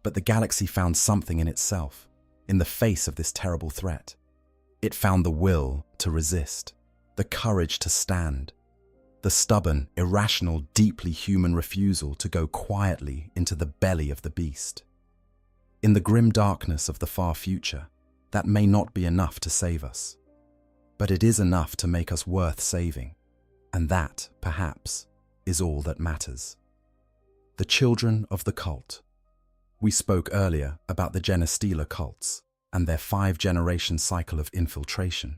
But the galaxy found something in itself, in the face of this terrible threat. It found the will to resist, the courage to stand, the stubborn, irrational, deeply human refusal to go quietly into the belly of the beast. In the grim darkness of the far future, that may not be enough to save us, but it is enough to make us worth saving, and that, perhaps, is all that matters. The children of the cult. We spoke earlier about the Genestealer cults and their 5-generation cycle of infiltration.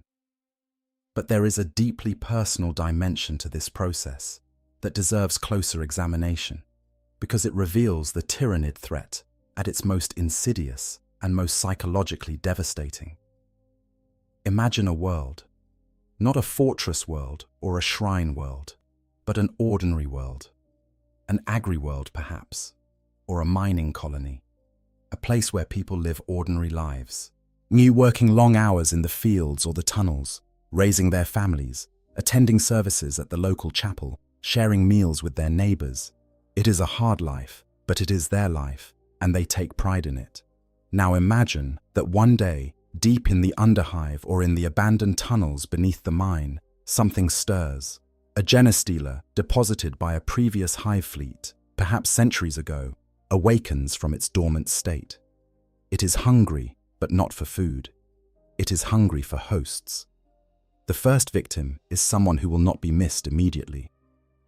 But there is a deeply personal dimension to this process that deserves closer examination, because it reveals the Tyranid threat at its most insidious and most psychologically devastating. Imagine a world, not a fortress world or a shrine world, but an ordinary world, an agri-world perhaps, or a mining colony, a place where people live ordinary lives, working long hours in the fields or the tunnels, raising their families, attending services at the local chapel, sharing meals with their neighbors. It is a hard life, but it is their life, and they take pride in it. Now imagine that one day, deep in the underhive or in the abandoned tunnels beneath the mine, something stirs. A Genestealer, deposited by a previous hive fleet, perhaps centuries ago, awakens from its dormant state. It is hungry, but not for food. It is hungry for hosts. The first victim is someone who will not be missed immediately.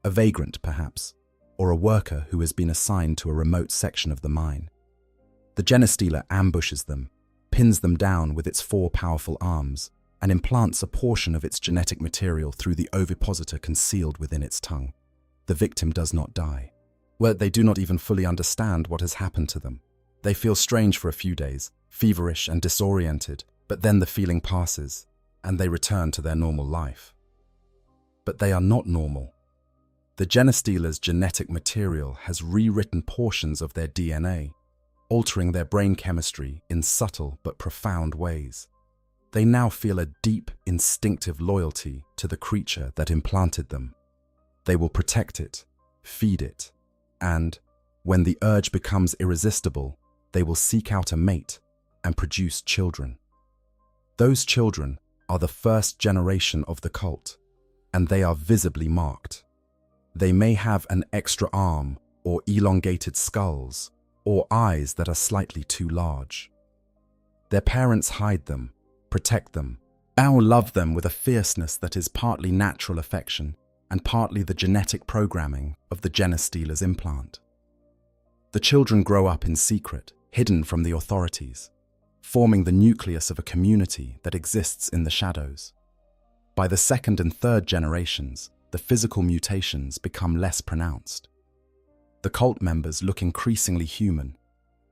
A vagrant, perhaps, or a worker who has been assigned to a remote section of the mine. The Genestealer ambushes them, pins them down with its 4 powerful arms, and implants a portion of its genetic material through the ovipositor concealed within its tongue. The victim does not die. Well, they do not even fully understand what has happened to them. They feel strange for a few days, feverish and disoriented, but then the feeling passes, and they return to their normal life. But they are not normal. The Genestealer's genetic material has rewritten portions of their DNA, altering their brain chemistry in subtle but profound ways. They now feel a deep, instinctive loyalty to the creature that implanted them. They will protect it, feed it, and, when the urge becomes irresistible, they will seek out a mate and produce children. Those children are the first generation of the cult, and they are visibly marked. They may have an extra arm, or elongated skulls, or eyes that are slightly too large. Their parents hide them, protect them, or love them with a fierceness that is partly natural affection and partly the genetic programming of the Genestealer's implant. The children grow up in secret, hidden from the authorities, forming the nucleus of a community that exists in the shadows. By the 2nd and 3rd generations, the physical mutations become less pronounced. The cult members look increasingly human,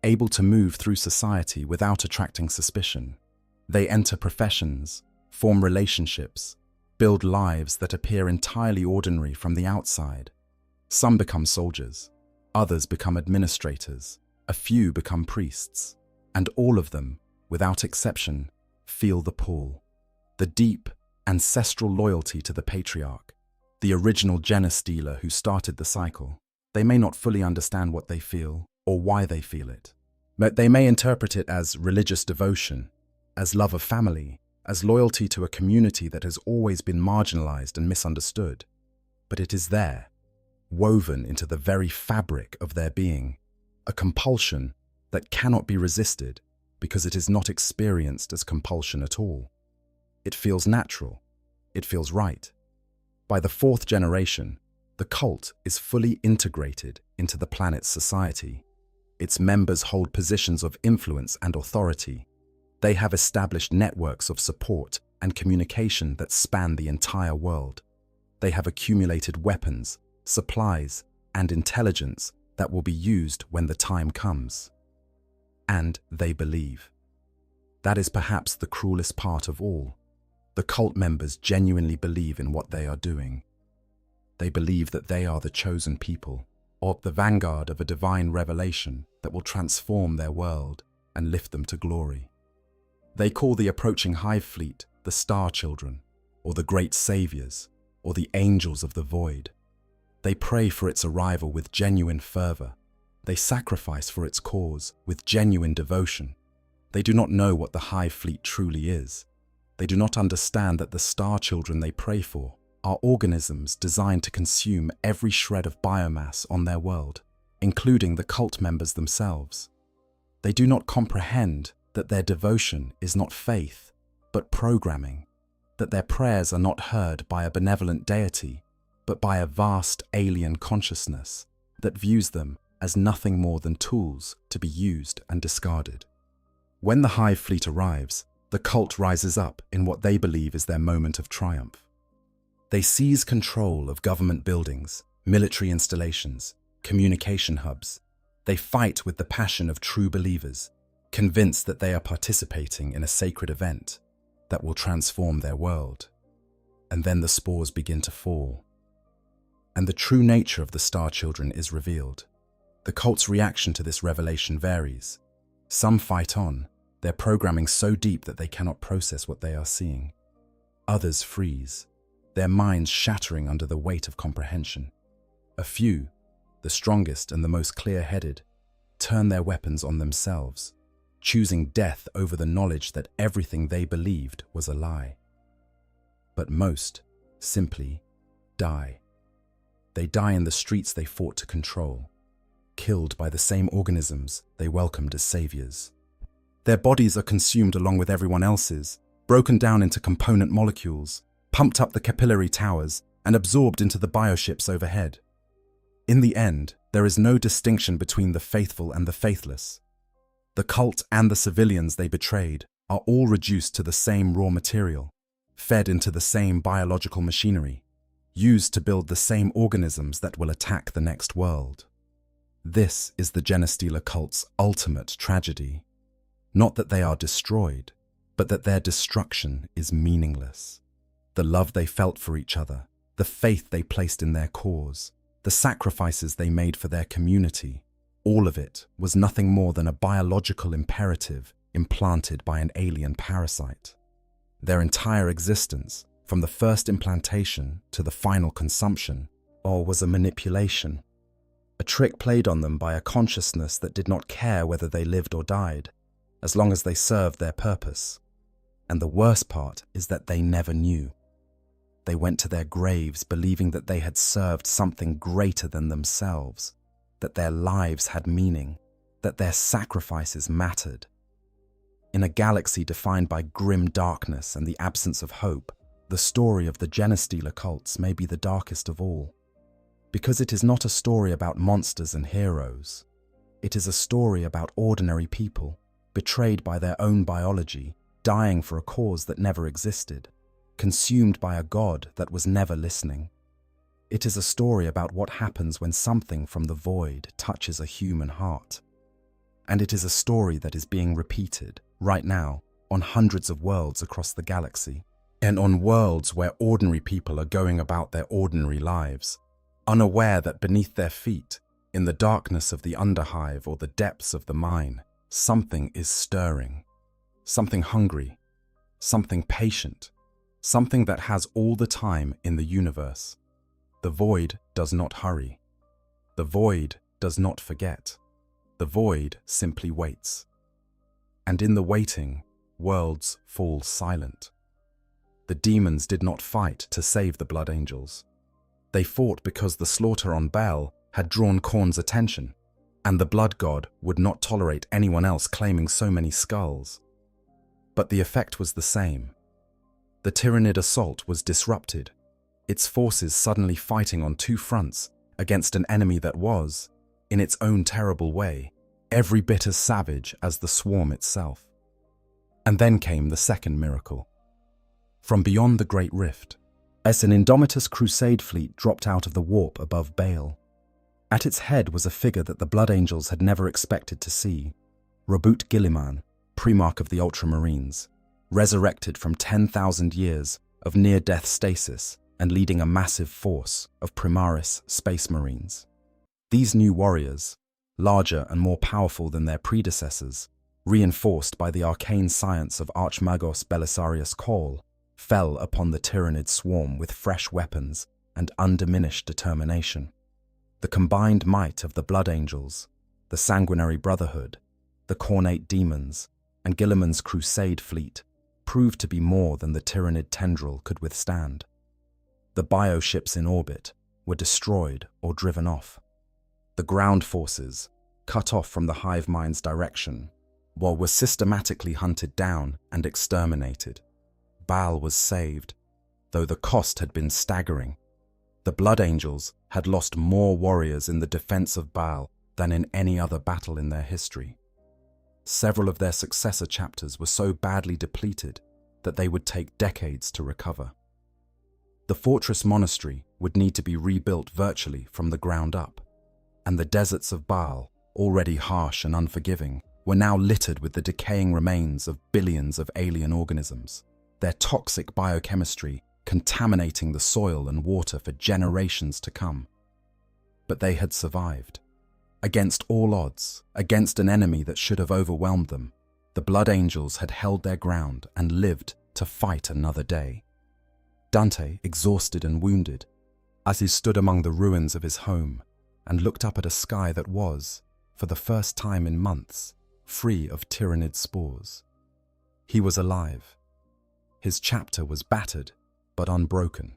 able to move through society without attracting suspicion. They enter professions, form relationships, build lives that appear entirely ordinary from the outside. Some become soldiers, others become administrators, a few become priests, and all of them, without exception, feel the pull, the deep, ancestral loyalty to the patriarch, the original Genestealer who started the cycle. They may not fully understand what they feel or why they feel it, but they may interpret it as religious devotion, as love of family, as loyalty to a community that has always been marginalized and misunderstood. But it is there, woven into the very fabric of their being, a compulsion that cannot be resisted because it is not experienced as compulsion at all. It feels natural. It feels right. By the 4th generation, the cult is fully integrated into the planet's society. Its members hold positions of influence and authority. They have established networks of support and communication that span the entire world. They have accumulated weapons, supplies, and intelligence that will be used when the time comes. And they believe. That is perhaps the cruelest part of all. The cult members genuinely believe in what they are doing. They believe that they are the chosen people, or the vanguard of a divine revelation that will transform their world and lift them to glory. They call the approaching hive fleet the Star Children, or the Great Saviors, or the Angels of the Void. They pray for its arrival with genuine fervor. They sacrifice for its cause with genuine devotion. They do not know what the hive fleet truly is. They do not understand that the star children they pray for are organisms designed to consume every shred of biomass on their world, including the cult members themselves. They do not comprehend that their devotion is not faith, but programming, that their prayers are not heard by a benevolent deity, but by a vast alien consciousness that views them as nothing more than tools to be used and discarded. When the hive fleet arrives, the cult rises up in what they believe is their moment of triumph. They seize control of government buildings, military installations, communication hubs. They fight with the passion of true believers, convinced that they are participating in a sacred event that will transform their world. And then the spores begin to fall. And the true nature of the Star Children is revealed. The cult's reaction to this revelation varies. Some fight on, their programming so deep that they cannot process what they are seeing. Others freeze, their minds shattering under the weight of comprehension. A few, the strongest and the most clear-headed, turn their weapons on themselves, choosing death over the knowledge that everything they believed was a lie. But most simply die. They die in the streets they fought to control, killed by the same organisms they welcomed as saviors. Their bodies are consumed along with everyone else's, broken down into component molecules, pumped up the capillary towers, and absorbed into the bioships overhead. In the end, there is no distinction between the faithful and the faithless. The cult and the civilians they betrayed are all reduced to the same raw material, fed into the same biological machinery, used to build the same organisms that will attack the next world. This is the Genestealer cult's ultimate tragedy. Not that they are destroyed, but that their destruction is meaningless. The love they felt for each other, the faith they placed in their cause, the sacrifices they made for their community, all of it was nothing more than a biological imperative implanted by an alien parasite. Their entire existence, from the first implantation to the final consumption, all was a manipulation, a trick played on them by a consciousness that did not care whether they lived or died, as long as they served their purpose. And the worst part is that they never knew. They went to their graves believing that they had served something greater than themselves, that their lives had meaning, that their sacrifices mattered. In a galaxy defined by grim darkness and the absence of hope, the story of the Genestealer cults may be the darkest of all. Because it is not a story about monsters and heroes. It is a story about ordinary people, betrayed by their own biology, dying for a cause that never existed, consumed by a god that was never listening. It is a story about what happens when something from the void touches a human heart. And it is a story that is being repeated, right now, on hundreds of worlds across the galaxy, and on worlds where ordinary people are going about their ordinary lives, unaware that beneath their feet, in the darkness of the underhive or the depths of the mine, something is stirring. Something hungry, something patient, something that has all the time in the universe. The void does not hurry. The void does not forget. The void simply waits. And in the waiting, worlds fall silent. The demons did not fight to save the Blood Angels. They fought because the slaughter on Bel had drawn Khorne's attention, and the Blood God would not tolerate anyone else claiming so many skulls. But the effect was the same. The Tyranid assault was disrupted, its forces suddenly fighting on two fronts against an enemy that was, in its own terrible way, every bit as savage as the swarm itself. And then came the second miracle. From beyond the Great Rift, as an indomitous crusade fleet dropped out of the warp above Bale. At its head was a figure that the Blood Angels had never expected to see, Robut Guilliman, Primarch of the Ultramarines, resurrected from 10,000 years of near-death stasis and leading a massive force of Primaris Space Marines. These new warriors, larger and more powerful than their predecessors, reinforced by the arcane science of Archmagos Belisarius Cawl, fell upon the Tyranid swarm with fresh weapons and undiminished determination. The combined might of the Blood Angels, the Sanguinary Brotherhood, the Cornate Demons, and Guilliman's Crusade fleet proved to be more than the Tyranid tendril could withstand. The bioships in orbit were destroyed or driven off. The ground forces, cut off from the hive mind's direction, were systematically hunted down and exterminated. Baal was saved, though the cost had been staggering. The Blood Angels had lost more warriors in the defense of Baal than in any other battle in their history. Several of their successor chapters were so badly depleted that they would take decades to recover. The fortress monastery would need to be rebuilt virtually from the ground up, and the deserts of Baal, already harsh and unforgiving, were now littered with the decaying remains of billions of alien organisms, their toxic biochemistry contaminating the soil and water for generations to come. But they had survived. Against all odds, against an enemy that should have overwhelmed them, the Blood Angels had held their ground and lived to fight another day. Dante, exhausted and wounded, as he stood among the ruins of his home and looked up at a sky that was, for the first time in months, free of Tyranid spores. He was alive. His chapter was battered, but unbroken,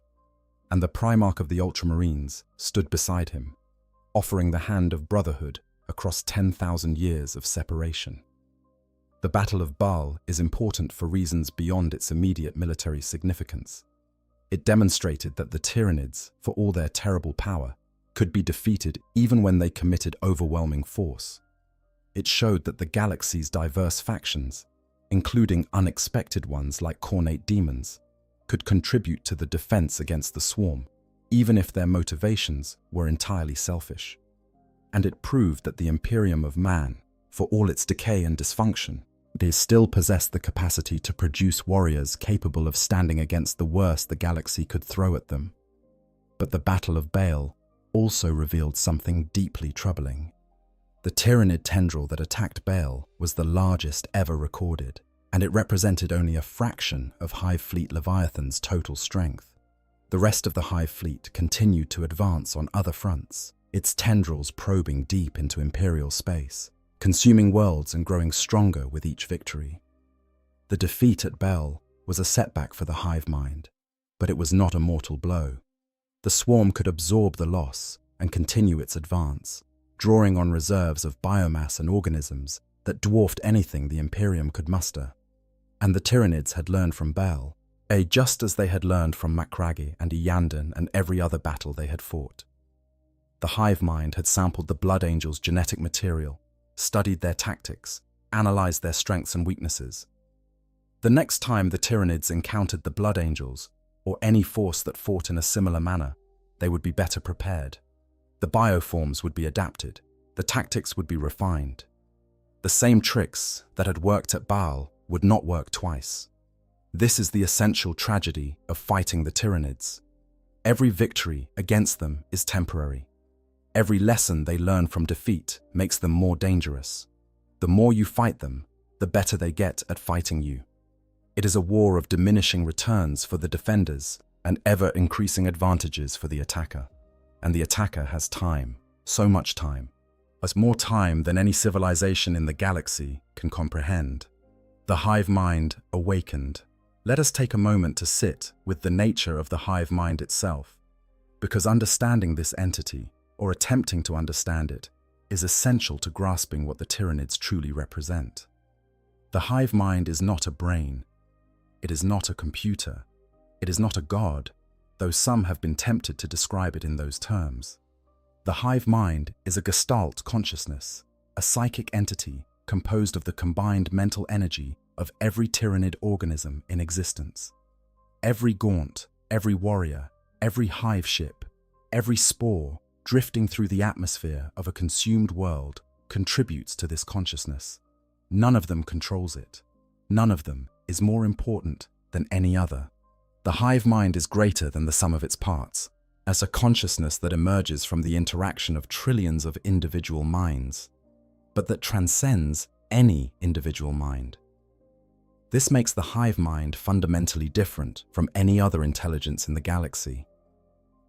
and the Primarch of the Ultramarines stood beside him, offering the hand of brotherhood across 10,000 years of separation. The Battle of Baal is important for reasons beyond its immediate military significance. It demonstrated that the Tyranids, for all their terrible power, could be defeated even when they committed overwhelming force. It showed that the galaxy's diverse factions, including unexpected ones like Cornate Demons, could contribute to the defense against the swarm, even if their motivations were entirely selfish. And it proved that the Imperium of man, for all its decay and dysfunction, they still possessed the capacity to produce warriors capable of standing against the worst the galaxy could throw at them. But the Battle of Baal also revealed something deeply troubling. The Tyranid tendril that attacked Baal was the largest ever recorded, and it represented only a fraction of Hive Fleet Leviathan's total strength. The rest of the Hive Fleet continued to advance on other fronts, its tendrils probing deep into Imperial space, consuming worlds and growing stronger with each victory. The defeat at Baal was a setback for the hive mind, but it was not a mortal blow. The swarm could absorb the loss and continue its advance, drawing on reserves of biomass and organisms that dwarfed anything the Imperium could muster. And the Tyranids had learned from Baal, just as they had learned from Macragge and Iyanden and every other battle they had fought. The hive mind had sampled the Blood Angels' genetic material, studied their tactics, analyzed their strengths and weaknesses. The next time the Tyranids encountered the Blood Angels, or any force that fought in a similar manner, they would be better prepared. The bioforms would be adapted, the tactics would be refined. The same tricks that had worked at Baal would not work twice. This is the essential tragedy of fighting the Tyranids. Every victory against them is temporary. Every lesson they learn from defeat makes them more dangerous. The more you fight them, the better they get at fighting you. It is a war of diminishing returns for the defenders and ever-increasing advantages for the attacker. And the attacker has time, so much time, as more time than any civilization in the galaxy can comprehend. The hive mind awakened. Let us take a moment to sit with the nature of the hive mind itself, because understanding this entity, or attempting to understand it, is essential to grasping what the Tyranids truly represent. The hive mind is not a brain. It is not a computer. It is not a god, though some have been tempted to describe it in those terms. The hive mind is a gestalt consciousness, a psychic entity composed of the combined mental energy of every Tyranid organism in existence. Every gaunt, every warrior, every hive ship, every spore drifting through the atmosphere of a consumed world contributes to this consciousness. None of them controls it. None of them is more important than any other. The hive mind is greater than the sum of its parts, as a consciousness that emerges from the interaction of trillions of individual minds, but that transcends any individual mind. This makes the hive mind fundamentally different from any other intelligence in the galaxy.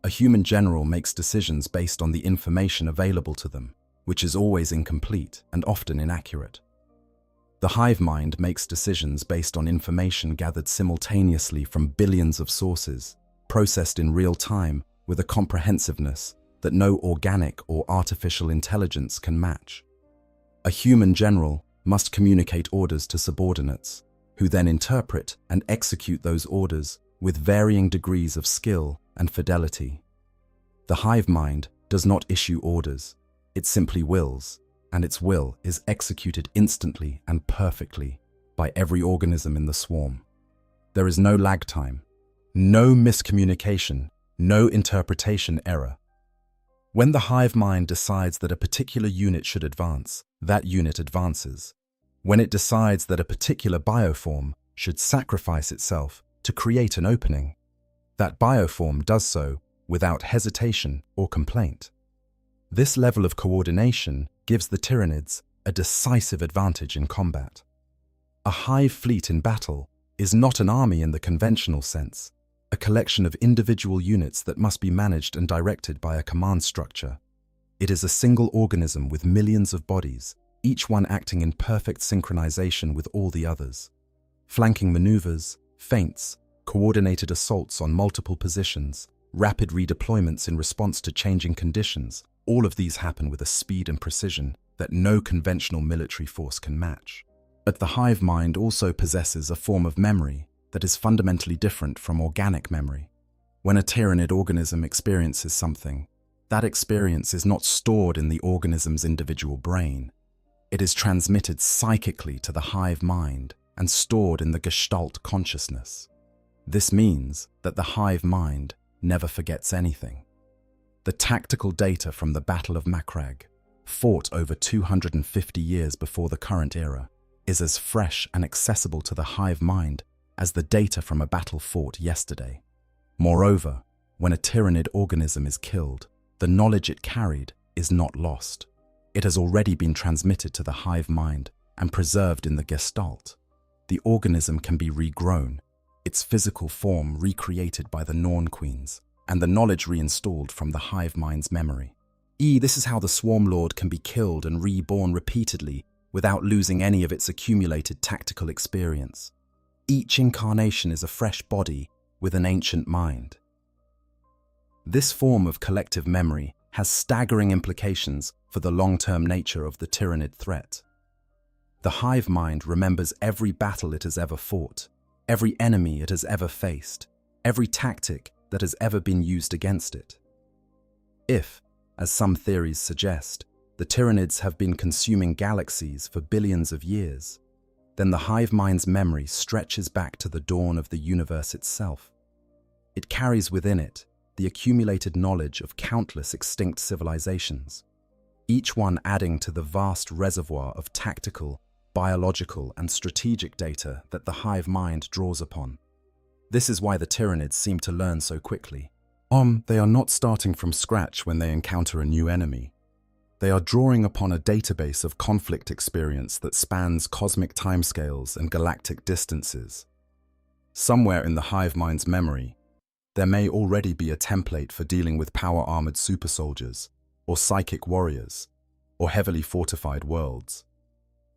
A human general makes decisions based on the information available to them, which is always incomplete and often inaccurate. The hive mind makes decisions based on information gathered simultaneously from billions of sources, processed in real time with a comprehensiveness that no organic or artificial intelligence can match. A human general must communicate orders to subordinates, who then interpret and execute those orders with varying degrees of skill and fidelity. The hive mind does not issue orders, it simply wills, and its will is executed instantly and perfectly by every organism in the swarm. There is no lag time, no miscommunication, no interpretation error. When the hive mind decides that a particular unit should advance, that unit advances. When it decides that a particular bioform should sacrifice itself to create an opening, that bioform does so without hesitation or complaint. This level of coordination gives the Tyranids a decisive advantage in combat. A hive fleet in battle is not an army in the conventional sense, a collection of individual units that must be managed and directed by a command structure. It is a single organism with millions of bodies, each one acting in perfect synchronization with all the others. Flanking maneuvers, feints, coordinated assaults on multiple positions, rapid redeployments in response to changing conditions, all of these happen with a speed and precision that no conventional military force can match. But the hive mind also possesses a form of memory that is fundamentally different from organic memory. When a Tyranid organism experiences something, that experience is not stored in the organism's individual brain. It is transmitted psychically to the hive mind and stored in the Gestalt consciousness. This means that the hive mind never forgets anything. The tactical data from the Battle of Macragge, fought over 250 years before the current era, is as fresh and accessible to the hive mind as the data from a battle fought yesterday. Moreover, when a Tyranid organism is killed, the knowledge it carried is not lost. It has already been transmitted to the hive mind and preserved in the Gestalt. The organism can be regrown, its physical form recreated by the Norn Queens, and the knowledge reinstalled from the hive mind's memory. This is how the Swarm Lord can be killed and reborn repeatedly without losing any of its accumulated tactical experience. Each incarnation is a fresh body with an ancient mind. This form of collective memory has staggering implications for the long-term nature of the Tyranid threat. The hive mind remembers every battle it has ever fought, every enemy it has ever faced, every tactic that has ever been used against it. If, as some theories suggest, the Tyranids have been consuming galaxies for billions of years, then the hive mind's memory stretches back to the dawn of the universe itself. It carries within it the accumulated knowledge of countless extinct civilizations, each one adding to the vast reservoir of tactical, biological, and strategic data that the hive mind draws upon. This is why the Tyranids seem to learn so quickly. They are not starting from scratch when they encounter a new enemy. They are drawing upon a database of conflict experience that spans cosmic timescales and galactic distances. Somewhere in the hive mind's memory, there may already be a template for dealing with power-armored super soldiers, or psychic warriors, or heavily fortified worlds.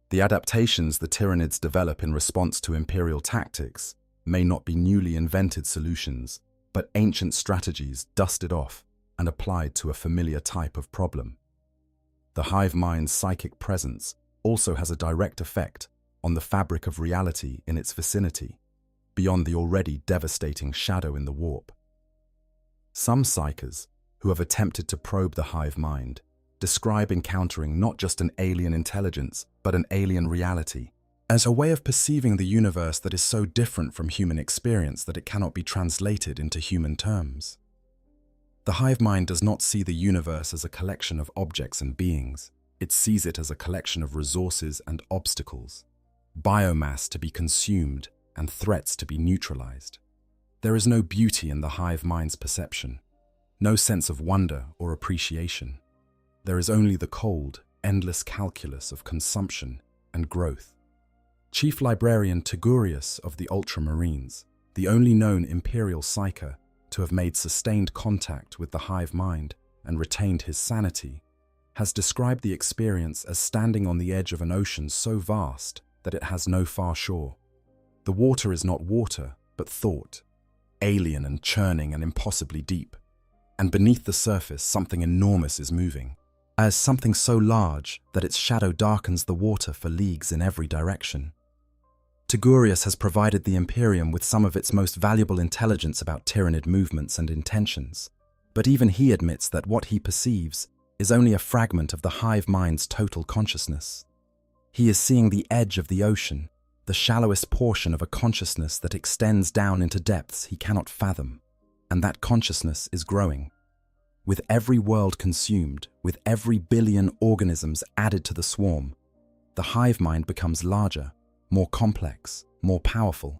The adaptations the Tyranids develop in response to Imperial tactics may not be newly invented solutions, but ancient strategies dusted off and applied to a familiar type of problem. The hive mind's psychic presence also has a direct effect on the fabric of reality in its vicinity, beyond the already devastating shadow in the warp. Some psychers who have attempted to probe the hive mind describe encountering not just an alien intelligence, but an alien reality, as a way of perceiving the universe that is so different from human experience that it cannot be translated into human terms. The hive mind does not see the universe as a collection of objects and beings. It sees it as a collection of resources and obstacles, biomass to be consumed and threats to be neutralized. There is no beauty in the hive mind's perception, no sense of wonder or appreciation. There is only the cold, endless calculus of consumption and growth. Chief Librarian Tigurius of the Ultramarines, the only known Imperial psyker to have made sustained contact with the hive mind and retained his sanity, has described the experience as standing on the edge of an ocean so vast that it has no far shore. The water is not water, but thought, alien and churning and impossibly deep. And beneath the surface, something enormous is moving, as something so large that its shadow darkens the water for leagues in every direction. Tygurius has provided the Imperium with some of its most valuable intelligence about Tyranid movements and intentions, but even he admits that what he perceives is only a fragment of the hive mind's total consciousness. He is seeing the edge of the ocean, the shallowest portion of a consciousness that extends down into depths he cannot fathom, and that consciousness is growing. With every world consumed, with every billion organisms added to the swarm, the hive mind becomes larger, more complex, more powerful.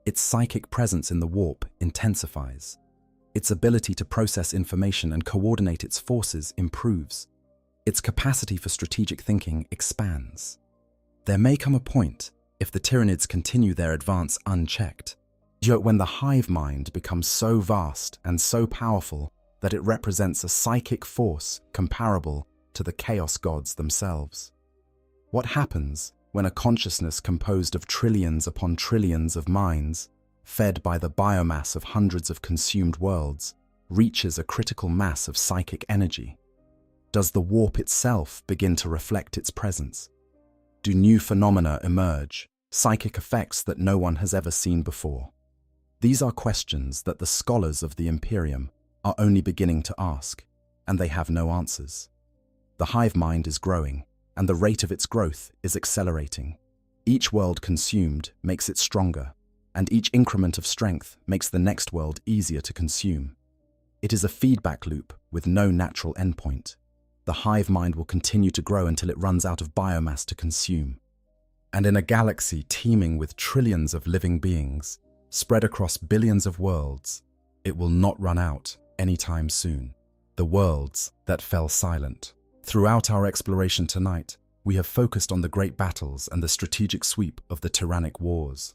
Its psychic presence in the warp intensifies. Its ability to process information and coordinate its forces improves. Its capacity for strategic thinking expands. There may come a point, if the Tyranids continue their advance unchecked, when the hive mind becomes so vast and so powerful that it represents a psychic force comparable to the chaos gods themselves. What happens when a consciousness composed of trillions upon trillions of minds, fed by the biomass of hundreds of consumed worlds, reaches a critical mass of psychic energy? Does the warp itself begin to reflect its presence? Do new phenomena emerge, psychic effects that no one has ever seen before? These are questions that the scholars of the Imperium are only beginning to ask, and they have no answers. The hive mind is growing, and the rate of its growth is accelerating. Each world consumed makes it stronger, and each increment of strength makes the next world easier to consume. It is a feedback loop with no natural endpoint. The hive mind will continue to grow until it runs out of biomass to consume. And in a galaxy teeming with trillions of living beings, spread across billions of worlds, it will not run out anytime soon. The worlds that fell silent. Throughout our exploration tonight, we have focused on the great battles and the strategic sweep of the tyrannic wars.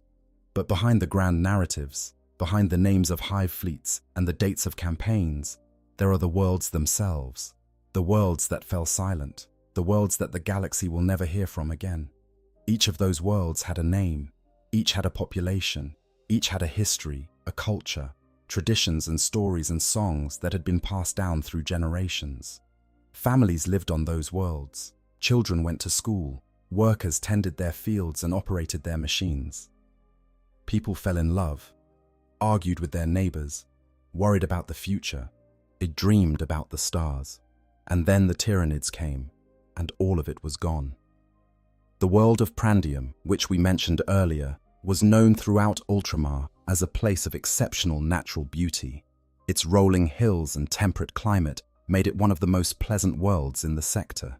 But behind the grand narratives, behind the names of hive fleets and the dates of campaigns, there are the worlds themselves. The worlds that fell silent, the worlds that the galaxy will never hear from again. Each of those worlds had a name, each had a population, each had a history, a culture, traditions and stories and songs that had been passed down through generations. Families lived on those worlds, children went to school, workers tended their fields and operated their machines. People fell in love, argued with their neighbors, worried about the future, they dreamed about the stars. And then the Tyranids came, and all of it was gone. The world of Prandium, which we mentioned earlier, was known throughout Ultramar as a place of exceptional natural beauty. Its rolling hills and temperate climate made it one of the most pleasant worlds in the sector.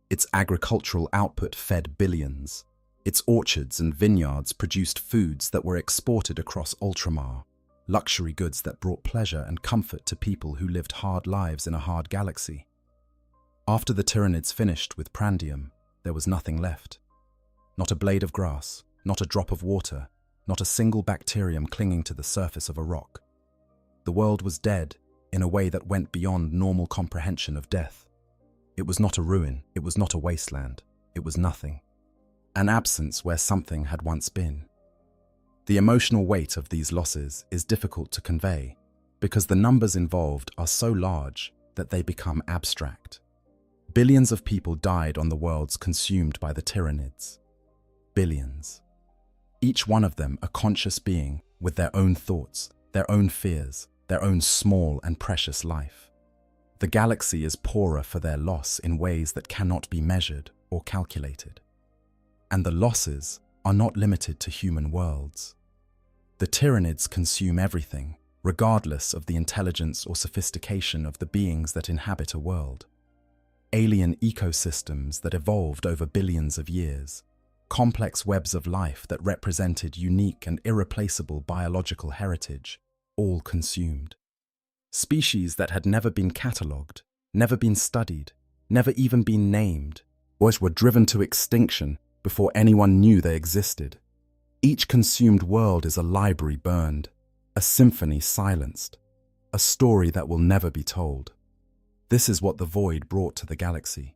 Its agricultural output fed billions. Its orchards and vineyards produced foods that were exported across Ultramar, luxury goods that brought pleasure and comfort to people who lived hard lives in a hard galaxy. After the Tyranids finished with Prandium, there was nothing left. Not a blade of grass, not a drop of water, not a single bacterium clinging to the surface of a rock. The world was dead in a way that went beyond normal comprehension of death. It was not a ruin, it was not a wasteland, it was nothing. An absence where something had once been. The emotional weight of these losses is difficult to convey because the numbers involved are so large that they become abstract. Billions of people died on the worlds consumed by the Tyranids. Billions. Each one of them a conscious being with their own thoughts, their own fears, their own small and precious life. The galaxy is poorer for their loss in ways that cannot be measured or calculated. And the losses are not limited to human worlds. The Tyranids consume everything, regardless of the intelligence or sophistication of the beings that inhabit a world. Alien ecosystems that evolved over billions of years, complex webs of life that represented unique and irreplaceable biological heritage, all consumed. Species that had never been catalogued, never been studied, never even been named, or were driven to extinction before anyone knew they existed. Each consumed world is a library burned, a symphony silenced, a story that will never be told. This is what the Void brought to the galaxy.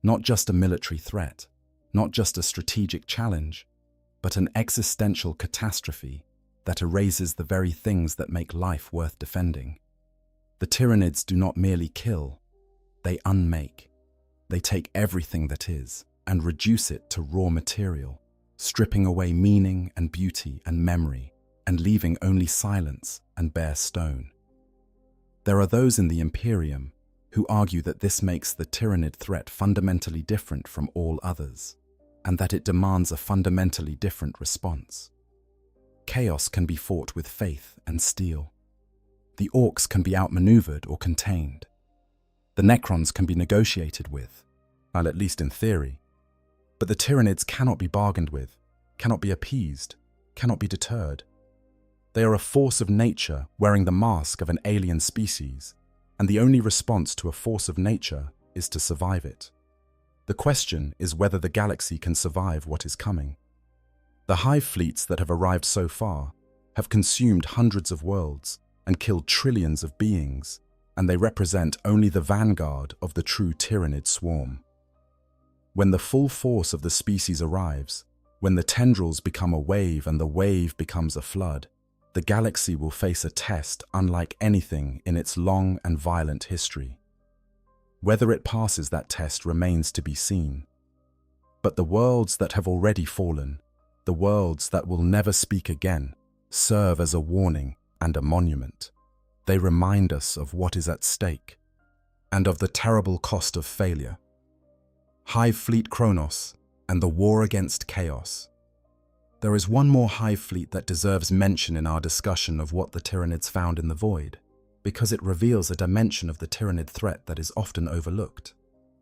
Not just a military threat, not just a strategic challenge, but an existential catastrophe that erases the very things that make life worth defending. The Tyranids do not merely kill, they unmake. They take everything that is and reduce it to raw material, stripping away meaning and beauty and memory, and leaving only silence and bare stone. There are those in the Imperium who argue that this makes the Tyranid threat fundamentally different from all others, and that it demands a fundamentally different response. Chaos can be fought with faith and steel. The Orcs can be outmaneuvered or contained. The Necrons can be negotiated with, well, at least in theory. But the Tyranids cannot be bargained with, cannot be appeased, cannot be deterred. They are a force of nature wearing the mask of an alien species, and the only response to a force of nature is to survive it. The question is whether the galaxy can survive what is coming. The hive fleets that have arrived so far have consumed hundreds of worlds and killed trillions of beings, and they represent only the vanguard of the true Tyranid swarm. When the full force of the species arrives, when the tendrils become a wave and the wave becomes a flood, the galaxy will face a test unlike anything in its long and violent history. Whether it passes that test remains to be seen. But the worlds that have already fallen, the worlds that will never speak again, serve as a warning and a monument. They remind us of what is at stake and of the terrible cost of failure. Hive Fleet Kronos and the war against chaos. There is one more hive fleet that deserves mention in our discussion of what the Tyranids found in the Void, because it reveals a dimension of the Tyranid threat that is often overlooked.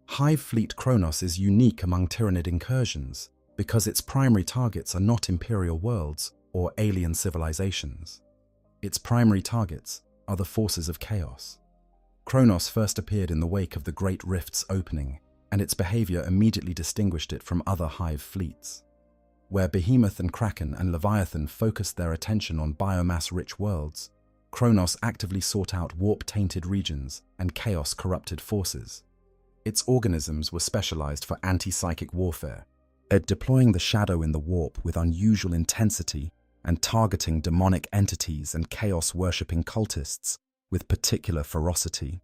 Hive Fleet Kronos is unique among Tyranid incursions because its primary targets are not Imperial worlds or alien civilizations. Its primary targets are the forces of chaos. Kronos first appeared in the wake of the Great Rift's opening, and its behavior immediately distinguished it from other hive fleets. Where Behemoth and Kraken and Leviathan focused their attention on biomass-rich worlds, Kronos actively sought out warp-tainted regions and chaos-corrupted forces. Its organisms were specialized for anti-psychic warfare, deploying the shadow in the warp with unusual intensity and targeting demonic entities and chaos-worshipping cultists with particular ferocity.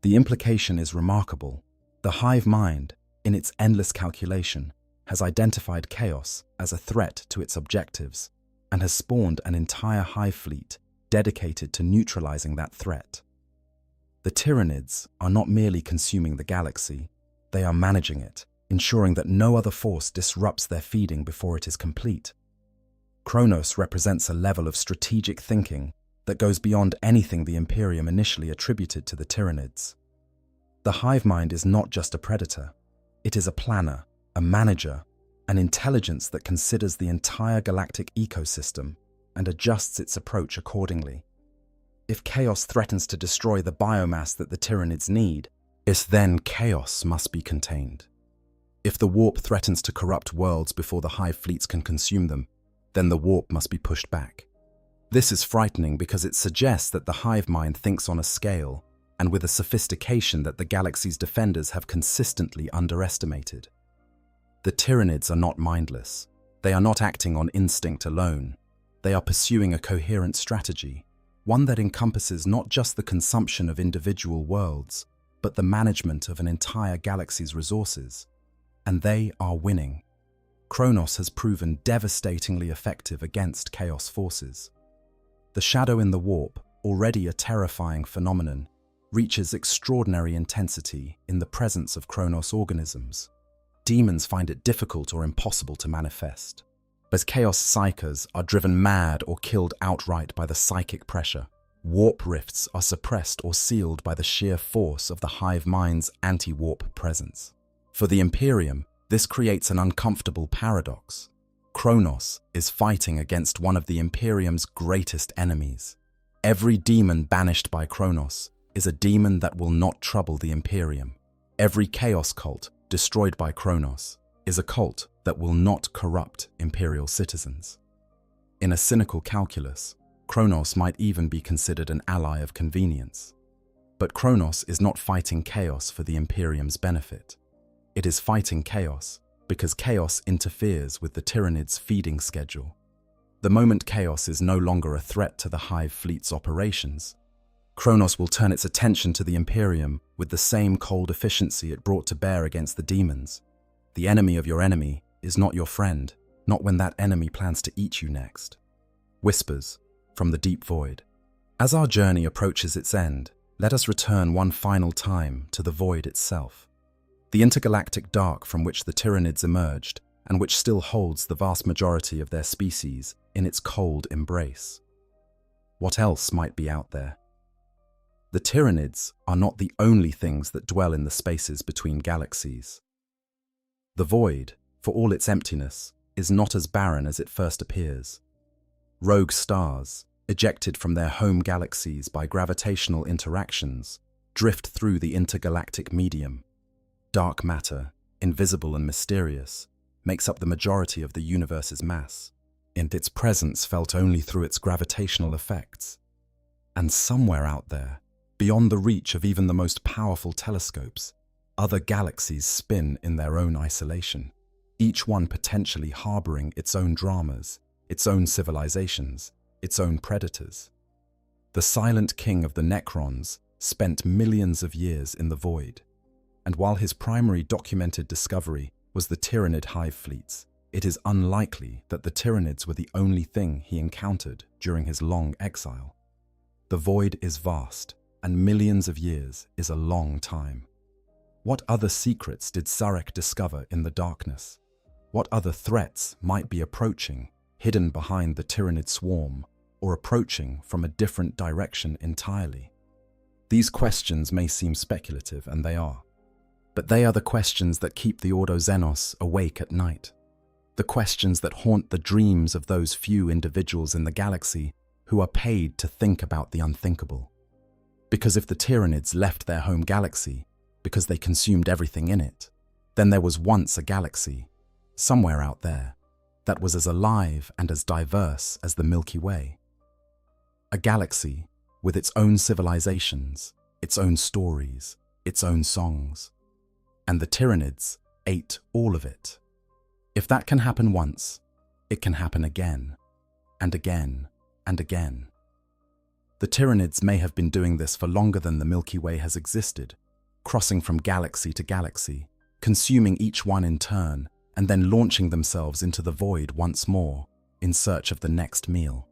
The implication is remarkable. The hive mind, in its endless calculation, has identified chaos as a threat to its objectives and has spawned an entire hive fleet dedicated to neutralizing that threat. The Tyranids are not merely consuming the galaxy, they are managing it, ensuring that no other force disrupts their feeding before it is complete. Kronos represents a level of strategic thinking that goes beyond anything the Imperium initially attributed to the Tyranids. The hive mind is not just a predator, it is a planner, a manager, an intelligence that considers the entire galactic ecosystem and adjusts its approach accordingly. If chaos threatens to destroy the biomass that the Tyranids need, then chaos must be contained. If the warp threatens to corrupt worlds before the hive fleets can consume them, then the warp must be pushed back. This is frightening because it suggests that the hive mind thinks on a scale and with a sophistication that the galaxy's defenders have consistently underestimated. The Tyranids are not mindless. They are not acting on instinct alone. They are pursuing a coherent strategy, one that encompasses not just the consumption of individual worlds, but the management of an entire galaxy's resources. And they are winning. Kronos has proven devastatingly effective against chaos forces. The shadow in the warp, already a terrifying phenomenon, reaches extraordinary intensity in the presence of Kronos organisms. Demons find it difficult or impossible to manifest, as chaos psychers are driven mad or killed outright by the psychic pressure. Warp rifts are suppressed or sealed by the sheer force of the hive mind's anti-warp presence. For the Imperium, this creates an uncomfortable paradox. Kronos is fighting against one of the Imperium's greatest enemies. Every demon banished by Kronos is a demon that will not trouble the Imperium. Every chaos cult destroyed by Kronos is a cult that will not corrupt Imperial citizens. In a cynical calculus, Kronos might even be considered an ally of convenience. But Kronos is not fighting chaos for the Imperium's benefit. It is fighting chaos because chaos interferes with the Tyranids' feeding schedule. The moment chaos is no longer a threat to the Hive fleet's operations, Kronos will turn its attention to the Imperium with the same cold efficiency it brought to bear against the demons. The enemy of your enemy is not your friend, not when that enemy plans to eat you next. Whispers from the deep void. As our journey approaches its end, let us return one final time to the void itself. The intergalactic dark from which the Tyranids emerged and which still holds the vast majority of their species in its cold embrace. What else might be out there? The Tyranids are not the only things that dwell in the spaces between galaxies. The void, for all its emptiness, is not as barren as it first appears. Rogue stars, ejected from their home galaxies by gravitational interactions, drift through the intergalactic medium. Dark matter, invisible and mysterious, makes up the majority of the universe's mass, and its presence felt only through its gravitational effects. And somewhere out there, beyond the reach of even the most powerful telescopes, other galaxies spin in their own isolation, each one potentially harboring its own dramas, its own civilizations, its own predators. The silent king of the Necrons spent millions of years in the void, and while his primary documented discovery was the Tyranid hive fleets, it is unlikely that the Tyranids were the only thing he encountered during his long exile. The void is vast, and millions of years is a long time. What other secrets did Sarek discover in the darkness? What other threats might be approaching, hidden behind the Tyranid swarm, or approaching from a different direction entirely? These questions may seem speculative, and they are. But they are the questions that keep the Ordo Xenos awake at night. The questions that haunt the dreams of those few individuals in the galaxy who are paid to think about the unthinkable. Because if the Tyranids left their home galaxy because they consumed everything in it, then there was once a galaxy, somewhere out there, that was as alive and as diverse as the Milky Way. A galaxy with its own civilizations, its own stories, its own songs. And the Tyranids ate all of it. If that can happen once, it can happen again, and again, and again. The Tyranids may have been doing this for longer than the Milky Way has existed, crossing from galaxy to galaxy, consuming each one in turn, and then launching themselves into the void once more, in search of the next meal.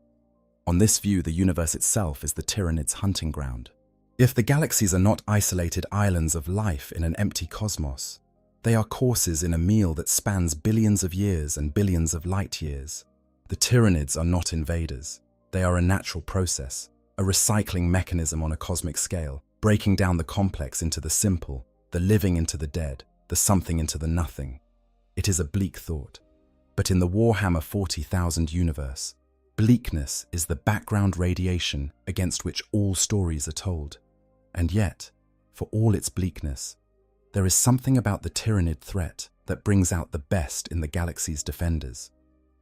On this view, the universe itself is the Tyranids' hunting ground. If the galaxies are not isolated islands of life in an empty cosmos, they are courses in a meal that spans billions of years and billions of light years. The Tyranids are not invaders. They are a natural process, a recycling mechanism on a cosmic scale, breaking down the complex into the simple, the living into the dead, the something into the nothing. It is a bleak thought, but in the Warhammer 40,000 universe, bleakness is the background radiation against which all stories are told. And yet, for all its bleakness, there is something about the Tyranid threat that brings out the best in the galaxy's defenders.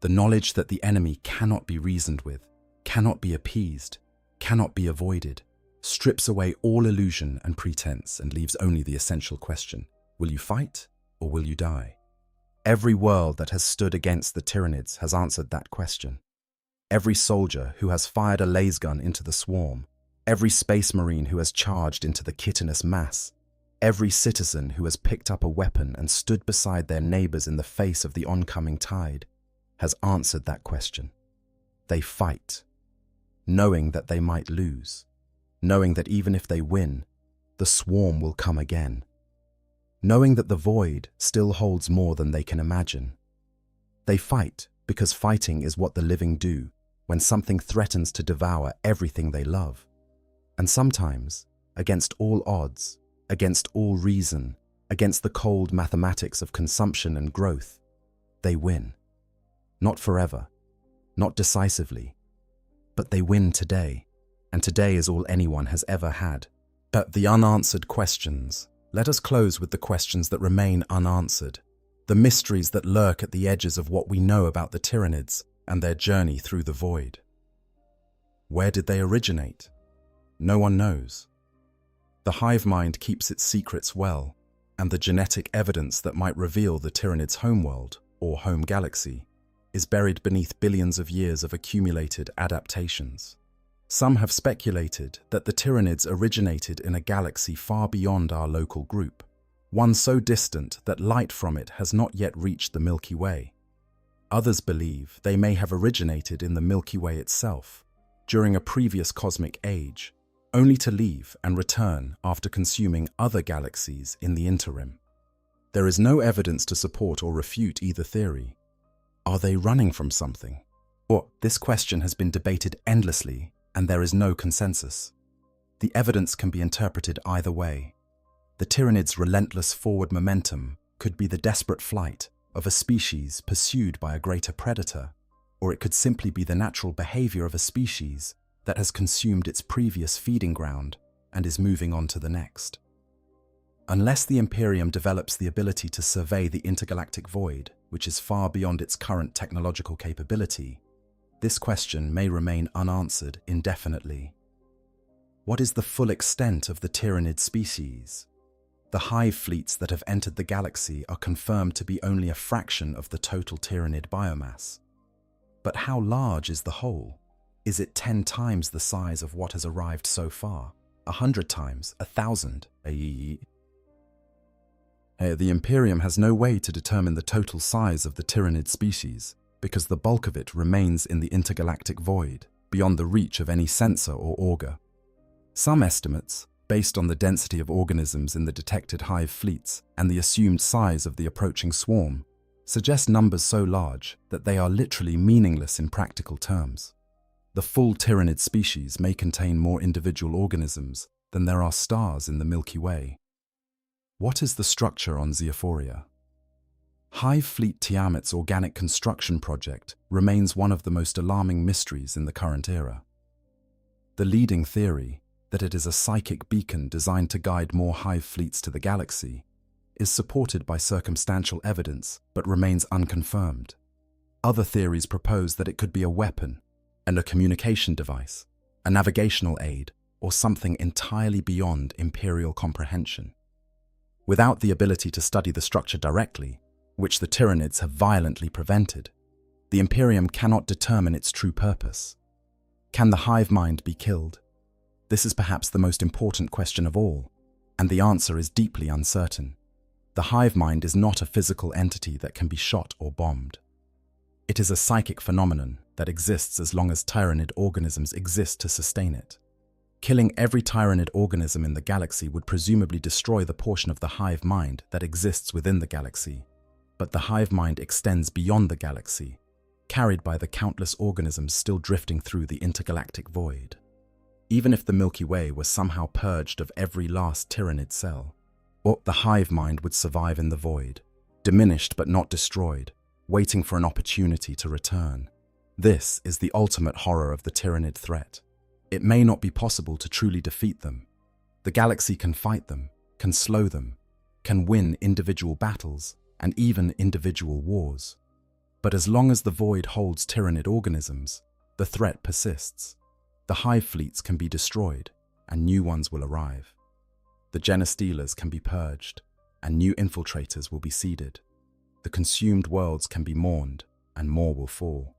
The knowledge that the enemy cannot be reasoned with, cannot be appeased, cannot be avoided, strips away all illusion and pretense and leaves only the essential question: will you fight or will you die? Every world that has stood against the Tyranids has answered that question. Every soldier who has fired a laser gun into the swarm, every space marine who has charged into the chitinous mass, every citizen who has picked up a weapon and stood beside their neighbors in the face of the oncoming tide, has answered that question. They fight, knowing that they might lose, knowing that even if they win, the swarm will come again, knowing that the void still holds more than they can imagine. They fight because fighting is what the living do when something threatens to devour everything they love. And sometimes, against all odds, against all reason, against the cold mathematics of consumption and growth, they win. Not forever, not decisively, but they win today, and today is all anyone has ever had. But the unanswered questions. Let us close with the questions that remain unanswered, the mysteries that lurk at the edges of what we know about the Tyranids and their journey through the void. Where did they originate? No one knows. The hive mind keeps its secrets well, and the genetic evidence that might reveal the Tyranids' homeworld, or home galaxy, is buried beneath billions of years of accumulated adaptations. Some have speculated that the Tyranids originated in a galaxy far beyond our local group, one so distant that light from it has not yet reached the Milky Way. Others believe they may have originated in the Milky Way itself, during a previous cosmic age, only to leave and return after consuming other galaxies in the interim. There is no evidence to support or refute either theory. Are they running from something? Or this question has been debated endlessly, and there is no consensus. The evidence can be interpreted either way. The Tyranids' relentless forward momentum could be the desperate flight of a species pursued by a greater predator, or it could simply be the natural behavior of a species that has consumed its previous feeding ground and is moving on to the next. Unless the Imperium develops the ability to survey the intergalactic void, which is far beyond its current technological capability, this question may remain unanswered indefinitely. What is the full extent of the Tyranid species? The hive fleets that have entered the galaxy are confirmed to be only a fraction of the total Tyranid biomass. But how large is the whole? Is it 10 times the size of what has arrived so far? 100 times? 1,000? The Imperium has no way to determine the total size of the Tyranid species, because the bulk of it remains in the intergalactic void, beyond the reach of any sensor or auger. Some estimates, based on the density of organisms in the detected hive fleets and the assumed size of the approaching swarm, suggest numbers so large that they are literally meaningless in practical terms. The full Tyranid species may contain more individual organisms than there are stars in the Milky Way. What is the structure on Zeophoria? Hive Fleet Tiamat's organic construction project remains one of the most alarming mysteries in the current era. The leading theory, that it is a psychic beacon designed to guide more hive fleets to the galaxy, is supported by circumstantial evidence but remains unconfirmed. Other theories propose that it could be a weapon and a communication device, a navigational aid, or something entirely beyond Imperial comprehension. Without the ability to study the structure directly, which the Tyranids have violently prevented, the Imperium cannot determine its true purpose. Can the hive mind be killed? This is perhaps the most important question of all, and the answer is deeply uncertain. The hive mind is not a physical entity that can be shot or bombed. It is a psychic phenomenon that exists as long as Tyranid organisms exist to sustain it. Killing every Tyranid organism in the galaxy would presumably destroy the portion of the hive mind that exists within the galaxy. But the hive mind extends beyond the galaxy, carried by the countless organisms still drifting through the intergalactic void. Even if the Milky Way was somehow purged of every last Tyranid cell, or the hive mind would survive in the void, diminished but not destroyed, waiting for an opportunity to return. This is the ultimate horror of the Tyranid threat. It may not be possible to truly defeat them. The galaxy can fight them, can slow them, can win individual battles, and even individual wars. But as long as the void holds Tyranid organisms, the threat persists. The hive fleets can be destroyed, and new ones will arrive. The Genestealers can be purged, and new infiltrators will be seeded. The consumed worlds can be mourned, and more will fall.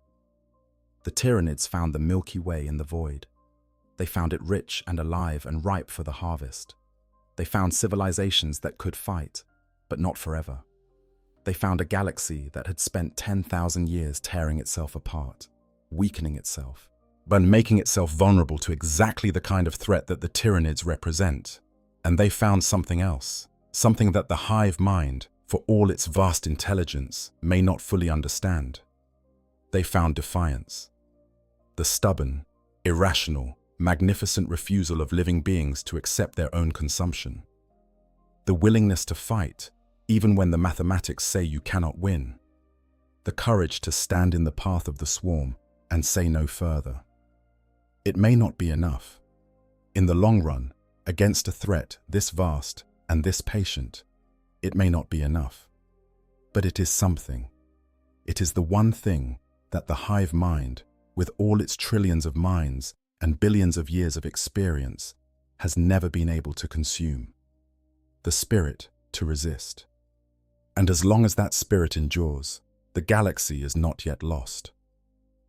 The Tyranids found the Milky Way in the void. They found it rich and alive and ripe for the harvest. They found civilizations that could fight, but not forever. They found a galaxy that had spent 10,000 years tearing itself apart, weakening itself, but making itself vulnerable to exactly the kind of threat that the Tyranids represent. And they found something else, something that the hive mind, for all its vast intelligence, may not fully understand. They found defiance. The stubborn, irrational, magnificent refusal of living beings to accept their own consumption. The willingness to fight, even when the mathematics say you cannot win. The courage to stand in the path of the swarm and say no further. It may not be enough. In the long run, against a threat this vast and this patient, it may not be enough. But it is something. It is the one thing that the hive mind, with all its trillions of minds and billions of years of experience, has never been able to consume, the spirit to resist. And as long as that spirit endures, the galaxy is not yet lost.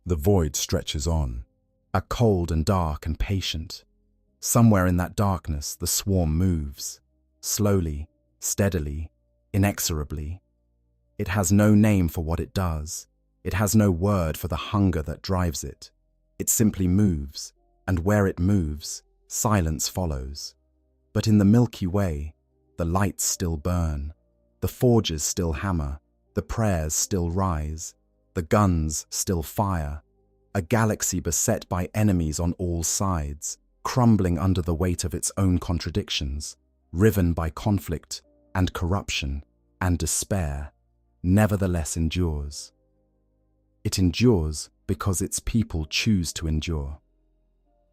The void stretches on, a cold and dark and patient. Somewhere in that darkness, the swarm moves, slowly, steadily, inexorably. It has no name for what it does. It has no word for the hunger that drives it. It simply moves, and where it moves, silence follows. But in the Milky Way, the lights still burn, the forges still hammer, the prayers still rise, the guns still fire, a galaxy beset by enemies on all sides, crumbling under the weight of its own contradictions, riven by conflict and corruption and despair, nevertheless endures. It endures because its people choose to endure.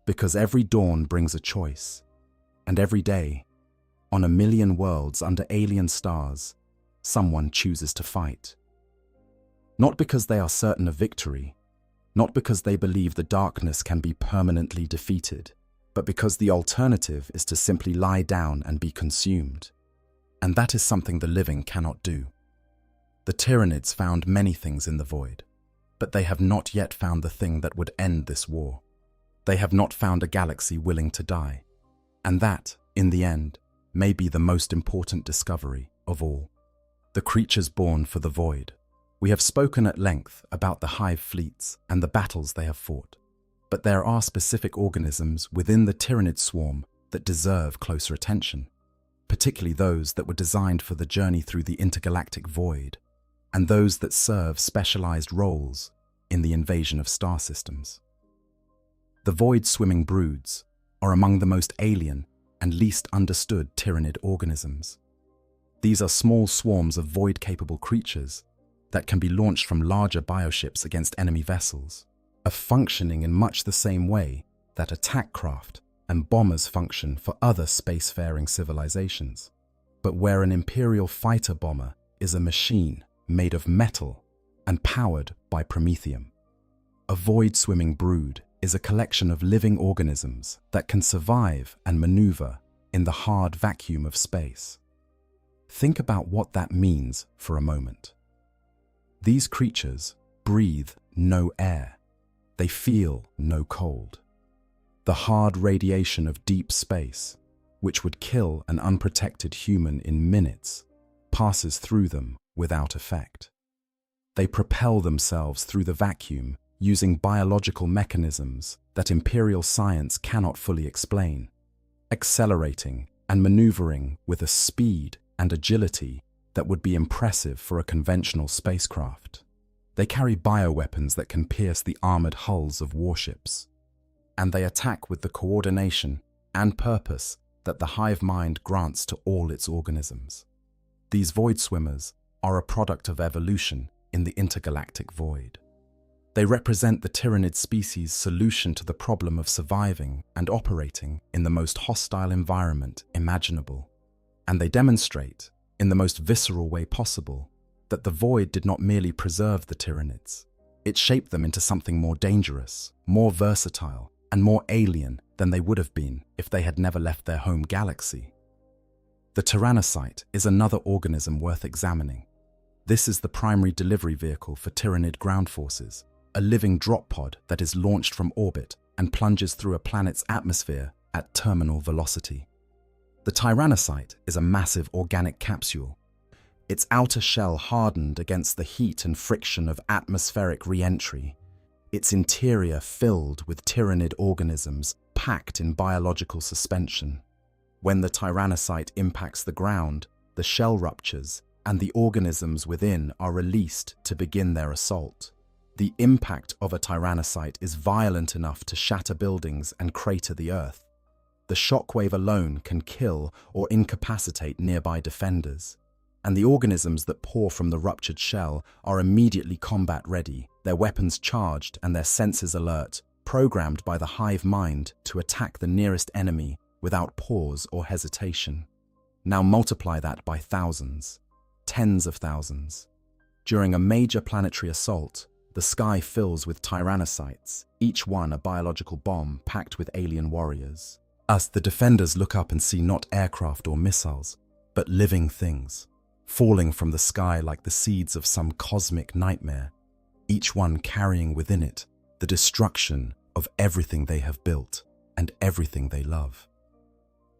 Because every dawn brings a choice, and every day, on a million worlds under alien stars, someone chooses to fight. Not because they are certain of victory, not because they believe the darkness can be permanently defeated, but because the alternative is to simply lie down and be consumed. And that is something the living cannot do. The Tyranids found many things in the void, but they have not yet found the thing that would end this war. They have not found a galaxy willing to die. And that, in the end, may be the most important discovery of all. The creatures born for the void. We have spoken at length about the hive fleets and the battles they have fought. But there are specific organisms within the Tyranid swarm that deserve closer attention, particularly those that were designed for the journey through the intergalactic void, and those that serve specialized roles in the invasion of star systems. The void-swimming broods are among the most alien and least understood Tyranid organisms. These are small swarms of void-capable creatures that can be launched from larger bioships against enemy vessels, of functioning in much the same way that attack craft and bombers function for other spacefaring civilizations, but where an Imperial fighter bomber is a machine made of metal and powered by Promethium. A void-swimming brood is a collection of living organisms that can survive and maneuver in the hard vacuum of space. Think about what that means for a moment. These creatures breathe no air. They feel no cold. The hard radiation of deep space, which would kill an unprotected human in minutes, passes through them without effect. They propel themselves through the vacuum using biological mechanisms that Imperial science cannot fully explain, accelerating and maneuvering with a speed and agility that would be impressive for a conventional spacecraft. They carry bioweapons that can pierce the armored hulls of warships, and they attack with the coordination and purpose that the hive mind grants to all its organisms. These void swimmers are a product of evolution in the intergalactic void. They represent the Tyranid species' solution to the problem of surviving and operating in the most hostile environment imaginable. And they demonstrate, in the most visceral way possible, that the void did not merely preserve the Tyranids. It shaped them into something more dangerous, more versatile, and more alien than they would have been if they had never left their home galaxy. The Tyrannocyte is another organism worth examining. This is the primary delivery vehicle for Tyranid ground forces, a living drop pod that is launched from orbit and plunges through a planet's atmosphere at terminal velocity. The Tyrannocyte is a massive organic capsule, its outer shell hardened against the heat and friction of atmospheric re-entry, its interior filled with Tyranid organisms packed in biological suspension. When the Tyrannocyte impacts the ground, the shell ruptures and the organisms within are released to begin their assault. The impact of a Tyrannocyte is violent enough to shatter buildings and crater the earth. The shockwave alone can kill or incapacitate nearby defenders, and the organisms that pour from the ruptured shell are immediately combat-ready, their weapons charged and their senses alert, programmed by the hive mind to attack the nearest enemy without pause or hesitation. Now multiply that by thousands, tens of thousands. During a major planetary assault, the sky fills with Tyrannocytes, each one a biological bomb packed with alien warriors. Us, the defenders, look up and see not aircraft or missiles, but living things, falling from the sky like the seeds of some cosmic nightmare, each one carrying within it the destruction of everything they have built and everything they love.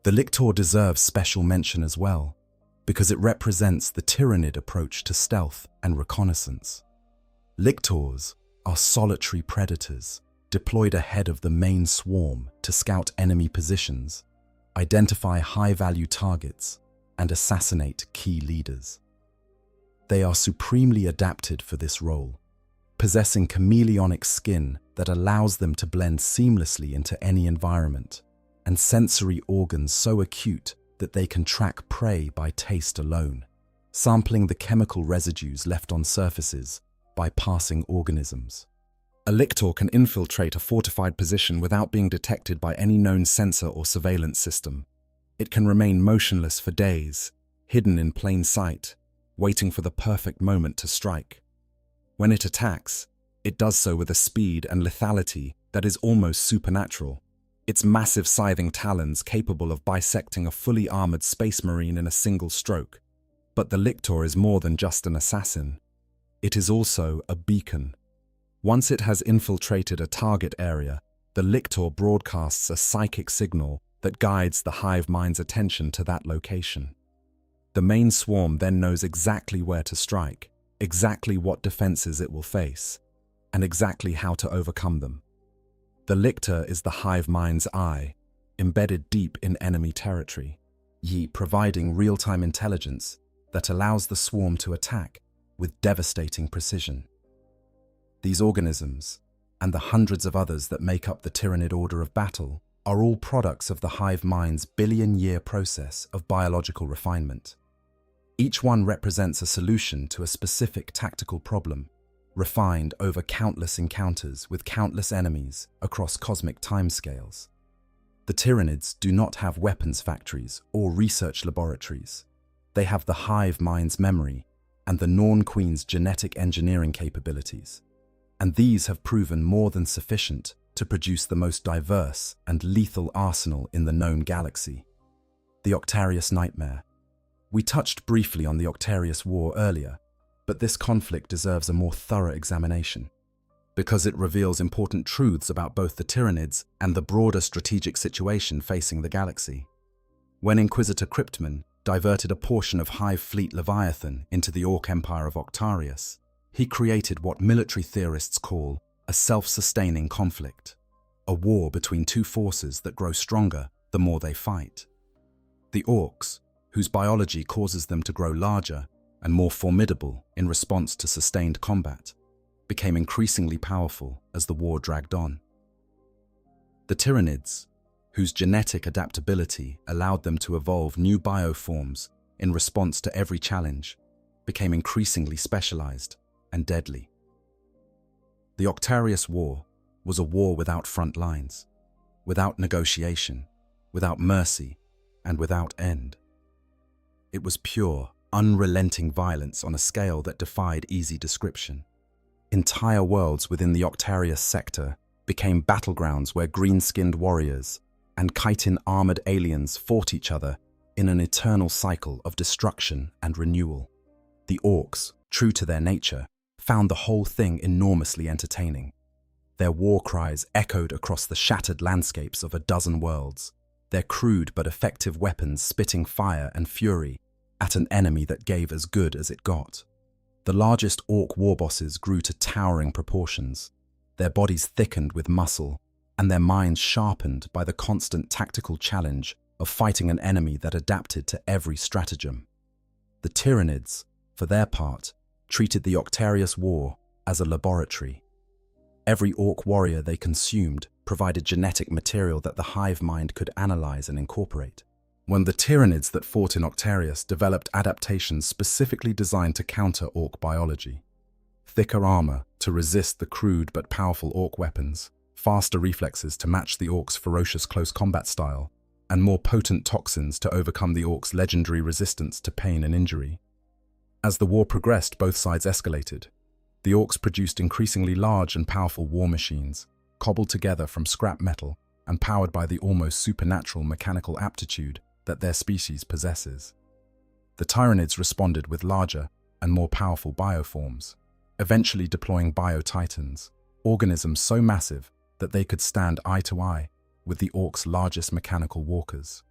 The lictor deserves special mention as well, because it represents the Tyranid approach to stealth and reconnaissance. Lictors are solitary predators deployed ahead of the main swarm to scout enemy positions, identify high-value targets, and assassinate key leaders. They are supremely adapted for this role, possessing chameleonic skin that allows them to blend seamlessly into any environment, and sensory organs so acute that they can track prey by taste alone, sampling the chemical residues left on surfaces by passing organisms. A lictor can infiltrate a fortified position without being detected by any known sensor or surveillance system. It can remain motionless for days, hidden in plain sight, waiting for the perfect moment to strike. When it attacks, it does so with a speed and lethality that is almost supernatural, its massive scything talons capable of bisecting a fully armored space marine in a single stroke. But the lictor is more than just an assassin. It is also a beacon. Once it has infiltrated a target area, the lictor broadcasts a psychic signal that guides the hive mind's attention to that location. The main swarm then knows exactly where to strike, exactly what defenses it will face, and exactly how to overcome them. The lictor is the hive mind's eye, embedded deep in enemy territory, providing real-time intelligence that allows the swarm to attack with devastating precision. These organisms, and the hundreds of others that make up the Tyranid order of battle, are all products of the hive mind's billion-year process of biological refinement. Each one represents a solution to a specific tactical problem, refined over countless encounters with countless enemies across cosmic timescales. The Tyranids do not have weapons factories or research laboratories. They have the hive mind's memory and the Norn Queen's genetic engineering capabilities, and these have proven more than sufficient to produce the most diverse and lethal arsenal in the known galaxy. The Octarius Nightmare. We touched briefly on the Octarius War earlier, but this conflict deserves a more thorough examination, because it reveals important truths about both the Tyranids and the broader strategic situation facing the galaxy. When Inquisitor Cryptman diverted a portion of Hive Fleet Leviathan into the Orc Empire of Octarius, he created what military theorists call a self-sustaining conflict, a war between two forces that grow stronger the more they fight. The Orcs, whose biology causes them to grow larger and more formidable in response to sustained combat, became increasingly powerful as the war dragged on. The Tyranids, whose genetic adaptability allowed them to evolve new bioforms in response to every challenge, became increasingly specialized and deadly. The Octarius War was a war without front lines, without negotiation, without mercy, and without end. It was pure, unrelenting violence on a scale that defied easy description. Entire worlds within the Octarius sector became battlegrounds where green-skinned warriors and chitin armored aliens fought each other in an eternal cycle of destruction and renewal. The Orcs, true to their nature, found the whole thing enormously entertaining. Their war cries echoed across the shattered landscapes of a dozen worlds, their crude but effective weapons spitting fire and fury at an enemy that gave as good as it got. The largest Orc war bosses grew to towering proportions, their bodies thickened with muscle, and their minds sharpened by the constant tactical challenge of fighting an enemy that adapted to every stratagem. The Tyranids, for their part, treated the Octarius War as a laboratory. Every Orc warrior they consumed provided genetic material that the hive mind could analyze and incorporate. When the Tyranids that fought in Octarius developed adaptations specifically designed to counter Orc biology. Thicker armor to resist the crude but powerful Orc weapons, faster reflexes to match the Orcs' ferocious close combat style, and more potent toxins to overcome the Orcs' legendary resistance to pain and injury. As the war progressed, both sides escalated. The Orcs produced increasingly large and powerful war machines, cobbled together from scrap metal and powered by the almost supernatural mechanical aptitude that their species possesses. The Tyranids responded with larger and more powerful bioforms, eventually deploying biotitans, organisms so massive that they could stand eye to eye with the Orc's largest mechanical walkers.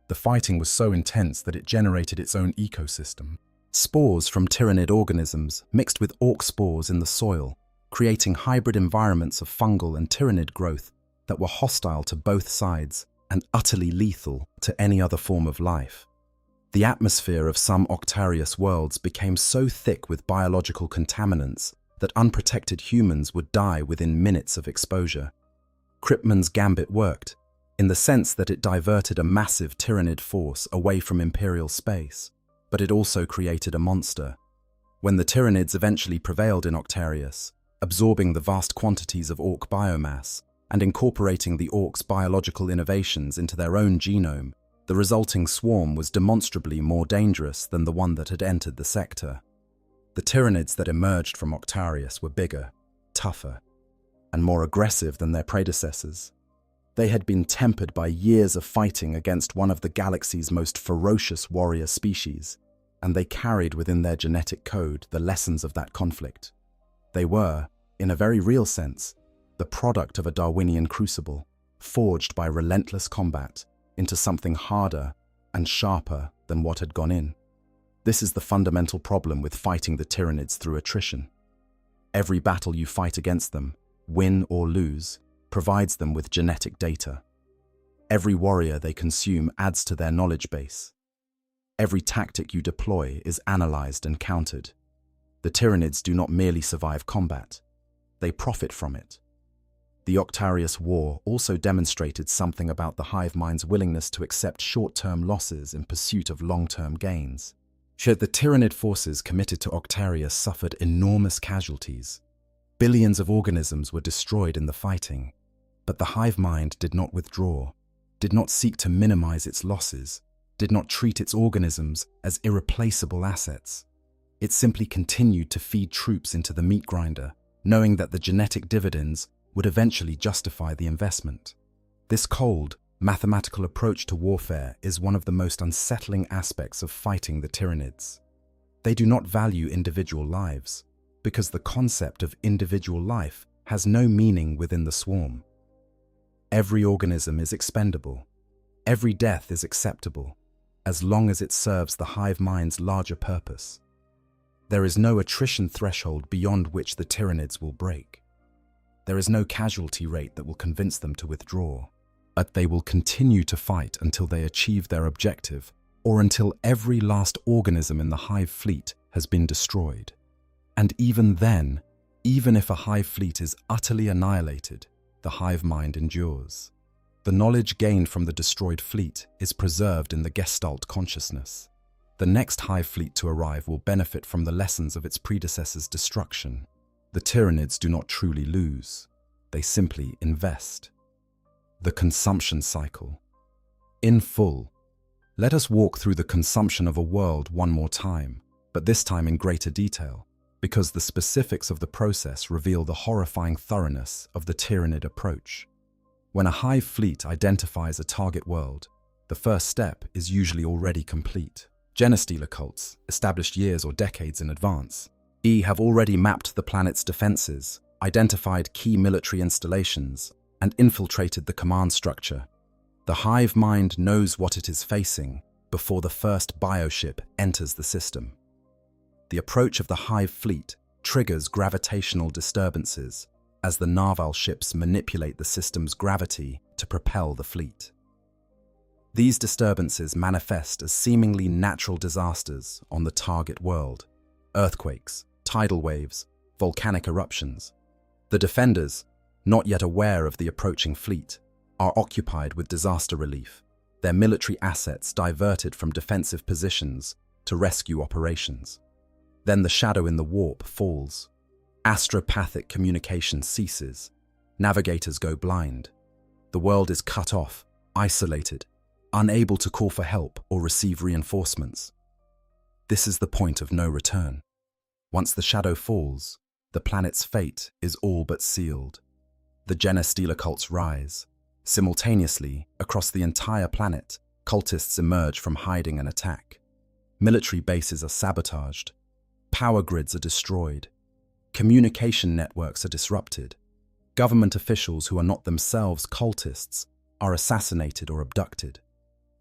The fighting was so intense that it generated its own ecosystem. Spores from Tyranid organisms mixed with Orc spores in the soil, creating hybrid environments of fungal and Tyranid growth that were hostile to both sides and utterly lethal to any other form of life. The atmosphere of some Octarius worlds became so thick with biological contaminants that unprotected humans would die within minutes of exposure. Kryptman's gambit worked, in the sense that it diverted a massive Tyranid force away from Imperial space, but it also created a monster. When the Tyranids eventually prevailed in Octarius, absorbing the vast quantities of Orc biomass and incorporating the Orcs' biological innovations into their own genome, the resulting swarm was demonstrably more dangerous than the one that had entered the sector. The Tyranids that emerged from Octarius were bigger, tougher, and more aggressive than their predecessors. They had been tempered by years of fighting against one of the galaxy's most ferocious warrior species, and they carried within their genetic code the lessons of that conflict. They were, in a very real sense, the product of a Darwinian crucible, forged by relentless combat into something harder and sharper than what had gone in. This is the fundamental problem with fighting the Tyranids through attrition. Every battle you fight against them, win or lose, provides them with genetic data. Every warrior they consume adds to their knowledge base. Every tactic you deploy is analyzed and countered. The Tyranids do not merely survive combat, they profit from it. The Octarius War also demonstrated something about the hive mind's willingness to accept short-term losses in pursuit of long-term gains. Yet the Tyranid forces committed to Octarius suffered enormous casualties. Billions of organisms were destroyed in the fighting, but the hive mind did not withdraw, did not seek to minimize its losses, did not treat its organisms as irreplaceable assets. It simply continued to feed troops into the meat grinder, knowing that the genetic dividends would eventually justify the investment. This cold, mathematical approach to warfare is one of the most unsettling aspects of fighting the Tyranids. They do not value individual lives, because the concept of individual life has no meaning within the swarm. Every organism is expendable. Every death is acceptable, as long as it serves the hive mind's larger purpose. There is no attrition threshold beyond which the Tyranids will break. There is no casualty rate that will convince them to withdraw, but they will continue to fight until they achieve their objective, or until every last organism in the hive fleet has been destroyed. And even then, even if a hive fleet is utterly annihilated, the hive mind endures. The knowledge gained from the destroyed fleet is preserved in the Gestalt consciousness. The next hive fleet to arrive will benefit from the lessons of its predecessor's destruction. The Tyranids do not truly lose, they simply invest. The consumption cycle. In full, let us walk through the consumption of a world one more time, but this time in greater detail, because the specifics of the process reveal the horrifying thoroughness of the Tyranid approach. When a hive fleet identifies a target world, the first step is usually already complete. Genestealer cults, established years or decades in advance, have already mapped the planet's defenses, identified key military installations, and infiltrated the command structure. The hive mind knows what it is facing before the first bioship enters the system. The approach of the hive fleet triggers gravitational disturbances as the Narval ships manipulate the system's gravity to propel the fleet. These disturbances manifest as seemingly natural disasters on the target world: earthquakes, tidal waves, volcanic eruptions. The defenders, not yet aware of the approaching fleet, are occupied with disaster relief, their military assets diverted from defensive positions to rescue operations. Then the shadow in the warp falls. Astropathic communication ceases. Navigators go blind. The world is cut off, isolated, unable to call for help or receive reinforcements. This is the point of no return. Once the shadow falls, the planet's fate is all but sealed. The Genestealer cults rise. Simultaneously, across the entire planet, cultists emerge from hiding and attack. Military bases are sabotaged. Power grids are destroyed. Communication networks are disrupted. Government officials who are not themselves cultists are assassinated or abducted.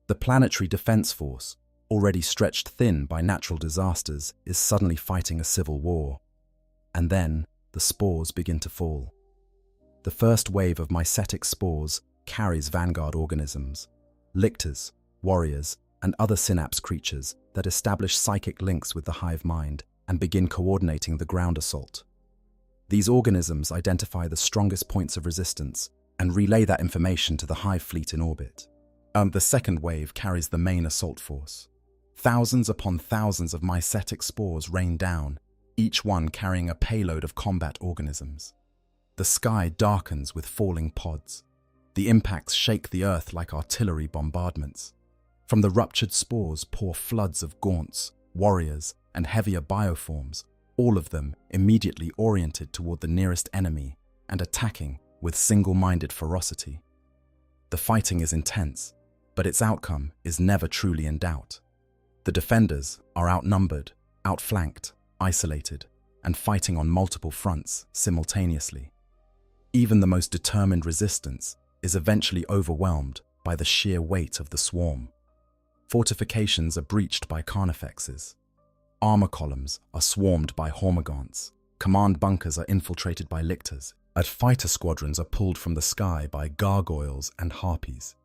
The planetary defense force, already stretched thin by natural disasters, is suddenly fighting a civil war. And then, the spores begin to fall. The first wave of mycetic spores carries vanguard organisms, lictors, warriors, and other synapse creatures that establish psychic links with the hive mind and begin coordinating the ground assault. These organisms identify the strongest points of resistance and relay that information to the hive fleet in orbit. The second wave carries the main assault force. Thousands upon thousands of mycetic spores rain down, each one carrying a payload of combat organisms. The sky darkens with falling pods. The impacts shake the earth like artillery bombardments. From the ruptured spores pour floods of gaunts, warriors, and heavier bioforms, all of them immediately oriented toward the nearest enemy and attacking with single-minded ferocity. The fighting is intense, but its outcome is never truly in doubt. The defenders are outnumbered, outflanked, isolated, and fighting on multiple fronts simultaneously. Even the most determined resistance is eventually overwhelmed by the sheer weight of the swarm. Fortifications are breached by carnifexes. Armor columns are swarmed by hormagaunts. Command bunkers are infiltrated by lictors. And fighter squadrons are pulled from the sky by gargoyles and harpies.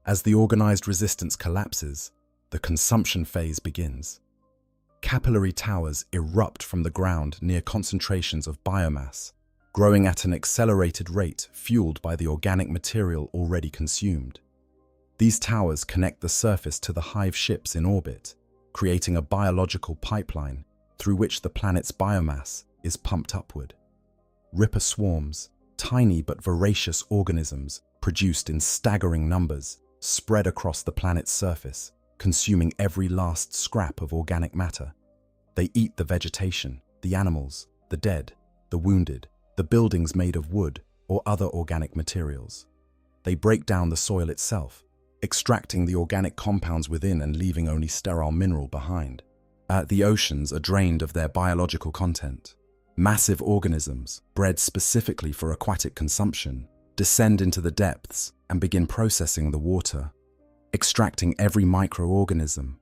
As the organized resistance collapses, the consumption phase begins. Capillary towers erupt from the ground near concentrations of biomass, growing at an accelerated rate fueled by the organic material already consumed. These towers connect the surface to the hive ships in orbit, creating a biological pipeline through which the planet's biomass is pumped upward. Ripper swarms, tiny but voracious organisms produced in staggering numbers, spread across the planet's surface, consuming every last scrap of organic matter. They eat the vegetation, the animals, the dead, the wounded, the buildings made of wood or other organic materials. They break down the soil itself, extracting the organic compounds within and leaving only sterile mineral behind. The oceans are drained of their biological content. Massive organisms, bred specifically for aquatic consumption, descend into the depths and begin processing the water, extracting every microorganism,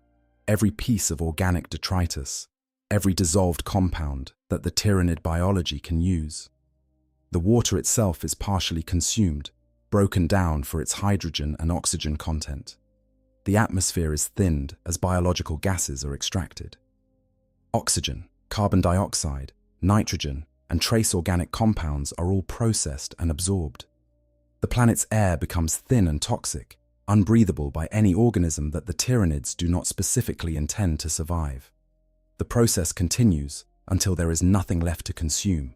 every piece of organic detritus, every dissolved compound that the Tyranid biology can use. The water itself is partially consumed, broken down for its hydrogen and oxygen content. The atmosphere is thinned as biological gases are extracted. Oxygen, carbon dioxide, nitrogen, and trace organic compounds are all processed and absorbed. The planet's air becomes thin and toxic, unbreathable by any organism that the Tyranids do not specifically intend to survive. The process continues until there is nothing left to consume.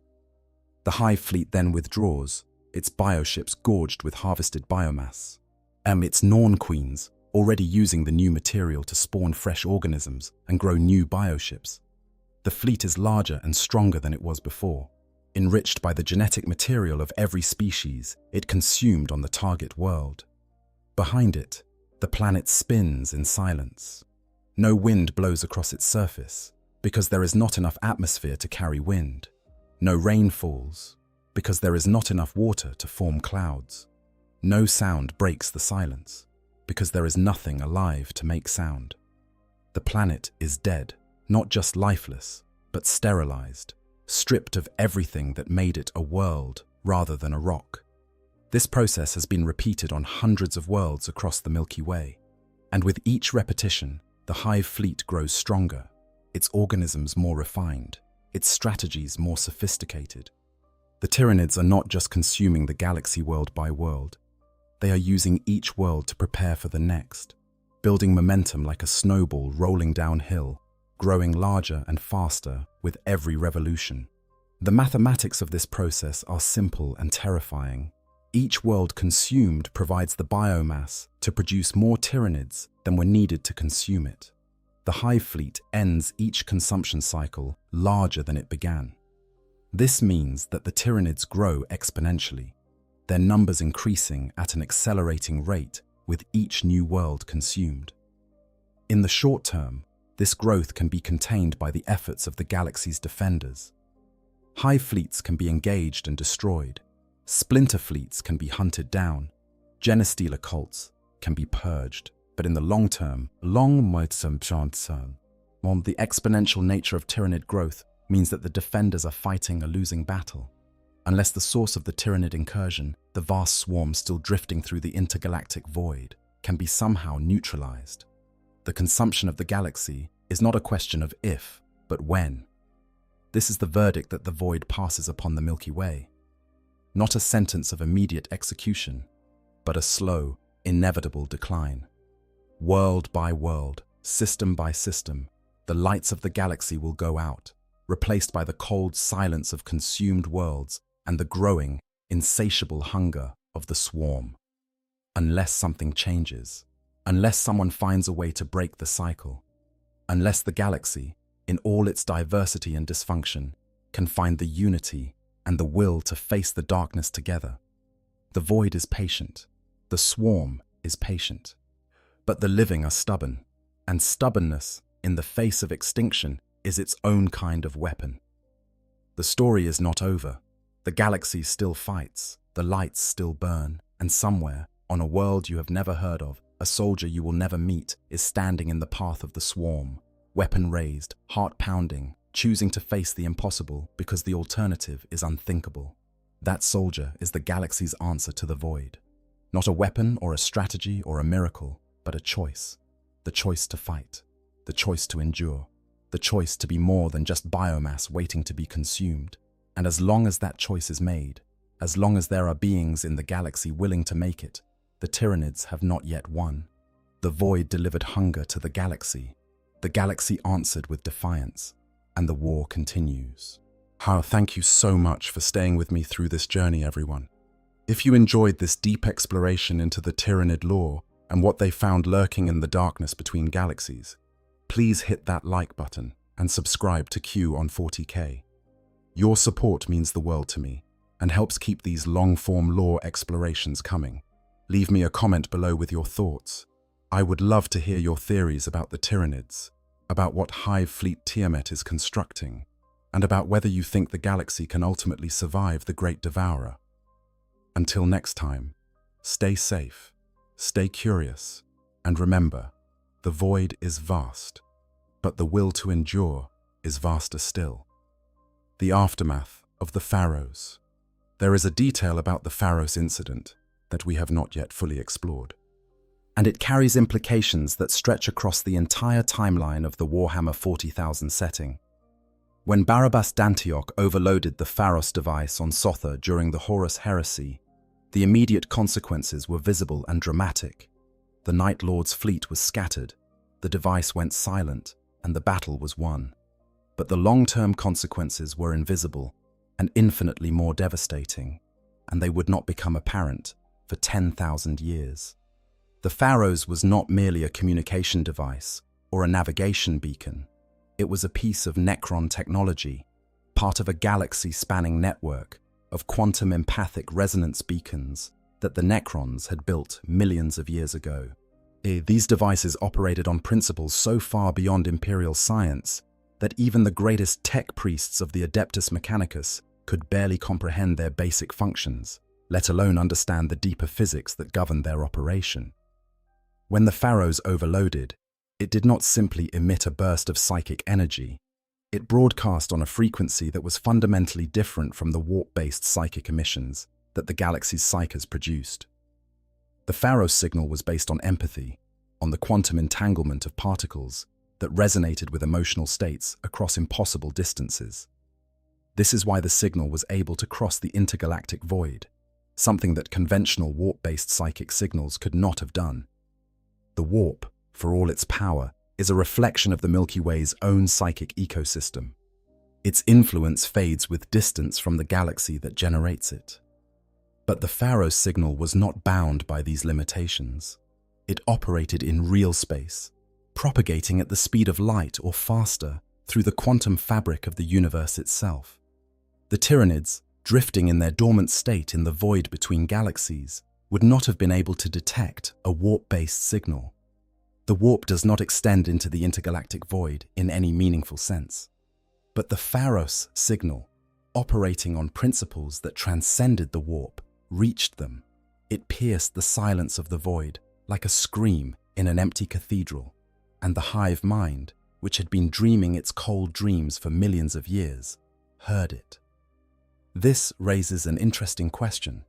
The hive fleet then withdraws, its bioships gorged with harvested biomass. Its Norn queens, already using the new material to spawn fresh organisms and grow new bioships. The fleet is larger and stronger than it was before, enriched by the genetic material of every species it consumed on the target world. Behind it, the planet spins in silence. No wind blows across its surface, because there is not enough atmosphere to carry wind. No rain falls, because there is not enough water to form clouds. No sound breaks the silence, because there is nothing alive to make sound. The planet is dead, not just lifeless, but sterilized, stripped of everything that made it a world rather than a rock. This process has been repeated on hundreds of worlds across the Milky Way, and with each repetition, the hive fleet grows stronger, its organisms more refined, its strategies more sophisticated. The Tyranids are not just consuming the galaxy world by world. They are using each world to prepare for the next, building momentum like a snowball rolling downhill, growing larger and faster with every revolution. The mathematics of this process are simple and terrifying. Each world consumed provides the biomass to produce more Tyranids than were needed to consume it. The hive fleet ends each consumption cycle larger than it began. This means that the Tyranids grow exponentially. their numbers increasing at an accelerating rate with each new world consumed. In the short term, this growth can be contained by the efforts of the galaxy's defenders. Hive fleets can be engaged and destroyed, splinter fleets can be hunted down, genestealer cults can be purged, but in the long term, the exponential nature of Tyranid growth means that the defenders are fighting a losing battle. Unless the source of the Tyranid incursion, the vast swarm still drifting through the intergalactic void, can be somehow neutralized. The consumption of the galaxy is not a question of if, but when. This is the verdict that the void passes upon the Milky Way. Not a sentence of immediate execution, but a slow, inevitable decline. World by world, system by system, the lights of the galaxy will go out, replaced by the cold silence of consumed worlds and the growing, insatiable hunger of the swarm. Unless something changes, unless someone finds a way to break the cycle, unless the galaxy, in all its diversity and dysfunction, can find the unity and the will to face the darkness together. The void is patient, the swarm is patient, but the living are stubborn, and stubbornness, in the face of extinction, is its own kind of weapon. The story is not over. The galaxy still fights, the lights still burn, and somewhere, on a world you have never heard of, a soldier you will never meet is standing in the path of the swarm, weapon raised, heart pounding, choosing to face the impossible because the alternative is unthinkable. That soldier is the galaxy's answer to the void. Not a weapon or a strategy or a miracle, but a choice. The choice to fight, the choice to endure, the choice to be more than just biomass waiting to be consumed. And as long as that choice is made, as long as there are beings in the galaxy willing to make it, the Tyranids have not yet won. The void delivered hunger to the galaxy answered with defiance, and the war continues. Thank you so much for staying with me through this journey, everyone. If you enjoyed this deep exploration into the Tyranid lore and what they found lurking in the darkness between galaxies, please hit that like button and subscribe to Q on 40K. Your support means the world to me and helps keep these long-form lore explorations coming. Leave me a comment below with your thoughts. I would love to hear your theories about the Tyranids, about what hive fleet Tiamat is constructing, and about whether you think the galaxy can ultimately survive the Great Devourer. Until next time, stay safe, stay curious, and remember, the void is vast, but the will to endure is vaster still. The aftermath of the Pharaohs. There is a detail about the Pharaohs incident that we have not yet fully explored, and it carries implications that stretch across the entire timeline of the Warhammer 40,000 setting. When Barabbas d'Antioch overloaded the Pharos device on Sotha during the Horus Heresy, the immediate consequences were visible and dramatic. The Night Lord's fleet was scattered, the device went silent, and the battle was won. But the long-term consequences were invisible and infinitely more devastating, and they would not become apparent for 10,000 years. The Pharaohs was not merely a communication device or a navigation beacon. It was a piece of Necron technology, part of a galaxy-spanning network of quantum empathic resonance beacons that the Necrons had built millions of years ago. These devices operated on principles so far beyond Imperial science that even the greatest tech priests of the Adeptus Mechanicus could barely comprehend their basic functions, let alone understand the deeper physics that governed their operation. When the Pharaohs overloaded, it did not simply emit a burst of psychic energy. It broadcast on a frequency that was fundamentally different from the warp-based psychic emissions that the galaxy's psykers produced. The Pharos signal was based on empathy, on the quantum entanglement of particles that resonated with emotional states across impossible distances. This is why the signal was able to cross the intergalactic void, something that conventional warp-based psychic signals could not have done. The warp, for all its power, is a reflection of the Milky Way's own psychic ecosystem. Its influence fades with distance from the galaxy that generates it. But the Pharos signal was not bound by these limitations. It operated in real space, propagating at the speed of light or faster through the quantum fabric of the universe itself. The Tyranids, drifting in their dormant state in the void between galaxies, would not have been able to detect a warp-based signal. The warp does not extend into the intergalactic void in any meaningful sense. But the farthest signal, operating on principles that transcended the warp, reached them. It pierced the silence of the void like a scream in an empty cathedral, and the hive mind, which had been dreaming its cold dreams for millions of years, heard it. This raises an interesting question.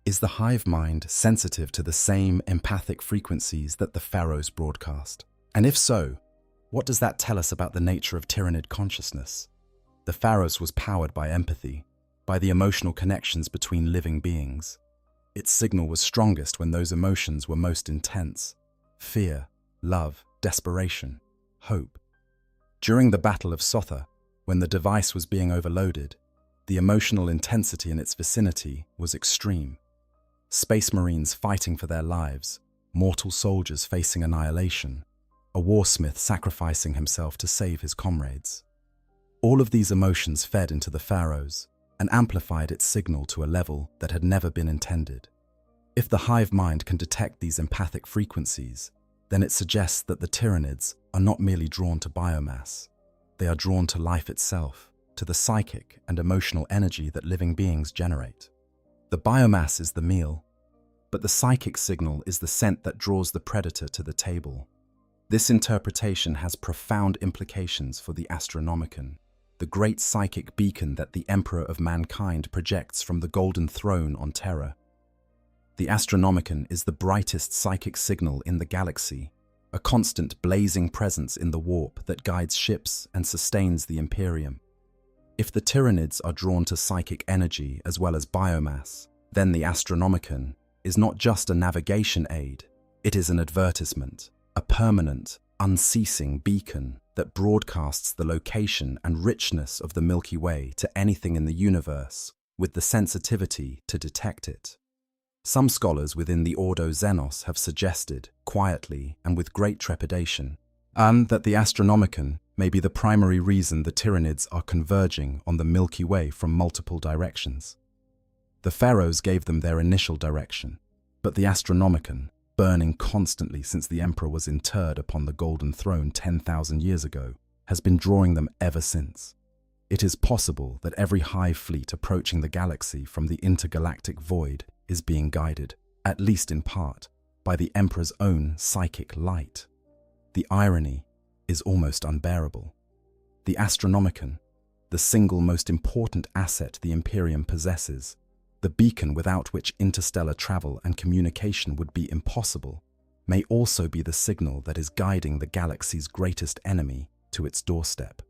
Is the hive mind sensitive to the same empathic frequencies that the pharaohs broadcast? And if so, what does that tell us about the nature of Tyranid consciousness? The pharaohs was powered by empathy, by the emotional connections between living beings. Its signal was strongest when those emotions were most intense: fear, love, desperation, hope. During the Battle of Sotha, when the device was being overloaded, the emotional intensity in its vicinity was extreme. Space Marines fighting for their lives, mortal soldiers facing annihilation, a warsmith sacrificing himself to save his comrades. All of these emotions fed into the pharaohs and amplified its signal to a level that had never been intended. If the hive mind can detect these empathic frequencies, then it suggests that the Tyranids are not merely drawn to biomass. They are drawn to life itself, to the psychic and emotional energy that living beings generate. The biomass is the meal, but the psychic signal is the scent that draws the predator to the table. This interpretation has profound implications for the Astronomicon, the great psychic beacon that the Emperor of Mankind projects from the Golden Throne on Terra. The Astronomicon is the brightest psychic signal in the galaxy, a constant blazing presence in the warp that guides ships and sustains the Imperium. If the Tyranids are drawn to psychic energy as well as biomass, then the Astronomicon is not just a navigation aid, it is an advertisement, a permanent, unceasing beacon that broadcasts the location and richness of the Milky Way to anything in the universe with the sensitivity to detect it. Some scholars within the Ordo Xenos have suggested, quietly and with great trepidation, that the Astronomicon may be the primary reason the Tyranids are converging on the Milky Way from multiple directions. The pharaohs gave them their initial direction, but the Astronomicon, burning constantly since the Emperor was interred upon the Golden Throne 10,000 years ago, has been drawing them ever since. It is possible that every hive fleet approaching the galaxy from the intergalactic void is being guided, at least in part, by the Emperor's own psychic light. The irony is almost unbearable. The Astronomicon, the single most important asset the Imperium possesses, the beacon without which interstellar travel and communication would be impossible, may also be the signal that is guiding the galaxy's greatest enemy to its doorstep.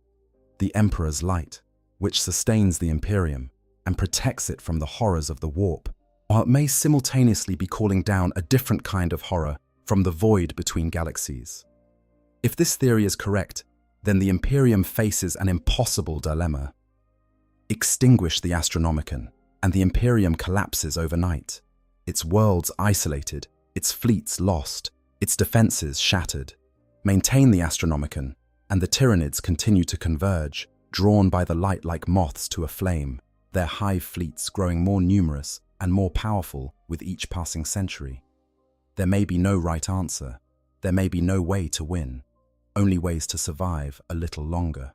The Emperor's light, which sustains the Imperium and protects it from the horrors of the warp, while it may simultaneously be calling down a different kind of horror from the void between galaxies. If this theory is correct, then the Imperium faces an impossible dilemma. Extinguish the Astronomicon, and the Imperium collapses overnight. Its worlds isolated, its fleets lost, its defenses shattered. Maintain the Astronomicon, and the Tyranids continue to converge, drawn by the light like moths to a flame, their hive fleets growing more numerous and more powerful with each passing century. There may be no right answer. There may be no way to win, only ways to survive a little longer.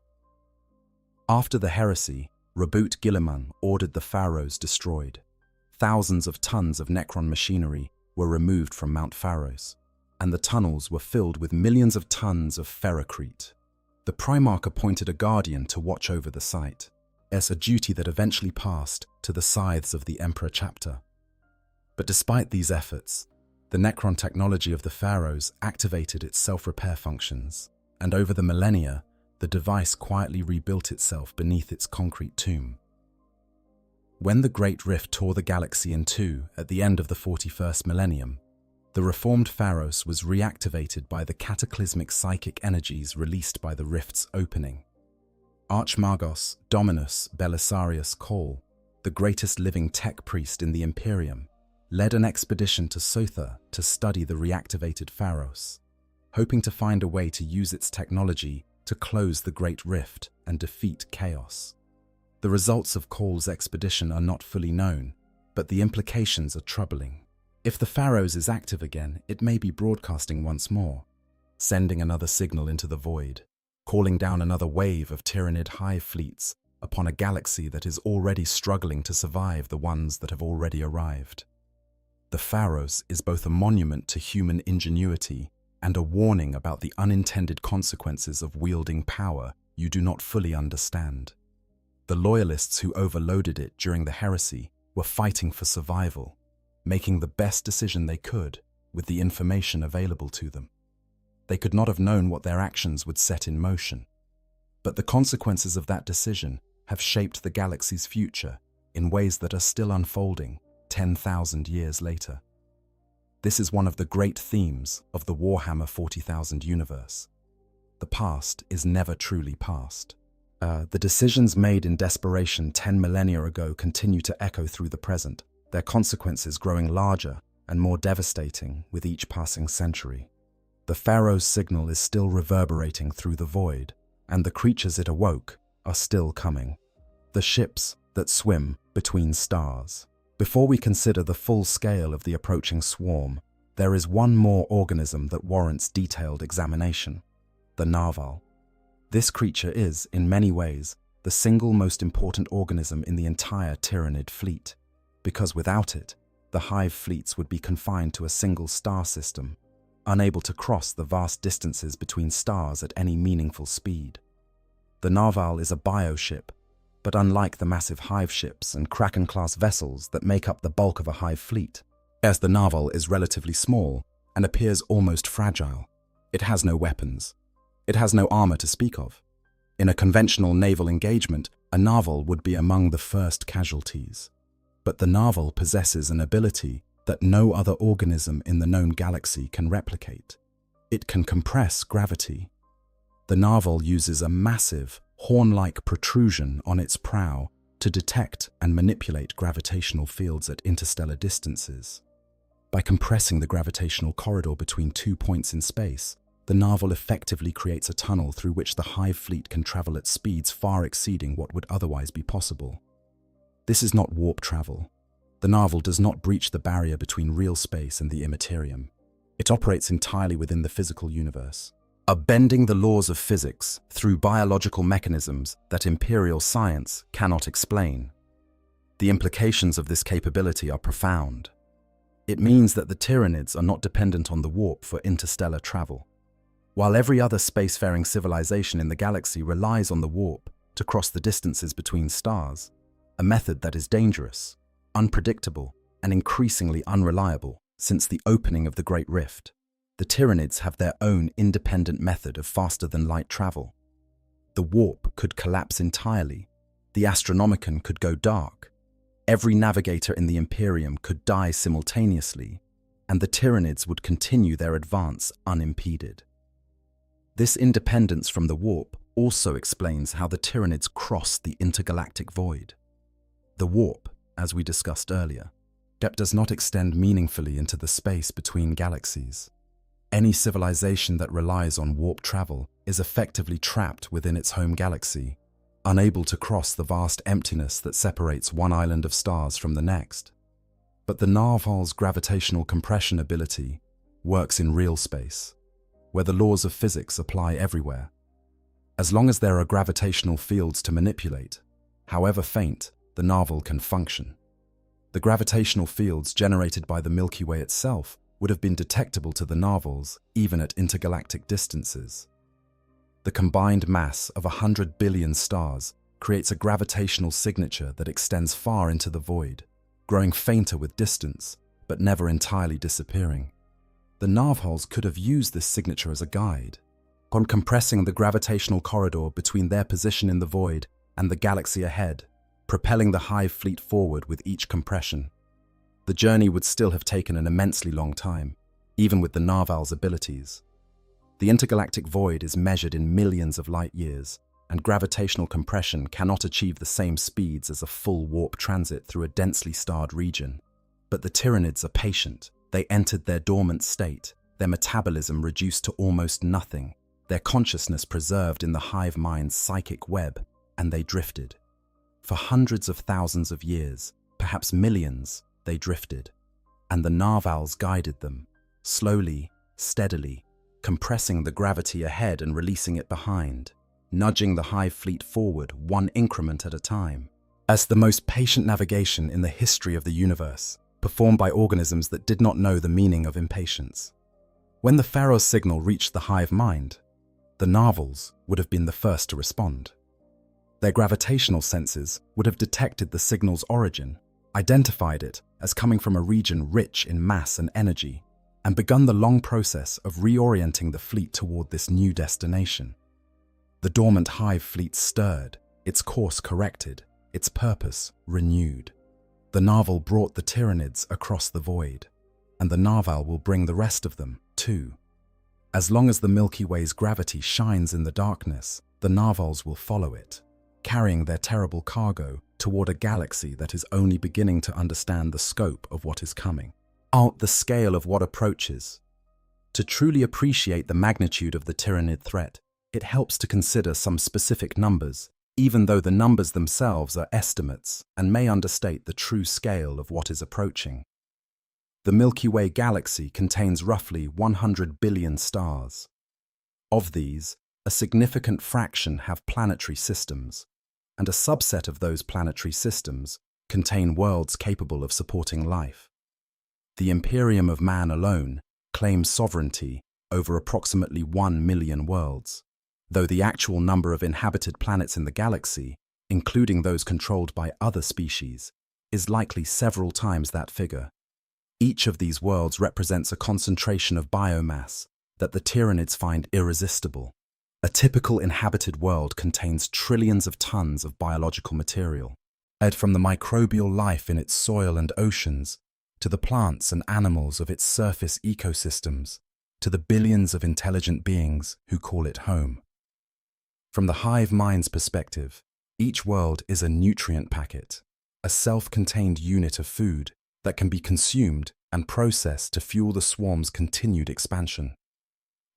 After the heresy, Reboot Guilliman ordered the pharaohs destroyed. Thousands of tons of Necron machinery were removed from Mount Pharos, and the tunnels were filled with millions of tons of ferrocrete. The Primarch appointed a guardian to watch over the site, as a duty that eventually passed to the scythes of the Emperor chapter. But despite these efforts, the Necron technology of the pharaohs activated its self-repair functions, and over the millennia, the device quietly rebuilt itself beneath its concrete tomb. When the Great Rift tore the galaxy in two at the end of the 41st millennium, the reformed Pharos was reactivated by the cataclysmic psychic energies released by the rift's opening. Archmagos Dominus Belisarius Call, the greatest living tech priest in the Imperium, led an expedition to Sotha to study the reactivated Pharos, hoping to find a way to use its technology to close the Great Rift and defeat chaos. The results of Call's expedition are not fully known, but the implications are troubling. If the Pharaohs is active again, it may be broadcasting once more, sending another signal into the void, calling down another wave of Tyranid hive fleets upon a galaxy that is already struggling to survive the ones that have already arrived. The Pharaohs is both a monument to human ingenuity and a warning about the unintended consequences of wielding power you do not fully understand. The loyalists who overloaded it during the heresy were fighting for survival, making the best decision they could with the information available to them. They could not have known what their actions would set in motion, but the consequences of that decision have shaped the galaxy's future in ways that are still unfolding 10,000 years later. This is one of the great themes of the Warhammer 40,000 universe. The past is never truly past. The decisions made in desperation 10 millennia ago continue to echo through the present, their consequences growing larger and more devastating with each passing century. The Pharaoh's signal is still reverberating through the void, and the creatures it awoke are still coming. The ships that swim between stars. Before we consider the full scale of the approaching swarm, there is one more organism that warrants detailed examination: the narval. This creature is, in many ways, the single most important organism in the entire Tyranid fleet, because without it, the hive fleets would be confined to a single star system, unable to cross the vast distances between stars at any meaningful speed. The narval is a bioship, but unlike the massive hive ships and Kraken-class vessels that make up the bulk of a hive fleet, as the narval is relatively small and appears almost fragile, it has no weapons. It has no armor to speak of. In a conventional naval engagement, a narval would be among the first casualties. But the narval possesses an ability that no other organism in the known galaxy can replicate. It can compress gravity. The narval uses a massive, horn-like protrusion on its prow to detect and manipulate gravitational fields at interstellar distances. By compressing the gravitational corridor between 2 points in space, the narval effectively creates a tunnel through which the hive fleet can travel at speeds far exceeding what would otherwise be possible. This is not warp travel. The narval does not breach the barrier between real space and the Imperium. It operates entirely within the physical universe, bending the laws of physics through biological mechanisms that Imperial science cannot explain. The implications of this capability are profound. It means that the Tyranids are not dependent on the warp for interstellar travel. While every other spacefaring civilization in the galaxy relies on the warp to cross the distances between stars, a method that is dangerous, unpredictable, and increasingly unreliable since the opening of the Great Rift, the Tyranids have their own independent method of faster-than-light travel. The warp could collapse entirely, the Astronomicon could go dark, every navigator in the Imperium could die simultaneously, and the Tyranids would continue their advance unimpeded. This independence from the warp also explains how the Tyranids cross the intergalactic void. The warp, as we discussed earlier, does not extend meaningfully into the space between galaxies. Any civilization that relies on warp travel is effectively trapped within its home galaxy, unable to cross the vast emptiness that separates one island of stars from the next. But the narval's gravitational compression ability works in real space, where the laws of physics apply everywhere. As long as there are gravitational fields to manipulate, however faint, the narval can function. The gravitational fields generated by the Milky Way itself would have been detectable to the narvals even at intergalactic distances. The combined mass of 100 billion stars creates a gravitational signature that extends far into the void, growing fainter with distance, but never entirely disappearing. The narvals could have used this signature as a guide, on compressing the gravitational corridor between their position in the void and the galaxy ahead, propelling the hive fleet forward with each compression. The journey would still have taken an immensely long time, even with the narval's abilities. The intergalactic void is measured in millions of light years, and gravitational compression cannot achieve the same speeds as a full warp transit through a densely starred region. But the Tyranids are patient. They entered their dormant state, their metabolism reduced to almost nothing, their consciousness preserved in the hive mind's psychic web, and they drifted. For hundreds of thousands of years, perhaps millions, they drifted, and the narvals guided them, slowly, steadily, compressing the gravity ahead and releasing it behind, nudging the hive fleet forward one increment at a time. As the most patient navigation in the history of the universe, performed by organisms that did not know the meaning of impatience. When the pharaoh's signal reached the hive mind, the narvals would have been the first to respond. Their gravitational senses would have detected the signal's origin, identified it as coming from a region rich in mass and energy, and begun the long process of reorienting the fleet toward this new destination. The dormant hive fleet stirred, its course corrected, its purpose renewed. The narval brought the Tyranids across the void, and the narval will bring the rest of them, too. As long as the Milky Way's gravity shines in the darkness, the narvals will follow it, carrying their terrible cargo toward a galaxy that is only beginning to understand the scope of what is coming. The scale of what approaches. To truly appreciate the magnitude of the Tyranid threat, it helps to consider some specific numbers, even though the numbers themselves are estimates and may understate the true scale of what is approaching. The Milky Way galaxy contains roughly 100 billion stars. Of these, a significant fraction have planetary systems, and a subset of those planetary systems contain worlds capable of supporting life. The Imperium of man alone claims sovereignty over approximately 1 million worlds, though the actual number of inhabited planets in the galaxy, including those controlled by other species, is likely several times that figure. Each of these worlds represents a concentration of biomass that the Tyranids find irresistible. A typical inhabited world contains trillions of tons of biological material, from the microbial life in its soil and oceans, to the plants and animals of its surface ecosystems, to the billions of intelligent beings who call it home. From the hive mind's perspective, each world is a nutrient packet, a self-contained unit of food that can be consumed and processed to fuel the swarm's continued expansion.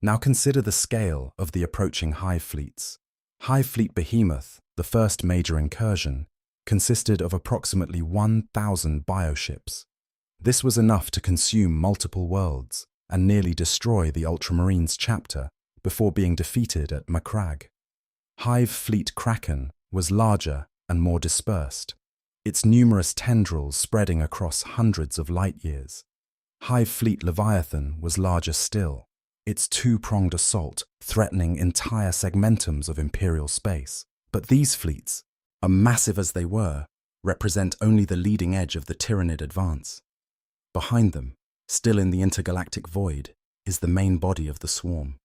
Now consider the scale of the approaching hive fleets. Hive Fleet Behemoth, the first major incursion, consisted of approximately 1,000 bioships. This was enough to consume multiple worlds and nearly destroy the Ultramarines chapter before being defeated at Macragge. Hive Fleet Kraken was larger and more dispersed, its numerous tendrils spreading across hundreds of light years. Hive Fleet Leviathan was larger still, its two-pronged assault threatening entire segmentums of Imperial space. But these fleets, massive as they were, represent only the leading edge of the Tyranid advance. Behind them, still in the intergalactic void, is the main body of the swarm.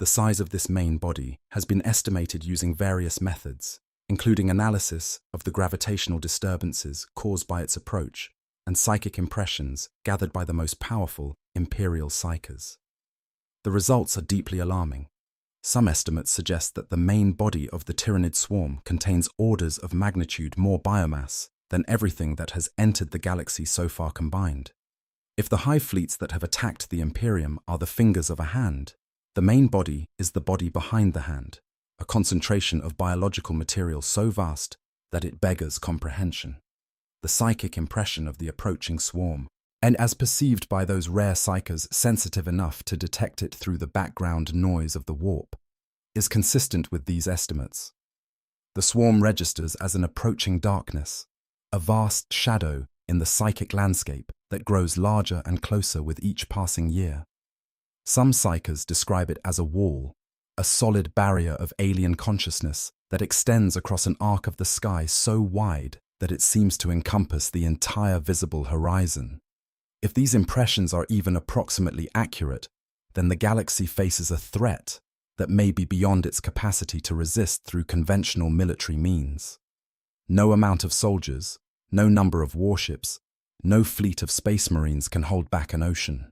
The size of this main body has been estimated using various methods, including analysis of the gravitational disturbances caused by its approach and psychic impressions gathered by the most powerful Imperial psychers. The results are deeply alarming. Some estimates suggest that the main body of the Tyranid swarm contains orders of magnitude more biomass than everything that has entered the galaxy so far combined. If the hive fleets that have attacked the Imperium are the fingers of a hand, the main body is the body behind the hand, a concentration of biological material so vast that it beggars comprehension. The psychic impression of the approaching swarm, and as perceived by those rare psychers sensitive enough to detect it through the background noise of the warp, is consistent with these estimates. The swarm registers as an approaching darkness, a vast shadow in the psychic landscape that grows larger and closer with each passing year. Some psychers describe it as a wall, a solid barrier of alien consciousness that extends across an arc of the sky so wide that it seems to encompass the entire visible horizon. If these impressions are even approximately accurate, then the galaxy faces a threat that may be beyond its capacity to resist through conventional military means. No amount of soldiers, no number of warships, no fleet of space marines can hold back an ocean.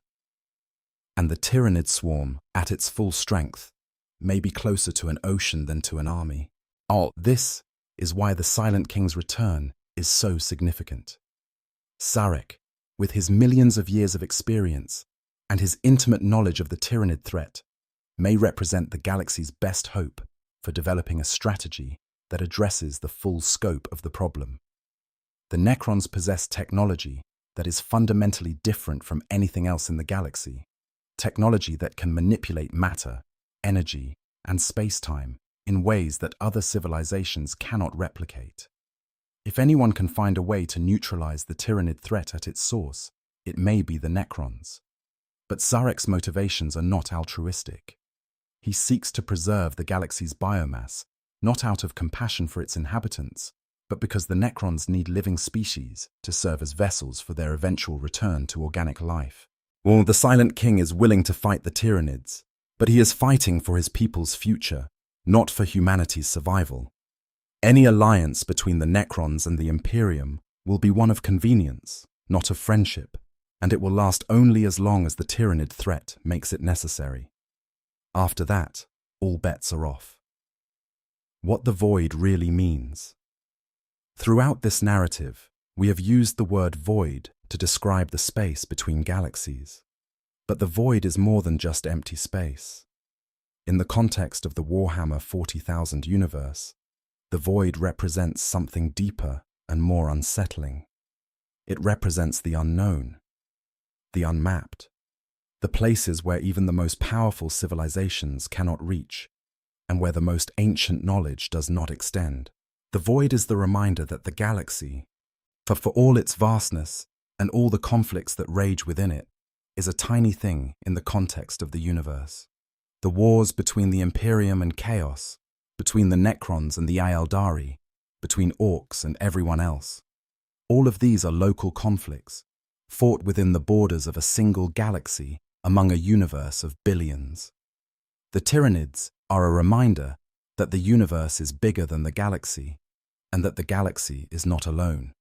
And the Tyranid swarm, at its full strength, may be closer to an ocean than to an army. This is why the Silent King's return is so significant. Sarek, with his millions of years of experience and his intimate knowledge of the Tyranid threat, may represent the galaxy's best hope for developing a strategy that addresses the full scope of the problem. The Necrons possess technology that is fundamentally different from anything else in the galaxy, technology that can manipulate matter, energy, and space-time in ways that other civilizations cannot replicate. If anyone can find a way to neutralize the Tyranid threat at its source, it may be the Necrons. But Zarek's motivations are not altruistic. He seeks to preserve the galaxy's biomass, not out of compassion for its inhabitants, but because the Necrons need living species to serve as vessels for their eventual return to organic life. Well, the Silent King is willing to fight the Tyranids, but he is fighting for his people's future, not for humanity's survival. Any alliance between the Necrons and the Imperium will be one of convenience, not of friendship, and it will last only as long as the Tyranid threat makes it necessary. After that, all bets are off. What the void really means. Throughout this narrative, we have used the word void to describe the space between galaxies. But the void is more than just empty space. In the context of the Warhammer 40,000 universe, the void represents something deeper and more unsettling. It represents the unknown, the unmapped, the places where even the most powerful civilizations cannot reach, and where the most ancient knowledge does not extend. The void is the reminder that the galaxy, for all its vastness and all the conflicts that rage within it, is a tiny thing in the context of the universe. The wars between the Imperium and Chaos, between the Necrons and the Aeldari, between Orcs and everyone else. All of these are local conflicts, fought within the borders of a single galaxy among a universe of billions. The Tyranids are a reminder that the universe is bigger than the galaxy, and that the galaxy is not alone.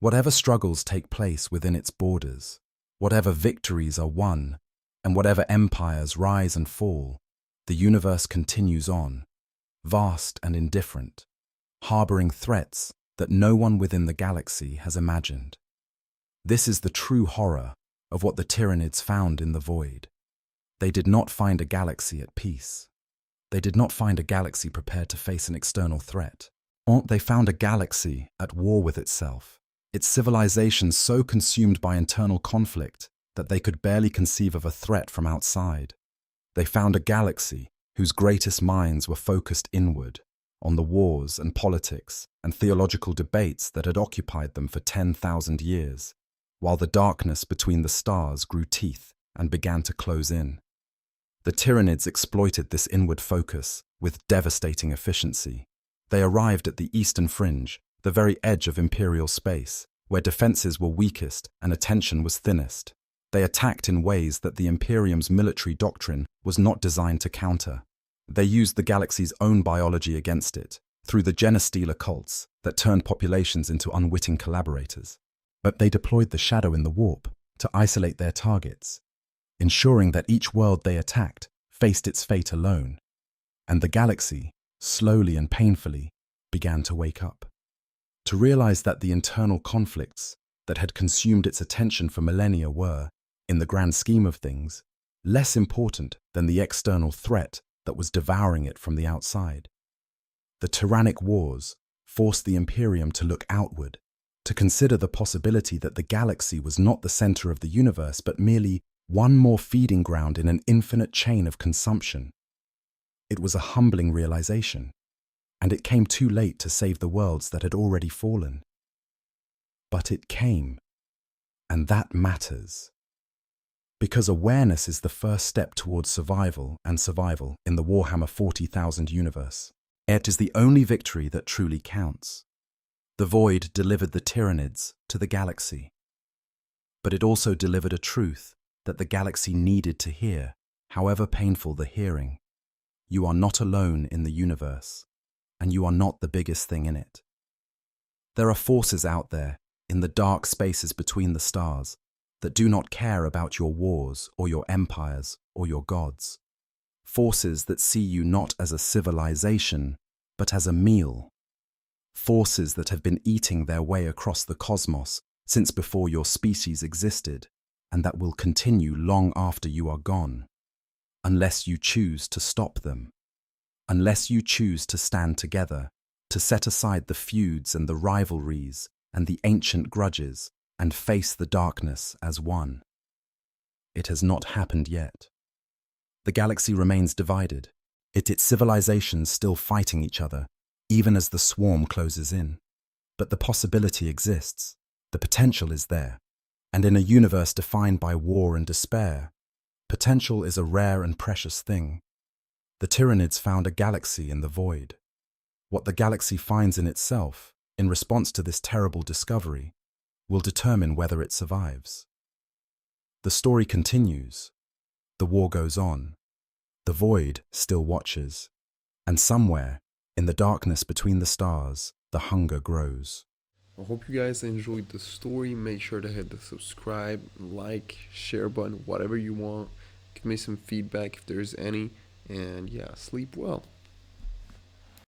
Whatever struggles take place within its borders, whatever victories are won, and whatever empires rise and fall, the universe continues on, vast and indifferent, harboring threats that no one within the galaxy has imagined. This is the true horror of what the Tyranids found in the void. They did not find a galaxy at peace. They did not find a galaxy prepared to face an external threat. They found a galaxy at war with itself, its civilization so consumed by internal conflict that they could barely conceive of a threat from outside. They found a galaxy whose greatest minds were focused inward, on the wars and politics and theological debates that had occupied them for 10,000 years, while the darkness between the stars grew teeth and began to close in. The Tyranids exploited this inward focus with devastating efficiency. They arrived at the eastern fringe, the very edge of Imperial space, where defenses were weakest and attention was thinnest. They attacked in ways that the Imperium's military doctrine was not designed to counter. They used the galaxy's own biology against it, through the genestealer cults that turned populations into unwitting collaborators. But they deployed the shadow in the warp to isolate their targets, ensuring that each world they attacked faced its fate alone, and the galaxy, slowly and painfully, began to wake up, to realize that the internal conflicts that had consumed its attention for millennia were, in the grand scheme of things, less important than the external threat that was devouring it from the outside. The tyrannic wars forced the Imperium to look outward, to consider the possibility that the galaxy was not the center of the universe, but merely one more feeding ground in an infinite chain of consumption. It was a humbling realization, and it came too late to save the worlds that had already fallen. But it came, and that matters. Because awareness is the first step towards survival in the Warhammer 40,000 universe. It is the only victory that truly counts. The void delivered the Tyranids to the galaxy. But it also delivered a truth that the galaxy needed to hear, however painful the hearing. You are not alone in the universe, and you are not the biggest thing in it. There are forces out there, in the dark spaces between the stars, that do not care about your wars or your empires or your gods. Forces that see you not as a civilization, but as a meal. Forces that have been eating their way across the cosmos since before your species existed, and that will continue long after you are gone. Unless you choose to stop them. Unless you choose to stand together to set aside the feuds and the rivalries and the ancient grudges and face the darkness as one. It has not happened yet. The galaxy remains divided, its civilizations still fighting each other, even as the swarm closes in. But the possibility exists, the potential is there, and in a universe defined by war and despair, potential is a rare and precious thing. The Tyranids found a galaxy in the void. What the galaxy finds in itself, in response to this terrible discovery, will determine whether it survives. The story continues. The war goes on. The void still watches. And somewhere, in the darkness between the stars, the hunger grows. I hope you guys enjoyed the story. Make sure to hit the subscribe, like, share button, whatever you want. Give me some feedback if there's any. And yeah, sleep well.